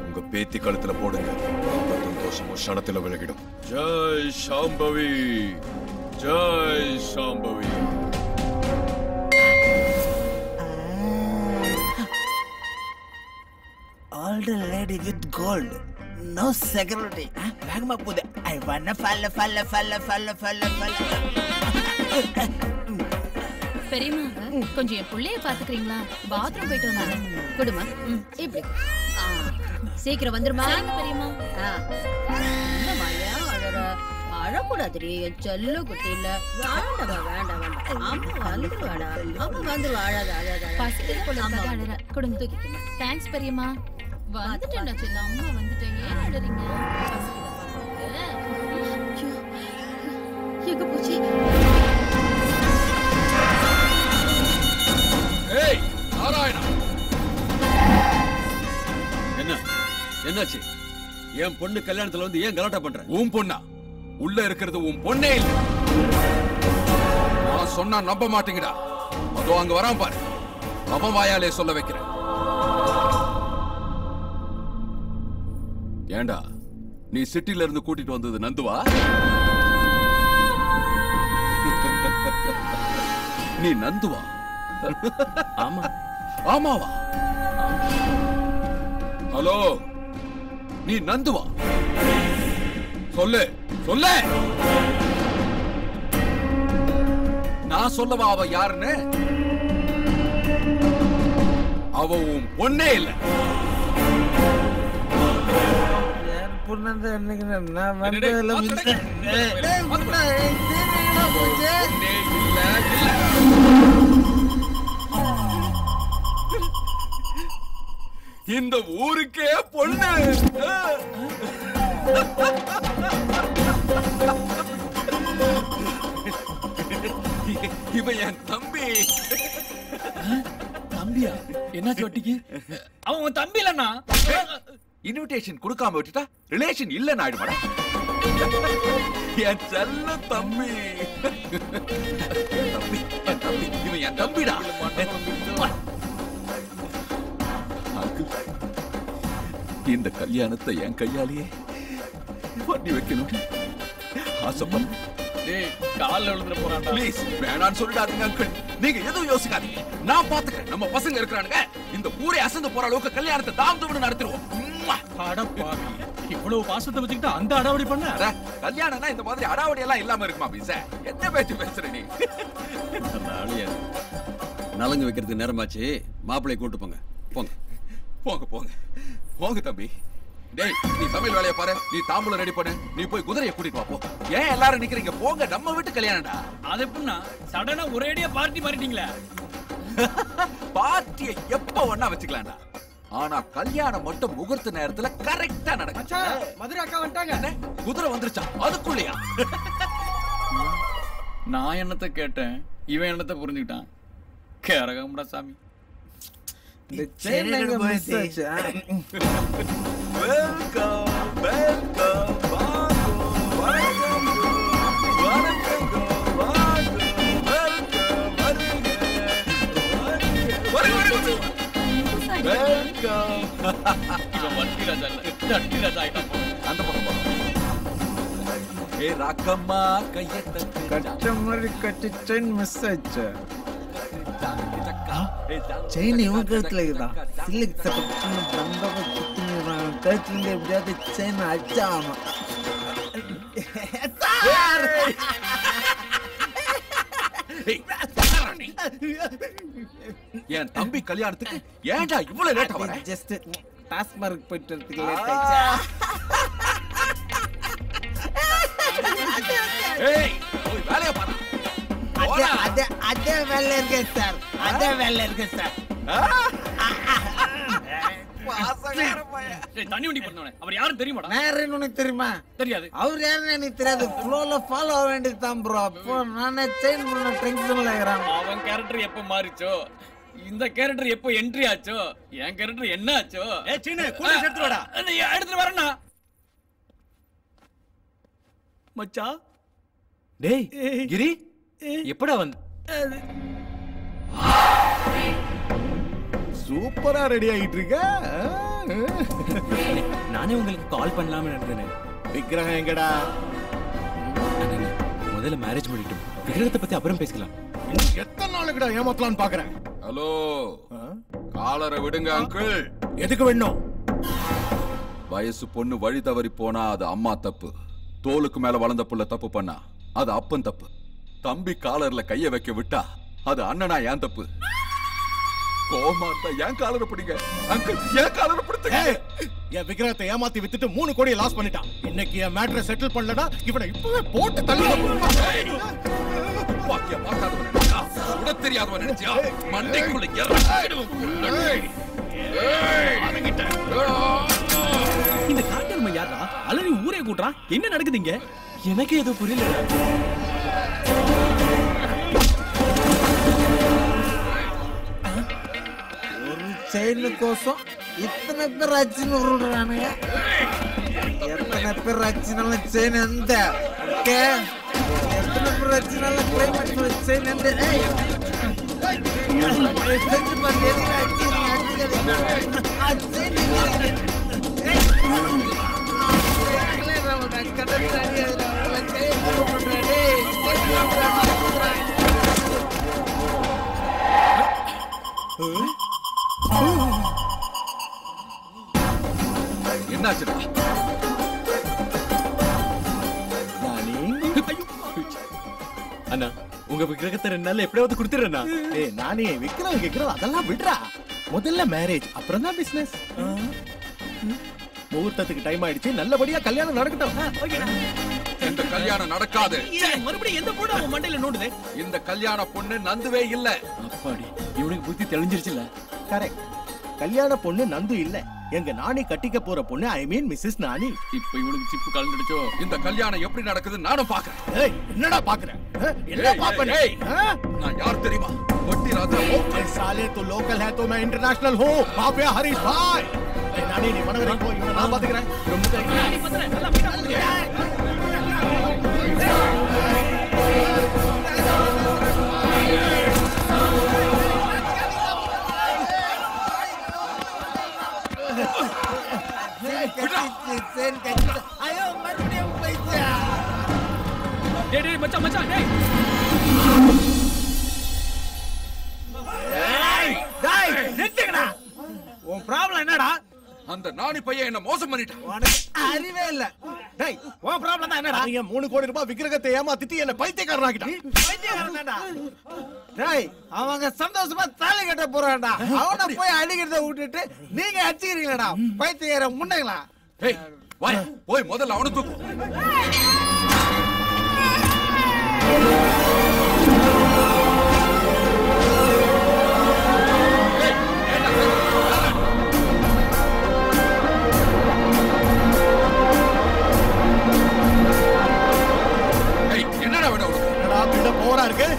உங்க பேத்தி கழுத்துல க்ஷணத்துல விலகிடும். Jai Shambhavi, Jai Shambhavi. Old lady with gold. No security. வேகமா போகுது. I wanna fall. பெரியம்மா கொஞ்சம் என் புள்ளைய பாத்துக்கிறீங்களா? பாத்ரூம் போயிட்டு வந்தாங்க. குடுமா இப்படி சீக்கிரம் வந்துருமா பெரியம்மா. அழக்கூடாதுரி செல்ல குட்டி இல்ல. வேண்டாம் அம்மா வந்துருவாடா. அம்மா வந்துருவா. அழாத பசிக்குது போல இருக்காது, அழற. கொடுங்க தூக்கிக்கங்க. தேங்க்ஸ் பெரியம்மா. வந்துட்டேன் செல்ல. அம்மா வந்துட்டேன். ஏன் அழறீங்க? எங்க போச்சு? ஏய் நாராயணா, என்னாச்சு? என் பொண்ணு கல்யாணத்துல வந்து ஏன் கலாட்டா பண்ற? உன் பொண்ணா? உள்ள இருக்கிறது உன் பொண்ணே இல்ல. நான் சொன்னா நம்ப மாட்டீங்கடா. அதோ அங்க வரான் பாரு. அவன் வாயாலே சொல்ல வைக்கிறேன். ஏண்டா நீ சிட்டில இருந்து கூட்டிட்டு வந்தது நந்துவா? நீ நந்துவா? ஆமா. ஆமாவா? ஹலோ, நீ நந்துவா? சொல்லு சொல்லு. நான் சொல்லவா அவ யாருன்னு? அவ உன் பொண்ணே இல்ல. இந்த ஊருக்கே பொண்ணு. இவன் என் தம்பி. தம்பியா? என்ன சொட்டிக்கு? அவன் உன் தம்பி இல்லண்ணா. இன்விடேஷன் கொடுக்காம விட்டுட்டா ரிலேஷன் இல்லன்னு ஆயிடுமாடா. என் செல்ல தம்பி. என் தம்பி இவன் என் தம்பிடா. இந்த கல்யாணத்தை என் கையாலேயே பண்ணி வைக்கணும் ஆசைப்பட. கால்ல விழுந்துற போறான்டா. ப்ளீஸ் வேணான்னு சொல்லிடாதீங்க அங்கிள். நீங்க எதுவும் யோசிக்காதீங்க. நான் பாத்துக்கிறேன். நம்ம பசங்க இருக்கிறானுங்க. இந்த ஊரே அசந்து போற அளவுக்கு கல்யாணத்தை தாம் தும்னு நடத்திடுவோம். அடப்பாவி, இவ்வளவு பாசத்தை வச்சுக்கிட்டு அந்த அடாவடி பண்ண? கல்யாணம்னா இந்த மாதிரி அடாவடி எல்லாம் இல்லாம இருக்குமா பீச? என்ன பேச்சு பேசுற நீ? நலங்கு வைக்கிறதுக்கு நேரமாச்சு. மாப்பிள்ளையை கூட்டு போங்க. போங்க போங்க போங்க போங்க தம்பி. டேய், நீ சமையல் வேலையை பாரு. நீ தாம்பூலம் ரெடி பண்ணு. நீ போய் குதிரையை கூட்டிட்டு வா போ. ஏன் எல்லாரும் நிக்கிறீங்க? போங்க, நம்ம வீட்டு கல்யாணம்டா. அது எப்படின்னா சடனா ஒரேடியா பார்ட்டி மாறிட்டீங்களா? பார்ட்டியை எப்ப வேணா வச்சுக்கலாம்டா. ஆனா கல்யாணம் மட்டும் முகூர்த்த நேரத்துல கரெக்டா நடக்கும். மதுரை அக்கா வந்துட்டாங்க. குதிரை வந்துருச்சா? அதுக்குள்ளயா? நான் என்னத்தை கேட்டேன், இவன் என்னத்தை புரிஞ்சுக்கிட்டான். கேரகம்டா சாமி. அந்த பக்கம் ராக்கம்மா கையை கட்ட மாதிரி கட்டி செயின் மிஸ் ஆயிடுச்சு. செயின் இவன் கழுத்துல இருக்குதா? சில்லுக்கு சப்பட்டு பந்தவ சுத்திங்கிறான். கழுத்துல எப்படியாவது செயின் அடிச்சாமா. என் தம்பி கல்யாணத்துக்கு ஏன்டா இவ்வளவு லேட்டா வர? ஜஸ்ட் டாஸ்மார்க் போயிட்டு வரதுக்கு லேட் ஆயிடுச்சு. ஏய், போய் வேலைய பாரு. அதே வேலை இருக்கு சார். அதே வேலை இருக்கு சார். தண்ணி வண்டி பண்ணவனே அவர் யாரும் தெரியுமாடா? நான் யாருன்னு உனக்கு தெரியுமா? தெரியாது. அவர் யாருன்னு எனக்கு தெரியாது. ஃப்ளோல ஃபாலோ ஆக வேண்டியது தான் ப்ரோ. அப்போ நானே செயின் பண்ண டென்ஷன்ல இருக்கிறேன். அவன் கேரக்டர் எப்ப மாறிச்சோ, இந்த கேரக்டர் எப்போ என்ட்ரி ஆச்சோ, என் கேரக்டர் என்ன ஆச்சோ? ஏ சீனே கூட எடுத்து வாடா. எடுத்து வரேன்னா மச்சா. டேய் கிரி, எப்படா வந்து? சூப்பரா ரெடி ஆகிட்டு இருக்க. நானே உங்களுக்கு கால் பண்ணலாம்னு நினைக்கிறேன். விக்கிரகம் எங்கடா? முதல்ல மேரேஜ் பண்ணிட்டோம், விக்கிரகத்தை பத்தி அப்புறம் பேசிக்கலாம். எத்தனை நாளுக்குடா ஏமாத்தலாம்னு பாக்குறேன். ஹலோ, காலரை விடுங்க அங்கிள். எதுக்கு வேணும்? வயசு பொண்ணு வழி தவறி போனா அது அம்மா தப்பு. தோலுக்கு மேல வளர்ந்த புள்ள தப்பு பண்ணா அது அப்பன் தப்பு. தம்பி காலர்ல கைய வைக்க விட்டா அது அண்ணனா ஏன் தப்பு. கோமா இருந்தா ஏன் காலரை பிடிங்க அங்கிள், ஏன் காலரை பிடிங்க. என் விக்கிரகத்தை ஏமாத்தி வித்துட்டு 3 கோடி லாஸ் பண்ணிட்டான். இன்னைக்கு என் மேட்டரை செட்டில் பண்ணலனா இவனை இப்பவே போட்டு தள்ளி பாக்கிய பார்க்காதவன் நினைச்சா, சுட தெரியாதவன் நினைச்சா, மண்டைக்குள்ள இறங்கிடுவேன். இந்த காட்டெருமை யாரா அலறி ஊரே கூட்டுறான்? என்ன நடக்குதுங்க? எனக்கு எதுவும் புரியல. ஒரு செயின் கோசம் இத்தனை பேர் அச்சுன்னு உருள்றானுங்க. எத்தனை பேர் அச்சுனாலும் செயின் எந்த ஓகே, எத்தனை பேர் அச்சுனாலும் கிளைமேட் செயின் எந்த. என்னாச்சுடா? அண்ணா, உங்க விக்கிரகத்தை 2 நாள்ல எப்படியாவது கொடுத்துறேண்ணா. ஏய் நானே விக்ரம் அதெல்லாம் விடுறா. முதல்ல மேரேஜ், அப்புறம் தான் பிசினஸ். முகூர்த்தத்துக்கு டைம் ஆயிடுச்சு, நல்லபடியா கல்யாணம் நடக்கட்டும். இந்த கல்யாணம் நடக்காது. மறுபடியும் எந்த பொண்ணு அவன் மண்டையில நோடுது? இந்த கல்யாண பொண்ணு நந்துவே இல்ல. அப்பாடி, இவனுக்கு புத்தி தெளிஞ்சிருச்சுல. கரெக்ட், கல்யாண பொண்ணு நந்து இல்ல. எங்க நானி கட்டிக்க போற பொண்ணு, ஐ மீன் மிஸ்ஸஸ் நானி. இப்ப இவனுக்கு சிப்பு கலந்துடுச்சோ. இந்த கல்யாணம் எப்படி நடக்குது நானும் பாக்குறேன். ஏய் என்னடா பாக்குறேன்? என்ன பாப்பனே? நான் யார் தெரியுமா? வட்டி ராஜா. साले तो लोकल है तो मैं इंटरनेशनल हूँ. माफिया हरीश भाई. नानी நீ மனவரை போ, இவனை நான் பாத்துக்கிறேன். ரொம்ப தேங்க்ஸ். நானி பண்றேன், எல்லாம் மீட்டா முடியாது. ஐயோ மறுபடியும் போயிச்சா. டேய் மச்சான் டேய். டேய் நிறுத்துங்கடா. உன் ப்ராப்ளம் என்னடா? அந்த நானி பையன் என்ன மோசம் பண்ணிட்டான். உனக்கு அறிவே இல்ல. டேய் உன் ப்ராப்ளம் தான் என்னடா? நீங்க 3 கோடி ரூபாய் விக்கிரகத்தை ஏமாத்திட்டு என்ன பைத்தியக்காரன் ஆக்கிட்டான். பைத்தியக்காரன்டா. டேய் அவங்க சந்தோஷமா தாலி கட்ட போறான்டா. அவனை போய் அடிக்கிறத விட்டுட்டு நீங்க அடிச்சிக்கிறீங்கடா பைத்தியக்கார முண்டைகளா. ஏய் வாய், போய் முதல்ல அவனை தூக்கு. என்னடா வேணும் உனக்கு? என்னடா பில்ட போரா இருக்கு?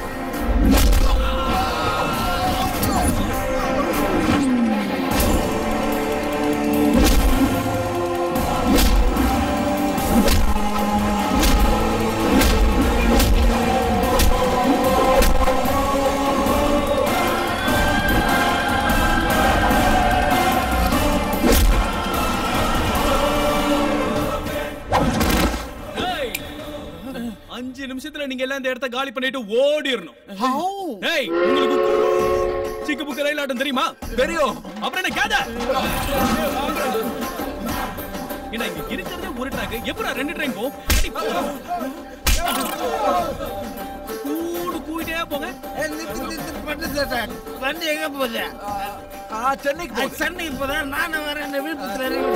நிமிஷத்துல நீங்க எல்லாம் இந்த இடத்தை காலி பண்ணிட்டு ஓடிரணும். ஏய் உங்களுக்கு சிக்கு புக்கு ரயில் ஆட்டம் தெரியுமா? தெரியும். அப்புறம் என்ன கேத? என்ன இங்க இருக்கிறதே ஒரு ட்ராக், எப்படா 2 ட்ரெயின் போகும்? கூடு கூயிட்டே போங்க. நித்து பட்டு சேட்டா வண்டி எங்க போகுது? சென்னைக்கு போகுது. சென்னைக்கு போதா? நானும் வரேன். இந்த விழுப்புரத்துல இறங்கி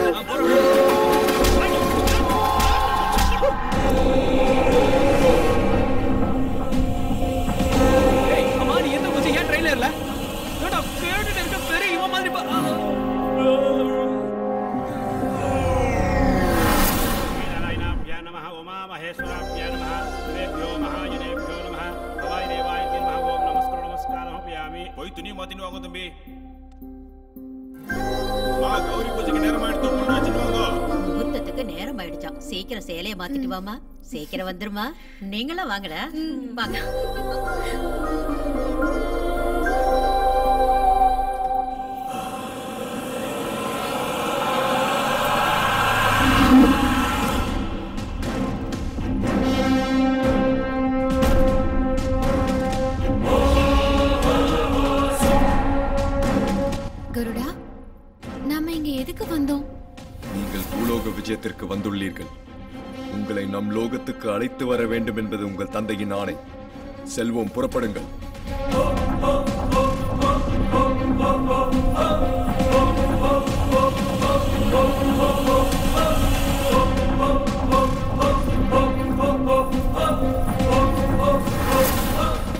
அம்மா நீ எந்த கொஞ்சம் ஏன் ட்ரெயின்ல இல்ல? நான் கேட்டுட்டு இருக்க பெரிய இவன் மாதிரி போய் துணி மாத்தின்னு வாங்க தம்பி. கௌரி பூஜைக்கு நேரம் ஆயிடுத்து, முகூர்த்தத்துக்கு நேரம் ஆயிடுச்சாம். சீக்கிரம் சேலைய மாத்திட்டு வாமா. சீக்கிரம் வந்துருமா. நீங்களும் வாங்கடா. வாங்க. நாம இங்க எதுக்கு வந்தோம்? நீங்கள் பூலோக விஜயத்திற்கு வந்துள்ளீர்கள். உங்களை நம் லோகத்துக்கு அழைத்து வர வேண்டும் என்பது உங்கள் தந்தையின் ஆணை. செல்வோம், புறப்படுங்கள்.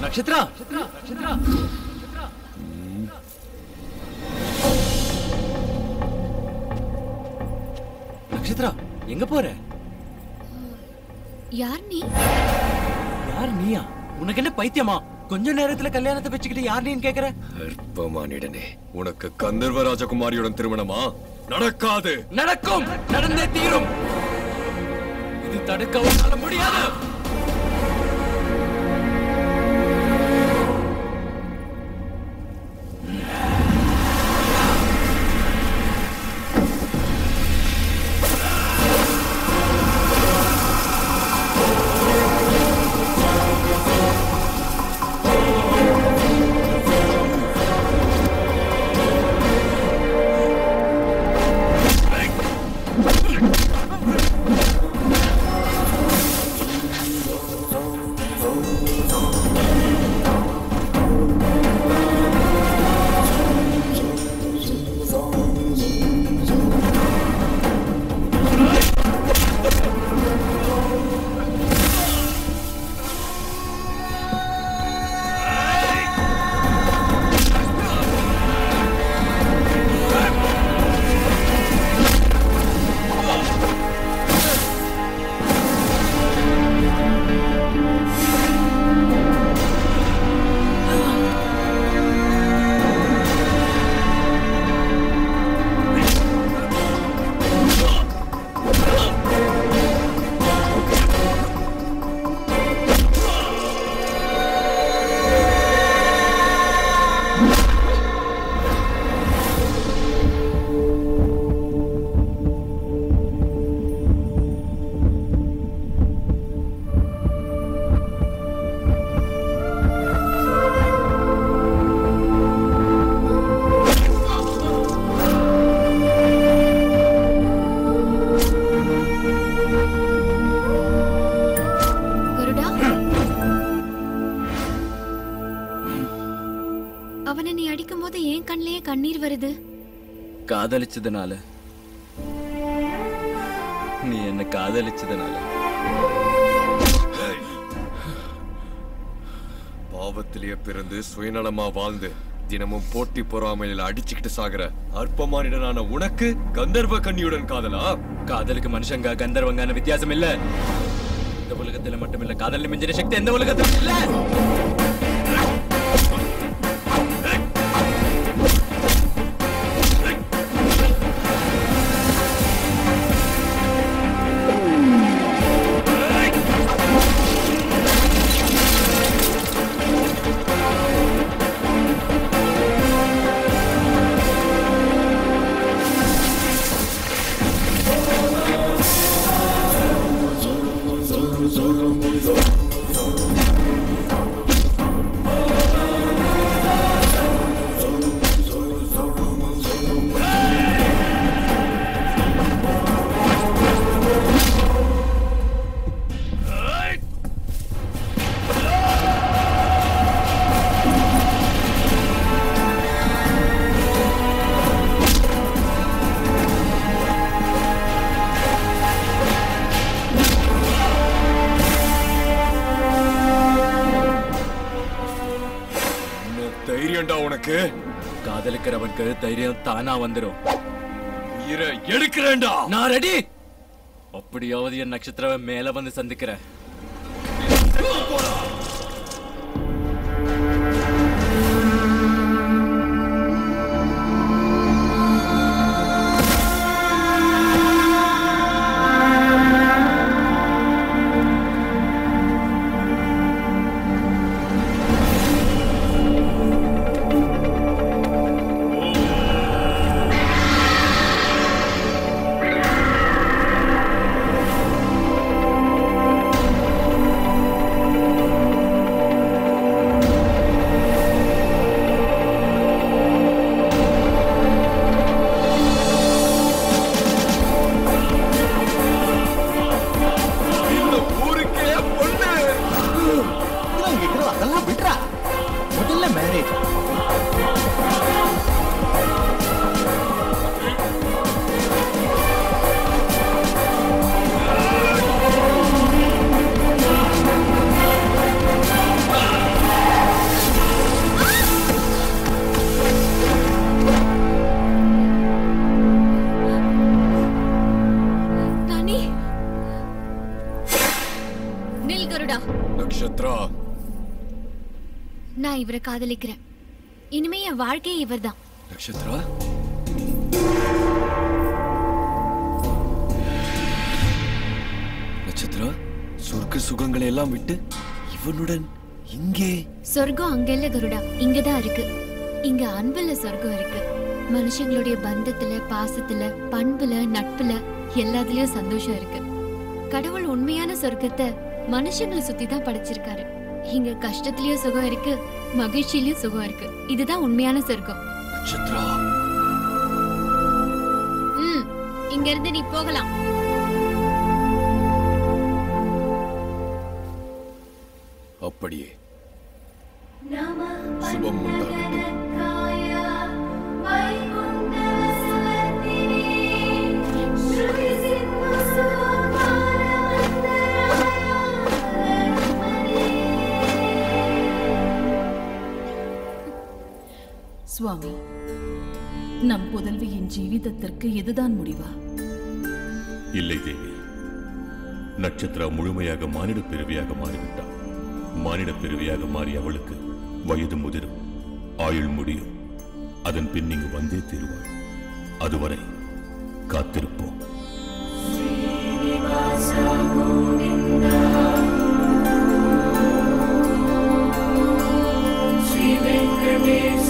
நட்சத்திரா, நட்சத்திரா, எங்க போற? யார் நீ? யார் நீயா? உனக்கு என்ன பைத்தியமா? கொஞ்ச நேரத்துல கல்யாணத்தை வச்சுக்கிட்டு யார் நீன்னு கேக்குற? அற்பமானிடனே, உனக்கு கந்தர்வ ராஜகுமாரியுடன் திருமணமா? நடக்காது. நடக்கும், நடந்தே தீரும். இது தடுக்க உன்னால முடியாது. காதலிச்சதுனால. நீ என்ன காதலிச்சதுனால. பாவத்திலேயே பிறந்து சுயநலமா வாழ்ந்து தினமும் போட்டி பொறாமையில அடிச்சுக்கிட்டு சாகுற அற்பமானிடனான உனக்கு கந்தர்வ கன்னியுடன் காதலா? காதலுக்கு மனுஷங்க கந்தர்வங்கான வித்தியாசம் இல்ல. இந்த உலகத்துல மட்டுமில்ல, காதல் மிஞ்சின சக்தி எந்த உலகத்திலும் இல்ல. காதலிக்கிறவனுக்கு தைரியம் தானா வந்துரும். எடுக்கிறேன்டா. நான் ரெடி. அப்படியாவது என் நட்சத்திரவை மேல வந்து சந்திக்கிறேன். நான் இவரை காதலிக்கிறேன். இனிமே என் வாழ்க்கையே இவர்தான். நட்சத்திரா, நட்சத்திரா, சொர்க்க சுகங்களை எல்லாம் விட்டு இவனுடன் இங்கே? சொர்க்கம் அங்க இல்ல கருடா, இங்கதான் இருக்கு. இங்க அன்புல சொர்க்கம் இருக்கு. மனுஷங்களுடைய பந்தத்துல, பாசத்துல, பண்புல, நட்புல எல்லாத்துலயும் சந்தோஷம் இருக்கு. கடவுள் உண்மையான சொர்க்கத்தை மனுஷங்களை சுத்தி தான் படைச்சிருக்காரு. இங்க கஷ்டத்திலயும் சுகம் இருக்கு, மகிழ்ச்சியிலயும் சுகம் இருக்கு. இதுதான் உண்மையான சொர்க்கம். நட்சத்திரா, இங்க இருந்து நீ போகலாம். அப்படியே சுபம் உண்டாகட்டும். சுவாமி, நம் புதல்வியின் ஜீவிதத்திற்கு இதுதான் முடிவா? இல்லை தேவி, நட்சத்திரா முழுமையாக மானிட பிறவியாக மாறிவிட்டாள். மானிட பிறவியாக மாறி அவளுக்கு வயது முதிரும், ஆயுள் முடியும். அதன் பின் இங்கு வந்தே தீருவாள். அதுவரை காத்திருப்போம். Sri Venkateswara